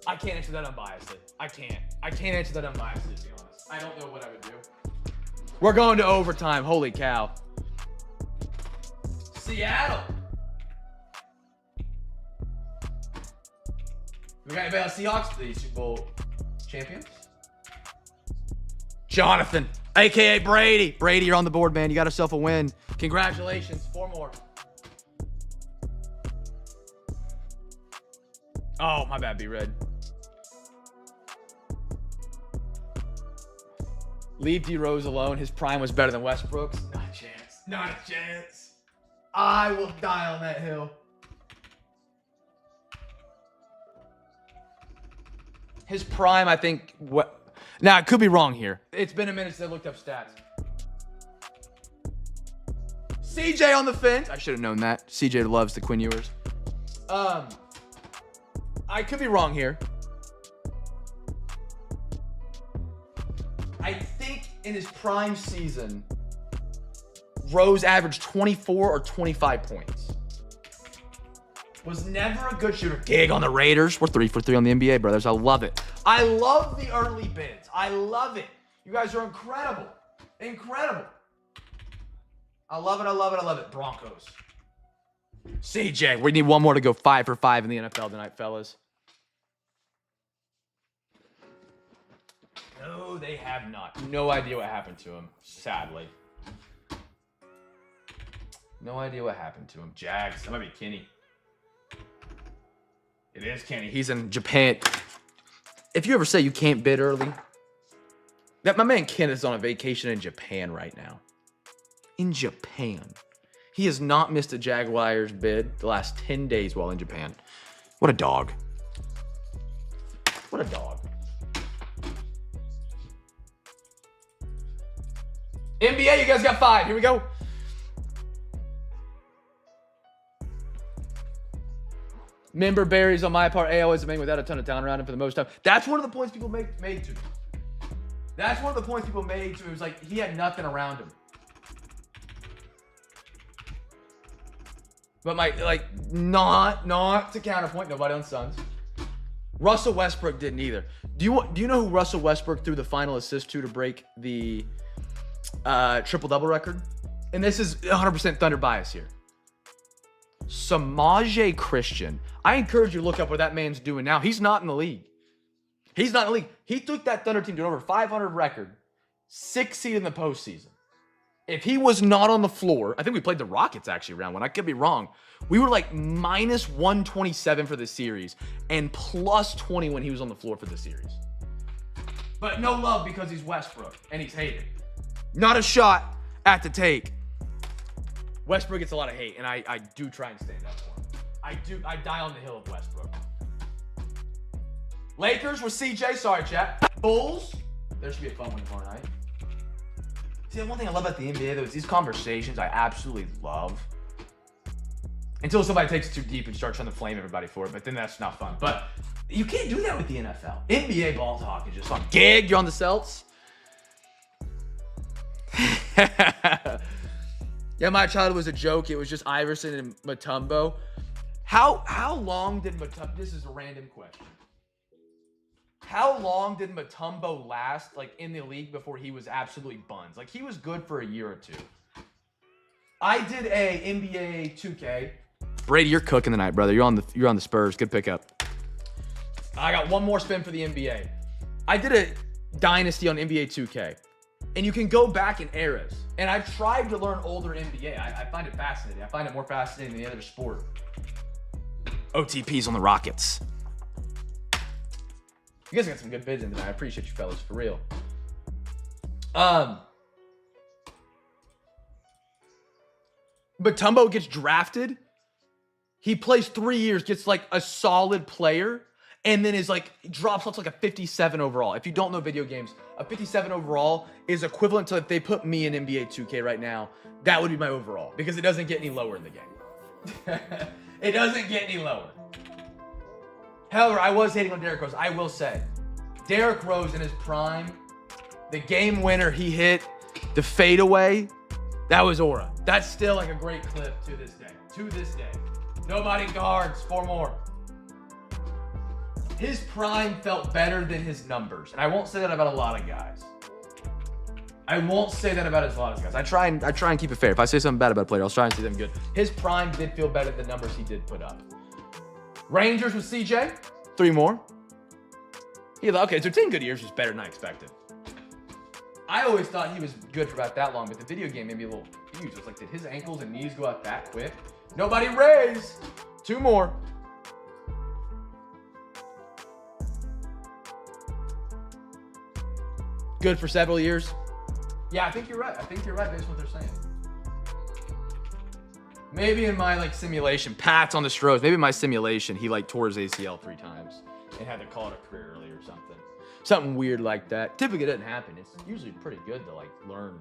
I can't answer that unbiasedly. I can't answer that unbiasedly, to be honest. I don't know what I would do. We're going to overtime. Holy cow. Seattle. We got anybody on Seahawks? The Super Bowl champions? Jonathan, a.k.a. Brady. Brady, you're on the board, man. You got yourself a win. Congratulations. 4 more. Oh, my bad, B-Red. Leave D Rose alone. His prime was better than Westbrook's. Not a chance. Not a chance. I will die on that hill. His prime, I think. Now, I could be wrong here. It's been a minute since I looked up stats. CJ on the fence. I should have known that. CJ loves the Quinn Ewers. I could be wrong here. I think in his prime season, Rose averaged 24 or 25 points. Was never a good shooter. Gig on the Raiders. We're 3 for 3 on the NBA, brothers. I love it. I love the early bids. I love it. You guys are incredible. Incredible. I love it. I love it. I love it. Broncos. CJ, we need one more to go 5 for 5 in the NFL tonight, fellas. No, they have not. No idea what happened to him, sadly. No idea what happened to him. Jags. That might be Kenny. It is Kenny. He's in Japan. If you ever say you can't bid early, that my man Ken is on a vacation in Japan right now. In Japan. He has not missed a Jaguars bid the last 10 days while in Japan. What a dog. What a dog. NBA, you guys got 5. Here we go. Member berries on my part. AO is a man without a ton of talent around him for the most time. That's one of the points people made to me. That's one of the points people made to me. It was like he had nothing around him. But not to counterpoint, nobody on Suns. Russell Westbrook didn't either. Do you know who Russell Westbrook threw the final assist to break the triple-double record? And this is 100% Thunder bias here. Samaje Christian. I encourage you to look up what that man's doing now. He's not in the league. He's not in the league. He took that Thunder team to an over 500 record, 6th seed in the postseason. If he was not on the floor, I think we played the Rockets actually round one. I could be wrong. We were like minus 127 for the series and plus 20 when he was on the floor for the series. But no love because he's Westbrook and he's hated. Not a shot at the take. Westbrook gets a lot of hate, and I do try and stand up for him. I die on the hill of Westbrook. Lakers with CJ. Sorry, chat. Bulls. There should be a fun one tomorrow night. See, one thing I love about the NBA, though, is these conversations I absolutely love. Until somebody takes it too deep and starts trying to flame everybody for it, but then that's not fun. But you can't do that with the NFL. NBA ball talk is just fun. Gig, you're on the Celts? Yeah, my childhood was a joke. It was just Iverson and Mutombo. How long did Mutombo... This is a random question. How long did Mutombo last, like, in the league before he was absolutely buns? Like, he was good for a year or two. I did a NBA 2K. Brady, you're cooking tonight, brother. You're on the Spurs. Good pickup. I got one more spin for the NBA. I did a dynasty on NBA 2K. And you can go back in eras. And I've tried to learn older NBA. I find it fascinating. I find it more fascinating than the other sport. OTP's on the Rockets. You guys got some good bids in tonight. I appreciate you fellas, for real. Mutombo gets drafted. He plays 3 years, gets like a solid player, and then is like, drops off to like a 57 overall. If you don't know video games, a 57 overall is equivalent to if they put me in NBA 2K right now, that would be my overall, because it doesn't get any lower in the game. It doesn't get any lower. However, I was hating on Derrick Rose. I will say, Derrick Rose in his prime, the game winner he hit, the fadeaway, that was aura. That's still like a great clip to this day. To this day. Nobody guards, 4 more. His prime felt better than his numbers. And I won't say that about a lot of guys. I won't say that about a lot of guys. I try and keep it fair. If I say something bad about a player, I'll try and say them good. His prime did feel better than the numbers he did put up. Rangers with CJ, 3 more. Okay, so 10 good years was better than I expected. I always thought he was good for about that long, but the video game made me a little confused. It was like, did his ankles and knees go out that quick? Nobody raised. 2 more. Good for several years. Yeah, I think you're right. Based on what they're saying. Maybe in my like simulation, Pat's on the Stros. Maybe in my simulation, he like tore his ACL 3 times and had to call it a career early or something. Something weird like that. Typically, it doesn't happen. It's usually pretty good to like learn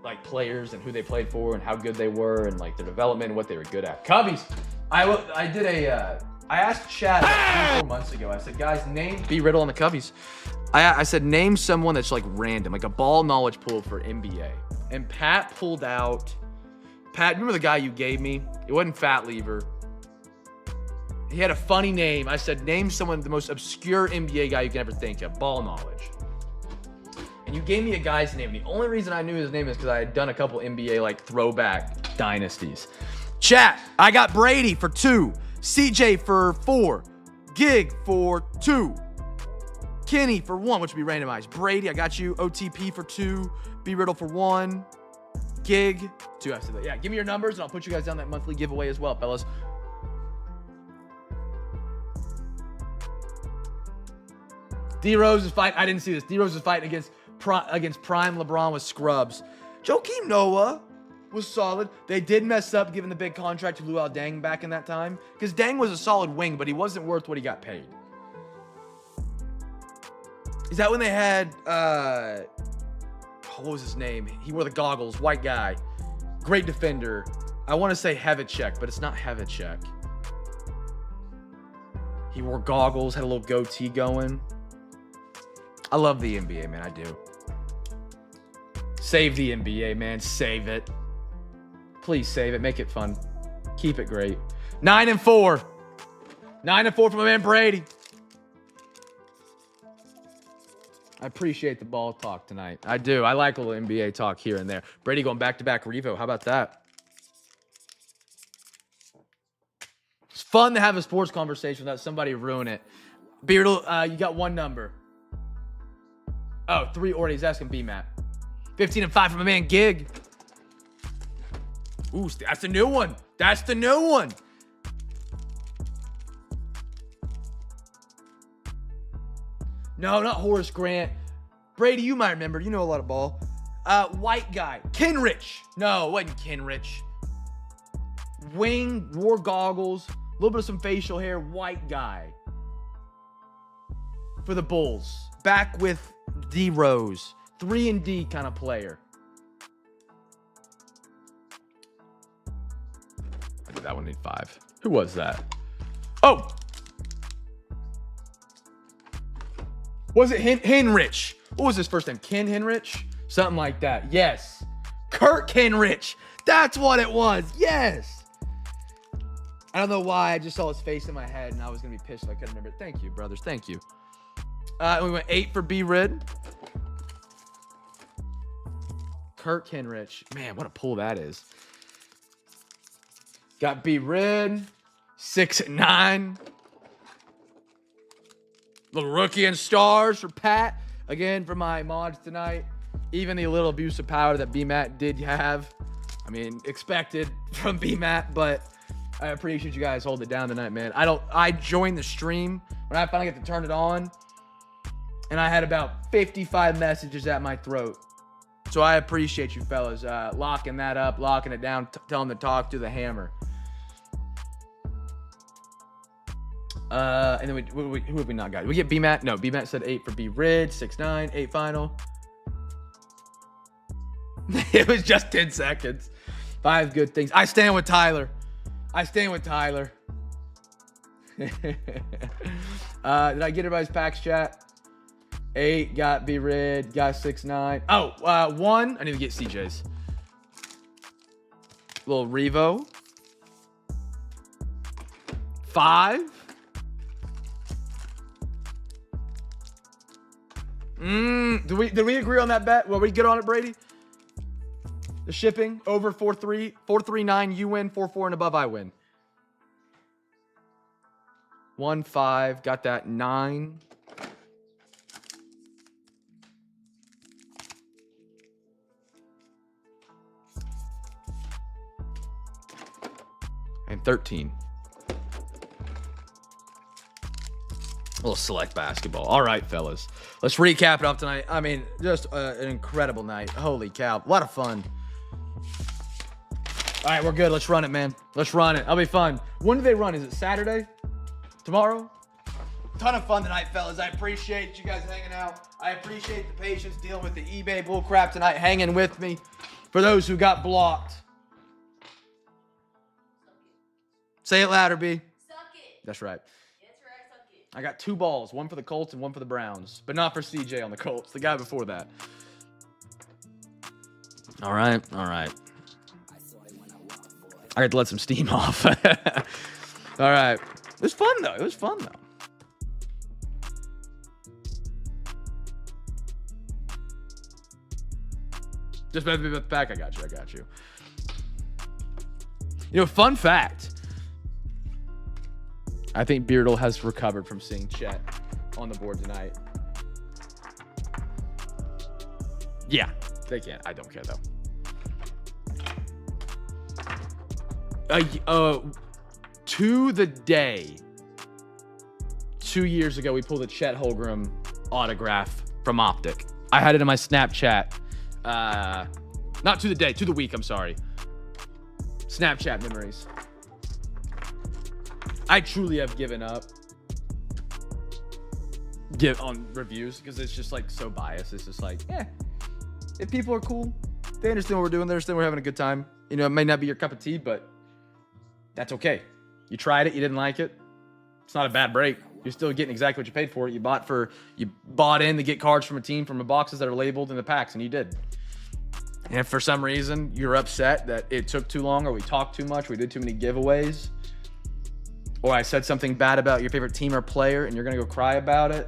like players and who they played for and how good they were and like their development and what they were good at. Cubbies. I did a. I asked Chad like 3-4 months ago. I said, guys, name B Riddle on the Cubbies. I said, name someone that's like random, like a ball knowledge pool for NBA. And Pat pulled out. Pat, remember the guy you gave me? It wasn't Fat Lever. He had a funny name. I said, name someone, the most obscure NBA guy you can ever think of. Ball knowledge. And you gave me a guy's name. The only reason I knew his name is because I had done a couple NBA like throwback dynasties. Chat, I got Brady for 2. CJ for 4. Gig for 2. Kenny for 1, which would be randomized. Brady, I got you. OTP for 2. B Riddle for 1. Gig, 2 after that. Yeah, give me your numbers and I'll put you guys down that monthly giveaway as well, fellas. D-Rose is fighting. I didn't see this. D-Rose is fighting against Prime LeBron with scrubs. Joakim Noah was solid. They did mess up giving the big contract to Luol Deng back in that time because Deng was a solid wing, but he wasn't worth what he got paid. Is that when they had, what was his name? He wore the goggles, white guy. Great defender. I want to say Havlicek, but it's not Havlicek. He wore goggles, had a little goatee going. I love the NBA, man. I do. Save the NBA, man. Save it. Please save it. Make it fun. Keep it great. 9-4. 9-4 from my man Brady. I appreciate the ball talk tonight. I do. I like a little NBA talk here and there. Brady going back-to-back Revo. How about that? It's fun to have a sports conversation without somebody ruin it. Beardle, you got 1 number. Oh, 3 already. He's asking B-Matt. 15 and 5 from my man Gig. Ooh, that's the new one. That's the new one. No, not Horace Grant. Brady, you might remember. You know a lot of ball. White guy. Kenrich. No, it wasn't Kenrich. Wing, wore goggles, a little bit of some facial hair. White guy. For the Bulls. Back with D Rose. 3 and D kind of player. I did that one need 5. Who was that? Oh! Was it Henrich? What was his first name? Ken Henrich? Something like that. Yes. Kurt Henrich. That's what it was. Yes. I don't know why. I just saw his face in my head, and I was going to be pissed if I couldn't remember it. Thank you, brothers. Thank you. We went 8 for B-Rid. Kirk Henrich. Man, what a pull that is. Got B-Rid. 6 and 9. Little rookie and stars for Pat. Again, for my mods tonight. Even the little abuse of power that B-Matt did have. I mean, expected from B-Matt, but I appreciate you guys holding it down tonight, man. I joined the stream when I finally got to turn it on, and I had about 55 messages at my throat. So I appreciate you fellas locking that up, locking it down, telling them to talk to the hammer. And then who have we not got? We get B-Matt. No, B-Matt said 8 for B-Rid, 6-9, 8 final. It was just 10 seconds. 5 good things. I stand with Tyler. Did I get everybody's packs chat? 8 got B-Rid, got 6-9. Oh, 1. I need to get CJ's. Little Revo. 5. Did we agree on that bet? Were we good on it, Brady? The shipping over 4-3, 4-3-9, you win, 4-4 and above, I win. 1-5, got that 9. And 13. A little select basketball. All right, fellas. Let's recap it off tonight. I mean, just an incredible night. Holy cow. A lot of fun. All right, we're good. Let's run it, man. Let's run it. That'll be fun. When do they run? Is it Saturday? Tomorrow? Ton of fun tonight, fellas. I appreciate you guys hanging out. I appreciate the patience dealing with the eBay bullcrap tonight, hanging with me. For those who got blocked. Say it louder, B. Suck it. That's right. That's right, suck it. I got 2 balls, one for the Colts and one for the Browns, but not for CJ on the Colts, the guy before that. All right. I got to let some steam off. All right. It was fun, though. Just back. I got you. You know, fun fact. I think Beardle has recovered from seeing Chet on the board tonight. Yeah, they can't. I don't care, though. To the day, 2 years ago, we pulled a Chet Holmgren autograph from Optic. I had it in my Snapchat. Not to the day, to the week, I'm sorry. Snapchat memories. I truly have given up on reviews because it's just like so biased. It's just like, if people are cool, they understand what we're doing, they understand we're having a good time. You know, it may not be your cup of tea, but that's okay. You tried it, you didn't like it. It's not a bad break. You're still getting exactly what you paid for it. You bought in to get cards from a team from the boxes that are labeled in the packs, and you did. And if for some reason you're upset that it took too long, or we talked too much, we did too many giveaways, or I said something bad about your favorite team or player and you're going to go cry about it,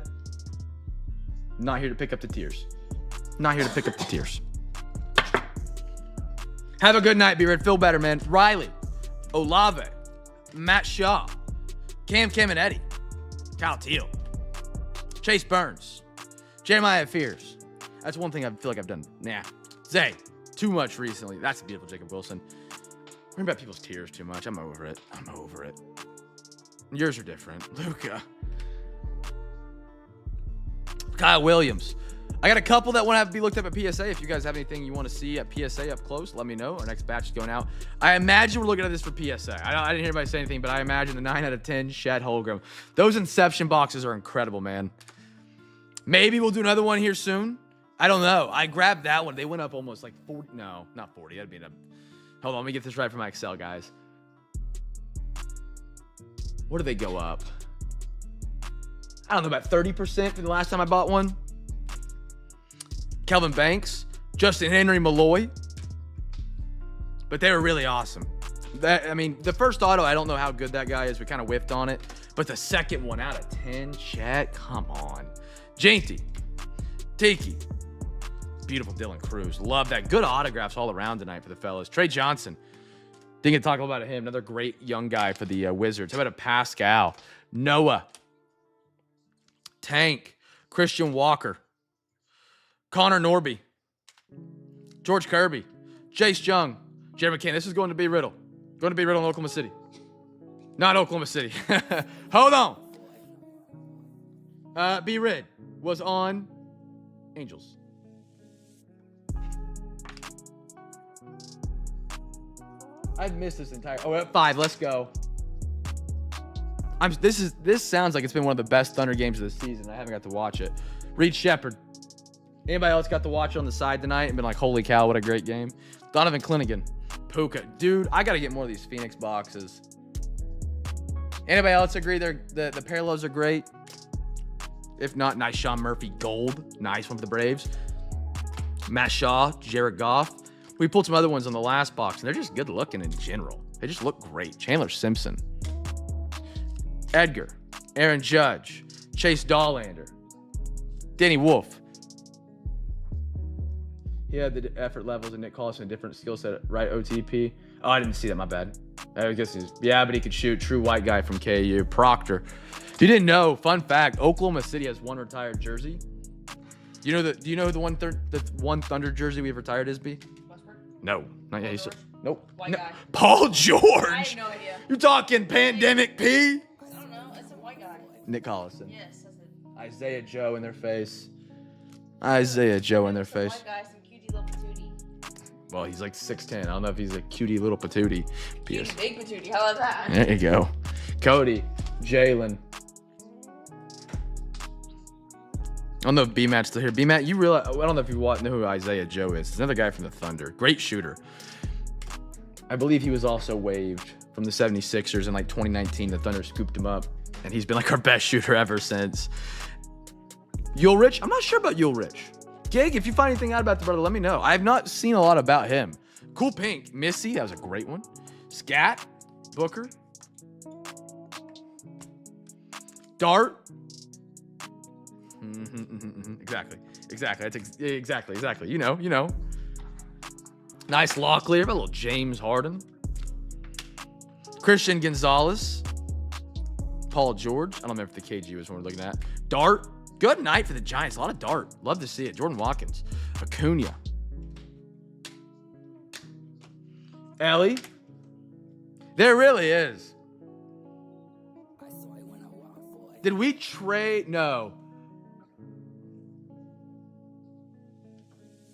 I'm not here to pick up the tears. Have a good night, B-Red. Feel better, man. Riley, Olave, Matt Shaw, Cam and Eddie, Kyle Teal, Chase Burns, Jeremiah Fears. That's one thing I feel like I've done. Zay, too much recently. That's a beautiful Jacob Wilson. Worrying about people's tears too much. I'm over it. Yours are different. Luca. Kyle Williams. I got a couple that want to be looked up at PSA. If you guys have anything you want to see at PSA up close, let me know. Our next batch is going out. I imagine we're looking at this for PSA. I didn't hear anybody say anything, but I imagine the 9 out of 10 Shed Holgram. Those Inception boxes are incredible, man. Maybe we'll do another one here soon. I don't know. I grabbed that one. They went up almost like 40. No, not 40. That'd be enough. Hold on. Let me get this right for my Excel, guys. What do they go up? I don't know, about 30% from the last time I bought one. Kelvin Banks, Justin Henry Malloy. But they were really awesome. I mean, the first auto, I don't know how good that guy is. We kind of whiffed on it. But the second one out of 10, Chet, come on. Jainty, Tiki, beautiful Dylan Cruz. Love that. Good autographs all around tonight for the fellas. Trey Johnson. Didn't get to talk about him. Another great young guy for the Wizards. How about a Pascal? Noah. Tank. Christian Walker. Connor Norby. George Kirby. Jace Jung. Jeremy McCann. This is going to be Riddle. Going to be Riddle in Oklahoma City. Not Oklahoma City. Hold on. B. Rid was on Angels. I've missed this entire. Oh, at 5. Let's go. This sounds like it's been one of the best Thunder games of the season. I haven't got to watch it. Reed Shepard. Anybody else got to watch it on the side tonight and been like, holy cow, what a great game? Donovan Clinigan. Puka. Dude, I got to get more of these Phoenix boxes. Anybody else agree the parallels are great? If not, nice Sean Murphy gold. Nice one for the Braves. Matt Shaw, Jared Goff. We pulled some other ones on the last box, and they're just good looking in general. They just look great. Chandler Simpson. Edgar. Aaron Judge. Chase Dollander. Danny Wolf. He had the effort levels and Nick Collison, a different skill set, right? OTP. Oh, I didn't see that. My bad. I guess but he could shoot. True white guy from KU. Proctor. If you didn't know, fun fact: Oklahoma City has one retired jersey. Do you know who the one Thunder jersey we've retired is? B? Westbrook? No, not yet. Nope. White No. guy. Paul George. I have no idea. You're talking pandemic P? I don't know. It's a white guy. Nick Collison. Yes, that's it. Isaiah Joe in their face. Isaiah Joe in their face. White guy, some cutie little patootie. Well, he's like 6'10". I don't know if he's a cutie little patootie. Cutie big patootie. How about that? There you go. Cody, Jalen. I don't know if B-Mat's still here. B-Mat, you realize, I don't know if you know who Isaiah Joe is. It's another guy from the Thunder. Great shooter. I believe he was also waived from the 76ers in like 2019. The Thunder scooped him up, and he's been like our best shooter ever since. Ulrich? I'm not sure about Ulrich. Gig, if you find anything out about the brother, let me know. I have not seen a lot about him. Cool Pink. Missy, that was a great one. Scat. Booker. Dart. Exactly. That's exactly. You know. Nice Locklear. A little James Harden. Christian Gonzalez. Paul George. I don't remember if the KG was one we're looking at. Dart. Good night for the Giants. A lot of Dart. Love to see it. Jordan Watkins. Acuna. Ellie. There really is. Did we trade? No.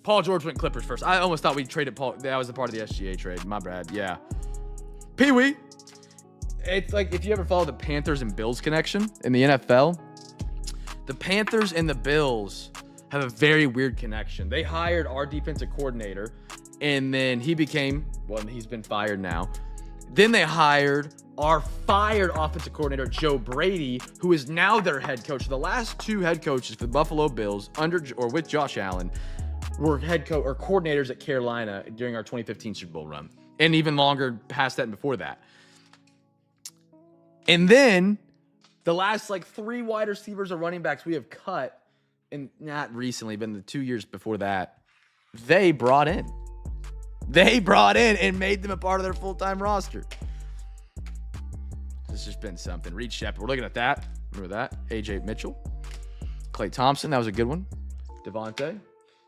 Paul George went Clippers first. I almost thought we traded Paul. That was a part of the SGA trade. My bad. Yeah. Pee-wee. It's like if you ever follow the Panthers and Bills connection in the NFL, the Panthers and the Bills have a very weird connection. They hired our defensive coordinator, and then he's been fired now. Then they hired our fired offensive coordinator, Joe Brady, who is now their head coach. The last two head coaches for the Buffalo Bills with Josh Allen were head coach or coordinators at Carolina during our 2015 Super Bowl run, and even longer past that and before that. And then the last 3 wide receivers or running backs we have cut, and not recently, but in the 2 years before that, they brought in and made them a part of their full-time roster. This has been something. Reed Shepard, we're looking at that. Remember that? AJ Mitchell. Klay Thompson, that was a good one. Devontae.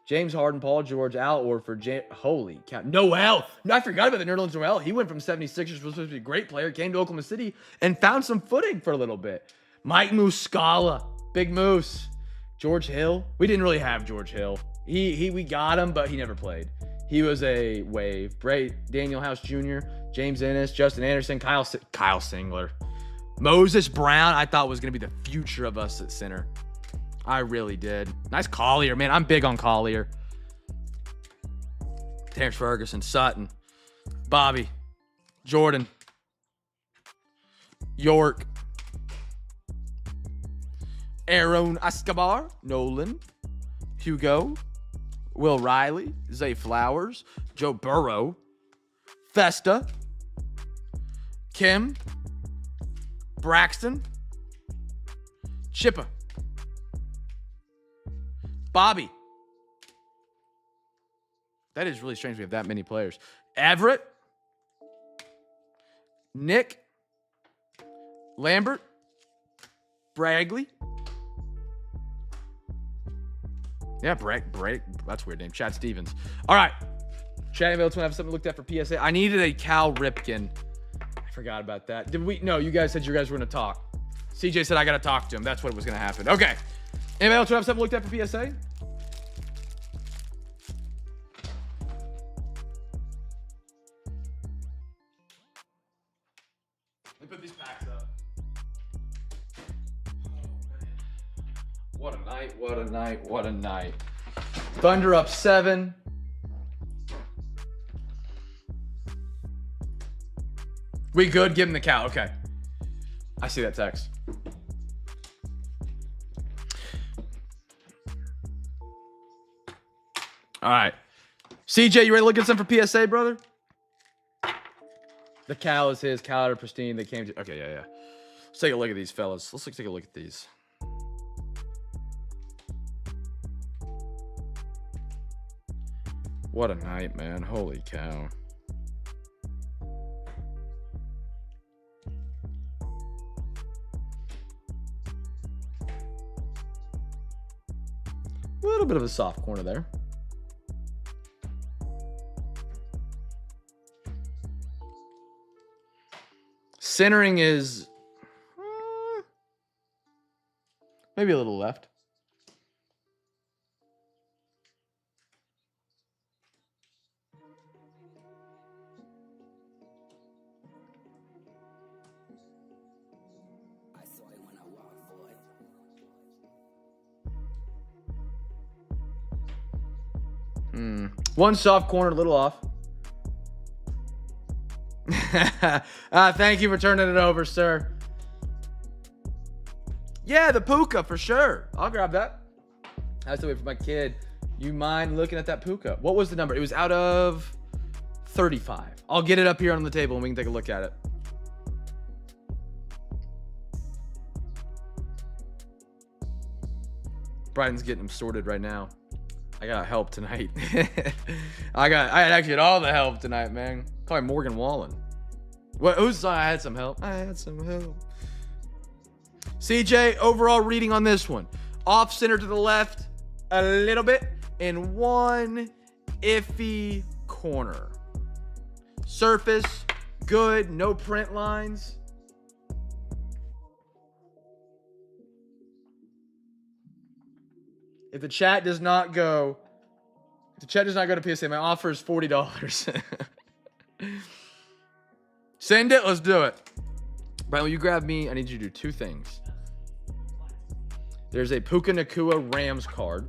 James Harden, Paul George, Al Orford, holy cow. Noel. No, I forgot about the Nerlens Noel. He went from 76ers, was supposed to be a great player, came to Oklahoma City, and found some footing for a little bit. Mike Muscala, Big Moose. George Hill. We didn't really have George Hill. We got him, but he never played. He was a wave. Daniel House Jr., James Ennis, Justin Anderson, Kyle Singler. Moses Brown, I thought was going to be the future of us at center. I really did. Nice Collier, man. I'm big on Collier. Terrence Ferguson, Sutton, Bobby, Jordan, York, Aaron Escobar, Nolan, Hugo, Will Riley, Zay Flowers, Joe Burrow, Festa, Kim, Braxton, Chippa, Bobby. That is really strange we have that many players. Everett, Nick, Lambert, Bragley. Yeah, Break. That's a weird name. Chad Stevens. All right. Chad and Vilton have something looked at for PSA. I needed a Cal Ripken. I forgot about that. Did we? No, you guys said you guys were going to talk. CJ said I got to talk to him. That's what was going to happen. Okay. Anybody else have something looked at for PSA? Let me put these packs up. What a night, what a night, what a night. Thunder up 7. We good? Give him the cow. Okay. I see that text. All right. CJ, you ready to look at some for PSA, brother? The cow is his. Cow out of Pristine. They came to... Okay, yeah. Let's take a look at these fellas. Let's take a look at these. What a night, man. Holy cow. A little bit of a soft corner there. Centering is maybe a little left. One soft corner, a little off. Thank you for turning it over, sir. Yeah, the Puka for sure. I'll grab that. I have to wait for my kid. You mind looking at that Puka? What was the number? It was out of 35. I'll get it up here on the table and we can take a look at it. Brighton's getting them sorted right now. I got help tonight. I actually had all the help tonight, man. Call me Morgan Wallen. What? Who's I had some help? I had some help. CJ, overall reading on this one. Off center to the left a little bit. And one iffy corner. Surface, good. No print lines. If the chat does not go to PSA, my offer is $40. Send it. Let's do it. Brian, will you grab me? I need you to do two things. There's a Puka Nacua Rams card.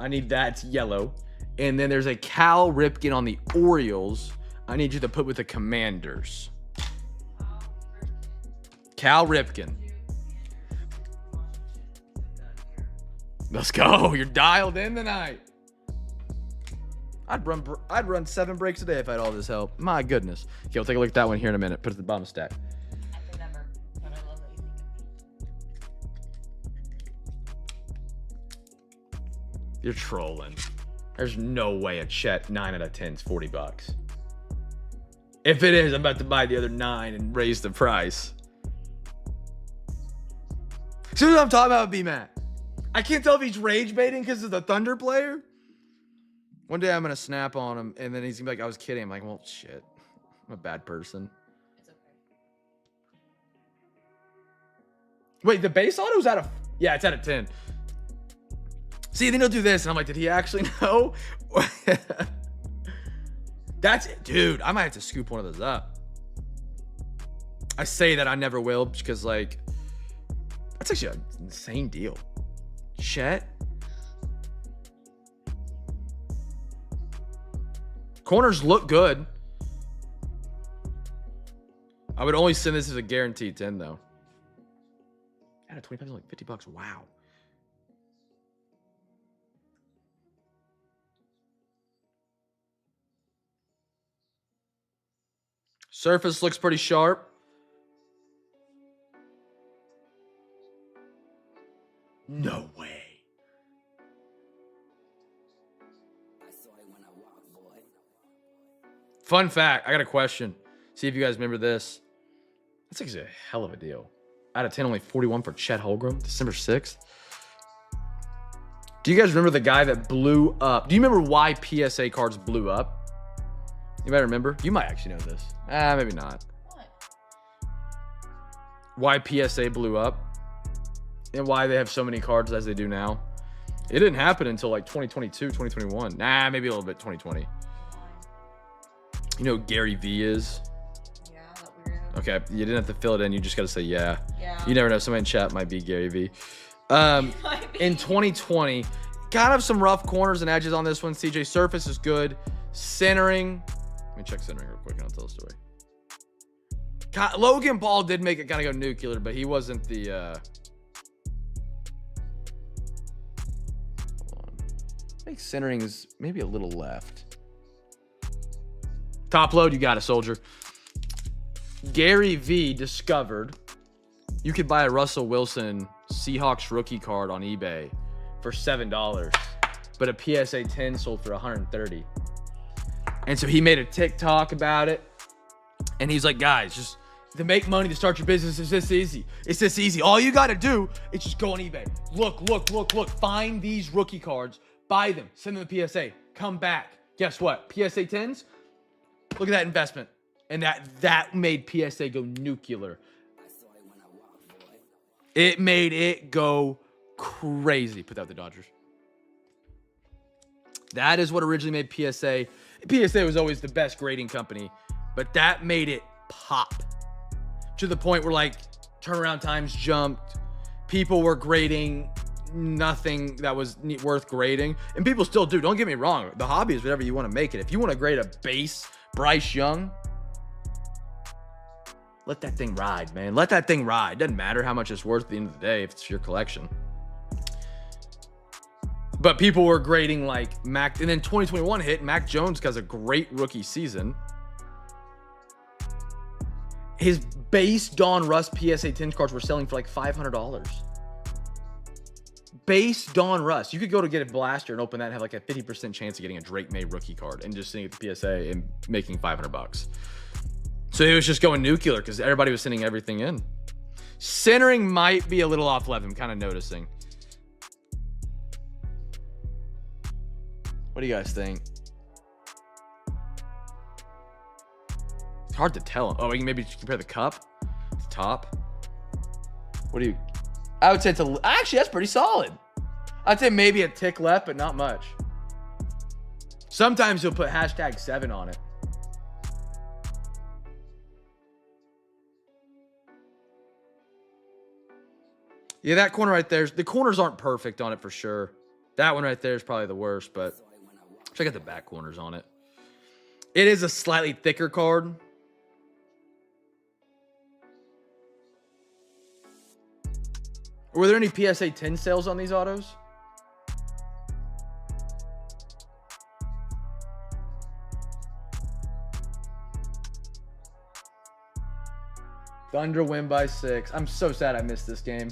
I need that. It's yellow. And then there's a Cal Ripken on the Orioles. I need you to put with the Commanders. Cal Ripken. Let's go. You're dialed in tonight. I'd run 7 breaks a day if I had all this help. My goodness. Okay, we'll take a look at that one here in a minute. Put it at the bottom stack. I can never, but I love that you think of me. You're trolling. There's no way a Chet 9 out of 10 is $40. If it is, I'm about to buy the other 9 and raise the price. See what I'm talking about, B-Matt? I can't tell if he's rage baiting because of the Thunder player. One day I'm going to snap on him, and then he's going to be like, I was kidding. I'm like, well, shit. I'm a bad person. It's okay. Wait, the base auto's out of... Yeah, it's out of 10. See, then he'll do this, and I'm like, did he actually know? That's it. Dude, I might have to scoop one of those up. I say that I never will because, like, that's actually an insane deal. Chet. Corners look good. I would only send this as a guaranteed 10, though. Out of 25 is like $50. Wow. Surface looks pretty sharp. No way. Fun fact, I got a question. See if you guys remember this. That's actually a hell of a deal. Out of 10, only 41 for Chet Holmgren, December 6th. Do you guys remember the guy that blew up? Do you remember why PSA cards blew up? You might remember. You might actually know this. Maybe not. What? Why PSA blew up and why they have so many cards as they do now. It didn't happen until like 2022, 2021. Maybe a little bit 2020. You know who Gary V is? Yeah, that weirdo. Okay, you didn't have to fill it in. You just got to say yeah. Yeah. You never know. Somebody in chat might be Gary V. In 2020, kind of some rough corners and edges on this one. CJ surface is good. Centering. Let me check centering real quick and I'll tell the story. Logan Paul did make it kind of go nuclear, but he wasn't the... Hold on. I think centering is maybe a little left. Top load, you got it, soldier. Gary V discovered you could buy a Russell Wilson Seahawks rookie card on eBay for $7, but a PSA 10 sold for $130. And so he made a TikTok about it, and he's like, guys, just to make money to start your business is this easy. It's this easy. All you got to do is just go on eBay. Look. Find these rookie cards, buy them, send them to PSA, come back. Guess what? PSA 10s. Look at that investment. And that made PSA go nuclear. It made it go crazy. Put out the Dodgers. That is what originally made PSA. PSA was always the best grading company, but that made it pop to the point where like turnaround times jumped. People were grading nothing that was worth grading, and people still do. Don't get me wrong. The hobby is whatever you want to make it. If you want to grade a base Bryce Young, let that thing ride, man. Let that thing ride. Doesn't matter how much it's worth at the end of the day if it's your collection. But people were grading like Mac, and then 2021 hit. Mac Jones has a great rookie season. His base Don Russ PSA 10 cards were selling for like $500. Base Don Russ. You could go to get a blaster and open that and have like a 50% chance of getting a Drake May rookie card and just sitting at the PSA and making $500. So it was just going nuclear because everybody was sending everything in. Centering might be a little off level. I'm kind of noticing. What do you guys think? It's hard to tell. Oh, we can maybe compare the cup, the top. What do you? I would say it's actually that's pretty solid. I'd say maybe a tick left, but not much. Sometimes you'll put #7 on it. Yeah, that corner right there. The corners aren't perfect on it for sure. That one right there is probably the worst, but check out the back corners on it. It is a slightly thicker card. Were there any PSA 10 sales on these autos? Thunder win by 6. I'm so sad I missed this game.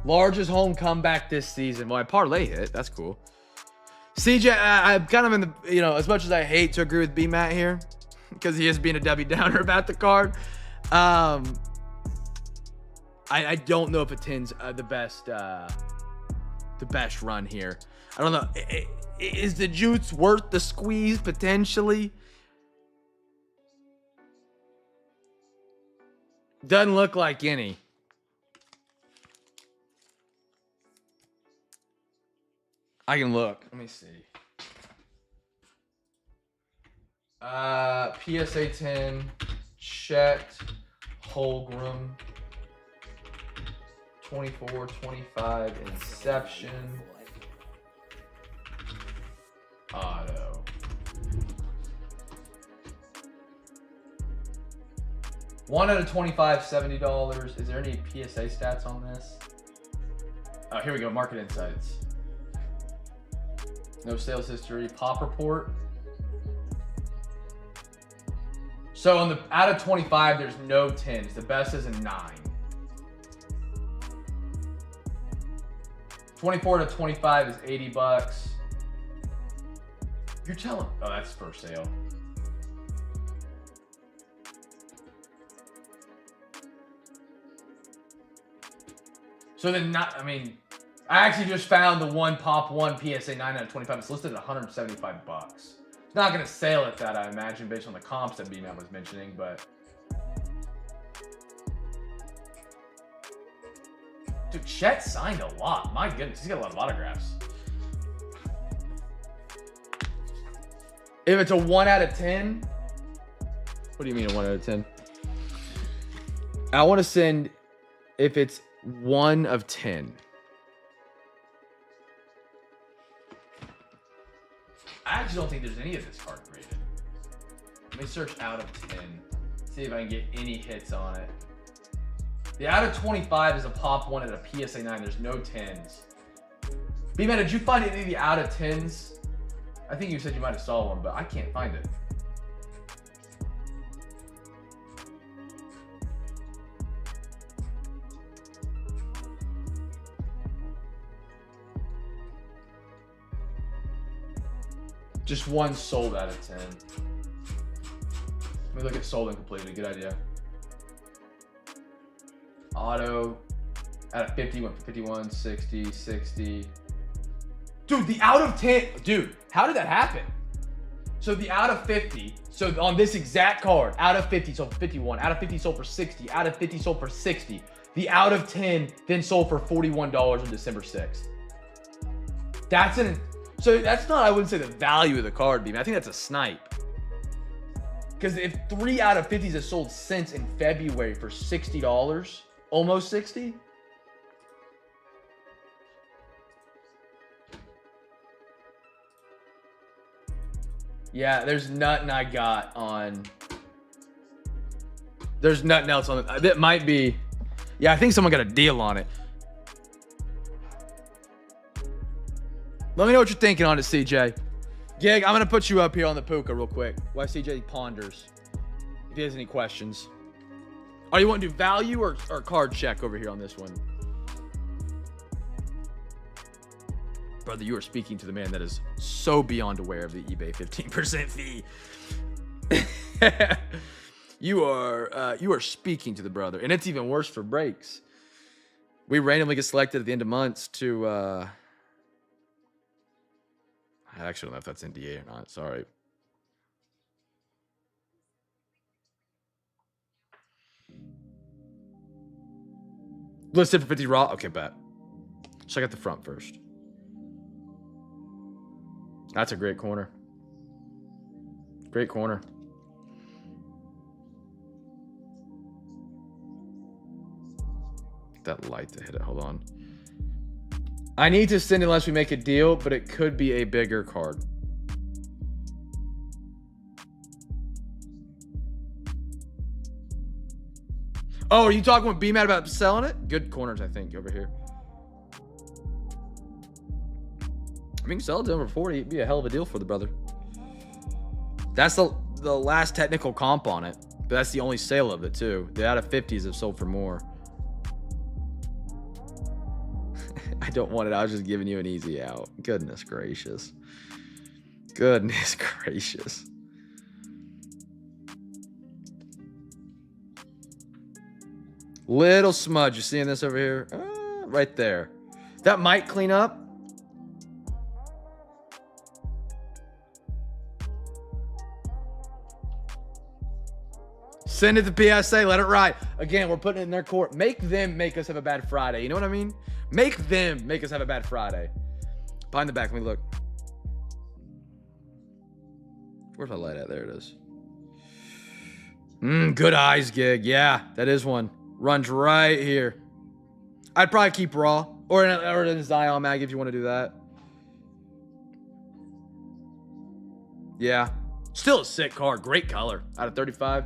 Largest home comeback this season. Well, I parlay hit. That's cool. CJ, I'm kind of in the, as much as I hate to agree with B-Matt here, because he is being a Debbie Downer about the card, I I don't know if a 10's the best run here. I don't know. Is the juice worth the squeeze potentially? Doesn't look like any. I can look. Let me see. PSA 10, Chet, Holgram, 24, 25, Inception, Auto. One out of 25, $70. Is there any PSA stats on this? Oh, here we go. Market insights. No sales history. Pop report. So on the out of 25, there's no 10s. The best is a 9. 24 to 25 is $80. You're telling? Oh, that's for sale. So then not, I mean, I actually just found the one Pop 1 PSA 9 out of 25. It's listed at $175. It's not going to sell at that, I imagine, based on the comps that B-Man was mentioning, but. Dude, Chet signed a lot. My goodness, he's got a lot of autographs. If it's a 1 out of 10, what do you mean a 1 out of 10? I want to send, if it's 1 of 10. I actually don't think there's any of this card graded. Let me search out of 10. See if I can get any hits on it. The out of 25 is a Pop 1 at a PSA 9. There's no 10s. B-Man, did you find any of the out of 10s? I think you said you might have saw one, but I can't find it. Just one sold out of 10. Let me look at sold and completed. Good idea. Auto out of 50 went for 51, 60, 60. Dude, the out of 10. Dude, how did that happen? So the out of 50. So on this exact card, out of 50 sold for 51. Out of 50 sold for 60. Out of 50 sold for 60. The out of 10 then sold for $41 on December 6th. That's an. So that's not, I wouldn't say the value of the card, B-Man. I think that's a snipe. Because if 3 out of 50s have sold since in February for $60, almost 60. Yeah, there's nothing I got on. There's nothing else on it. That might be. Yeah, I think someone got a deal on it. Let me know what you're thinking on it, CJ. Gig, I'm going to put you up here on the Puka real quick while CJ ponders. If he has any questions. Are you want to do value or card check over here on this one? Brother, you are speaking to the man that is so beyond aware of the eBay 15% fee. You are speaking to the brother. And it's even worse for breaks. We randomly get selected at the end of months to... I actually don't know if that's NDA or not. Sorry. Listed for 50 raw. Okay, bet. Check out the front first. That's a great corner. Great corner. That light to hit it. Hold on. I need to send unless we make a deal, but it could be a bigger card. Oh, are you talking with B-Mad about selling it? Good corners, I think, over here. I mean, sell it to him for 40. It'd be a hell of a deal for the brother. That's the last technical comp on it. But that's the only sale of it, too. The out of 50s have sold for more. I don't want it. I was just giving you an easy out. Goodness gracious. Goodness gracious. Little smudge. You seeing this over here? Right there. That might clean up. Send it to PSA. Let it ride. Again, we're putting it in their court. Make them make us have a bad Friday. You know what I mean? Make them make us have a bad Friday. Behind the back. Let me look. Where's my light at? There it is. Good eyes gig. Yeah, that is one. Runs right here. I'd probably keep raw. Or in a Zion mag if you want to do that. Yeah. Still a sick card. Great color. Out of 35.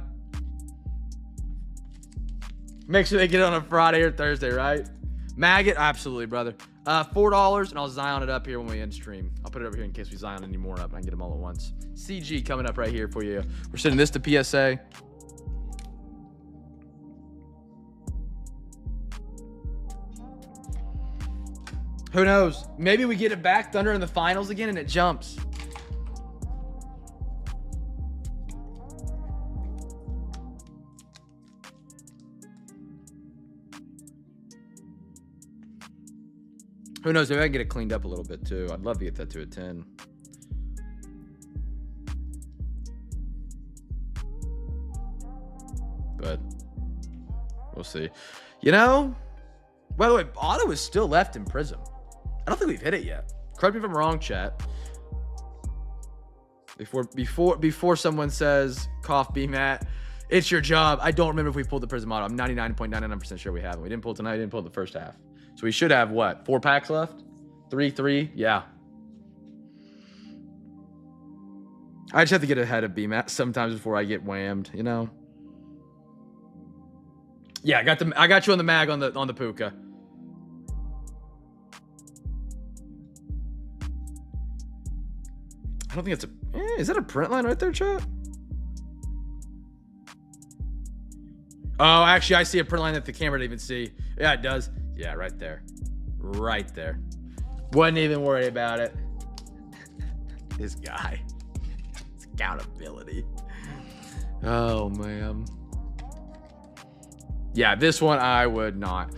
Make sure they get it on a Friday or Thursday, right? Maggot? Absolutely, brother. $4, and I'll Zion it up here when we end stream. I'll put it over here in case we Zion any more up and I can get them all at once. CG coming up right here for you. We're sending this to PSA. Who knows? Maybe we get it back, Thunder in the finals again, and it jumps. Who knows? Maybe I can get it cleaned up a little bit too. I'd love to get that to a 10. But we'll see. You know, by the way, auto is still left in Prizm. I don't think we've hit it yet. Correct me if I'm wrong, chat. Before someone says cough BMAT, it's your job. I don't remember if we pulled the Prizm auto. I'm 99.99% sure we haven't. We didn't pull tonight. We didn't pull the first half. So we should have what? 4 packs left? 3. Yeah. I just have to get ahead of BMAT sometimes before I get whammed, you know. Yeah, I got you on the mag on the Puka. I don't think it's a. Is that a print line right there, chat? Oh, actually, I see a print line that the camera didn't even see. Yeah, it does. Yeah, right there. Right there. Wasn't even worried about it. This guy. It's accountability. Oh, man. Yeah, this one I would not.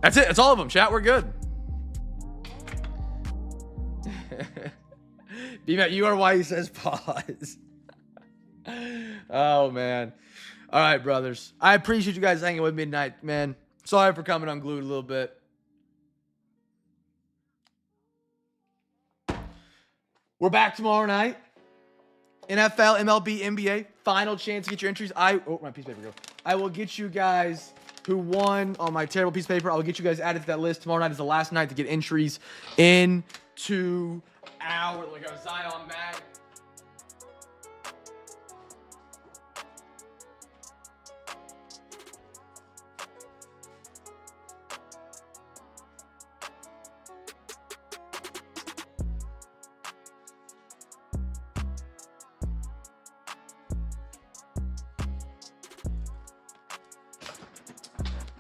That's it. That's all of them, chat. We're good. BMAT, you are why he says pause. Oh, man. All right, brothers. I appreciate you guys hanging with me tonight, man. Sorry for coming unglued a little bit. We're back tomorrow night. NFL, MLB, NBA. Final chance to get your entries. Oh, my piece of paper go. I will get you guys who won on my terrible piece of paper. I will get you guys added to that list. Tomorrow night is the last night to get entries into our Zion mag.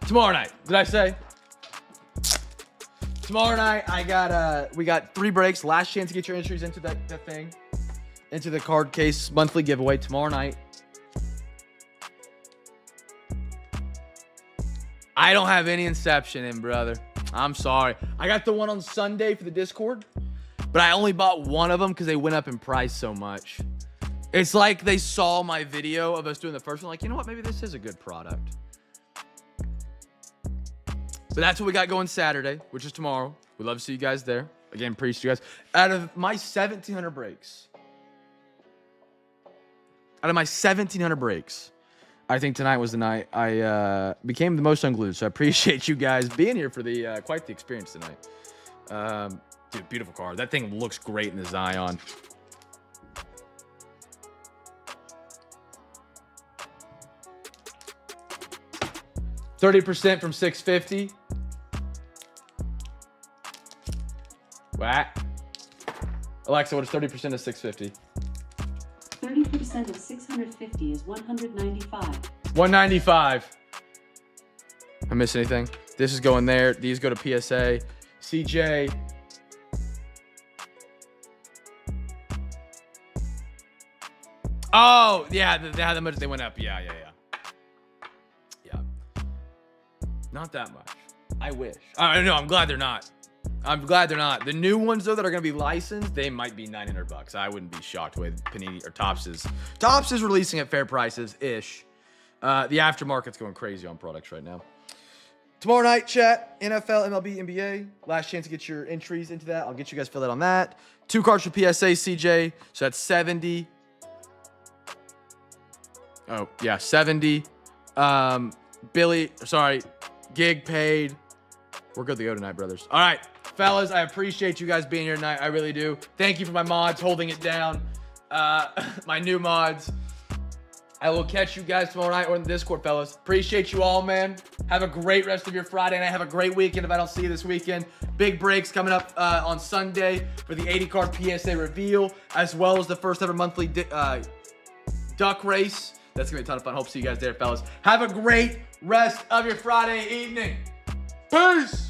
Tomorrow night. Did I say? Tomorrow night, we got 3 breaks. Last chance to get your entries into that thing. Into the card case monthly giveaway tomorrow night. I don't have any Inception in, brother. I'm sorry. I got the one on Sunday for the Discord, but I only bought one of them because they went up in price so much. It's like they saw my video of us doing the first one, like, you know what? Maybe this is a good product. But that's what we got going Saturday, which is tomorrow. We'd love to see you guys there. Again, appreciate you guys. Out of my 1,700 breaks, I think tonight was the night I became the most unglued. So I appreciate you guys being here for the quite the experience tonight. Dude, beautiful card. That thing looks great in the Zion. $30% from 650. What? Alexa, what is 30% of 650? 30% of 650 is 195. 195. I miss anything? This is going there. These go to PSA. CJ. Oh, yeah. How much they went up. Yeah. Not that much. I wish. No, I'm glad they're not. I'm glad they're not. The new ones though that are gonna be licensed, they might be $900. I wouldn't be shocked with Panini or Topps is. Topps is releasing at fair prices ish. The aftermarket's going crazy on products right now. Tomorrow night, chat, NFL, MLB, NBA. Last chance to get your entries into that. I'll get you guys filled out on that. 2 cards for PSA, CJ. So that's 70. Oh, yeah, 70. Gig paid. We're good to go tonight, brothers. All right, fellas, I appreciate you guys being here tonight. I really do. Thank you for my mods holding it down. My new mods. I will catch you guys tomorrow night or in the Discord, fellas. Appreciate you all, man. Have a great rest of your Friday night. Have a great weekend if I don't see you this weekend. Big breaks coming up on Sunday for the 80-card PSA reveal, as well as the first ever monthly duck race. That's going to be a ton of fun. Hope to see you guys there, fellas. Have a great rest of your Friday evening. Peace!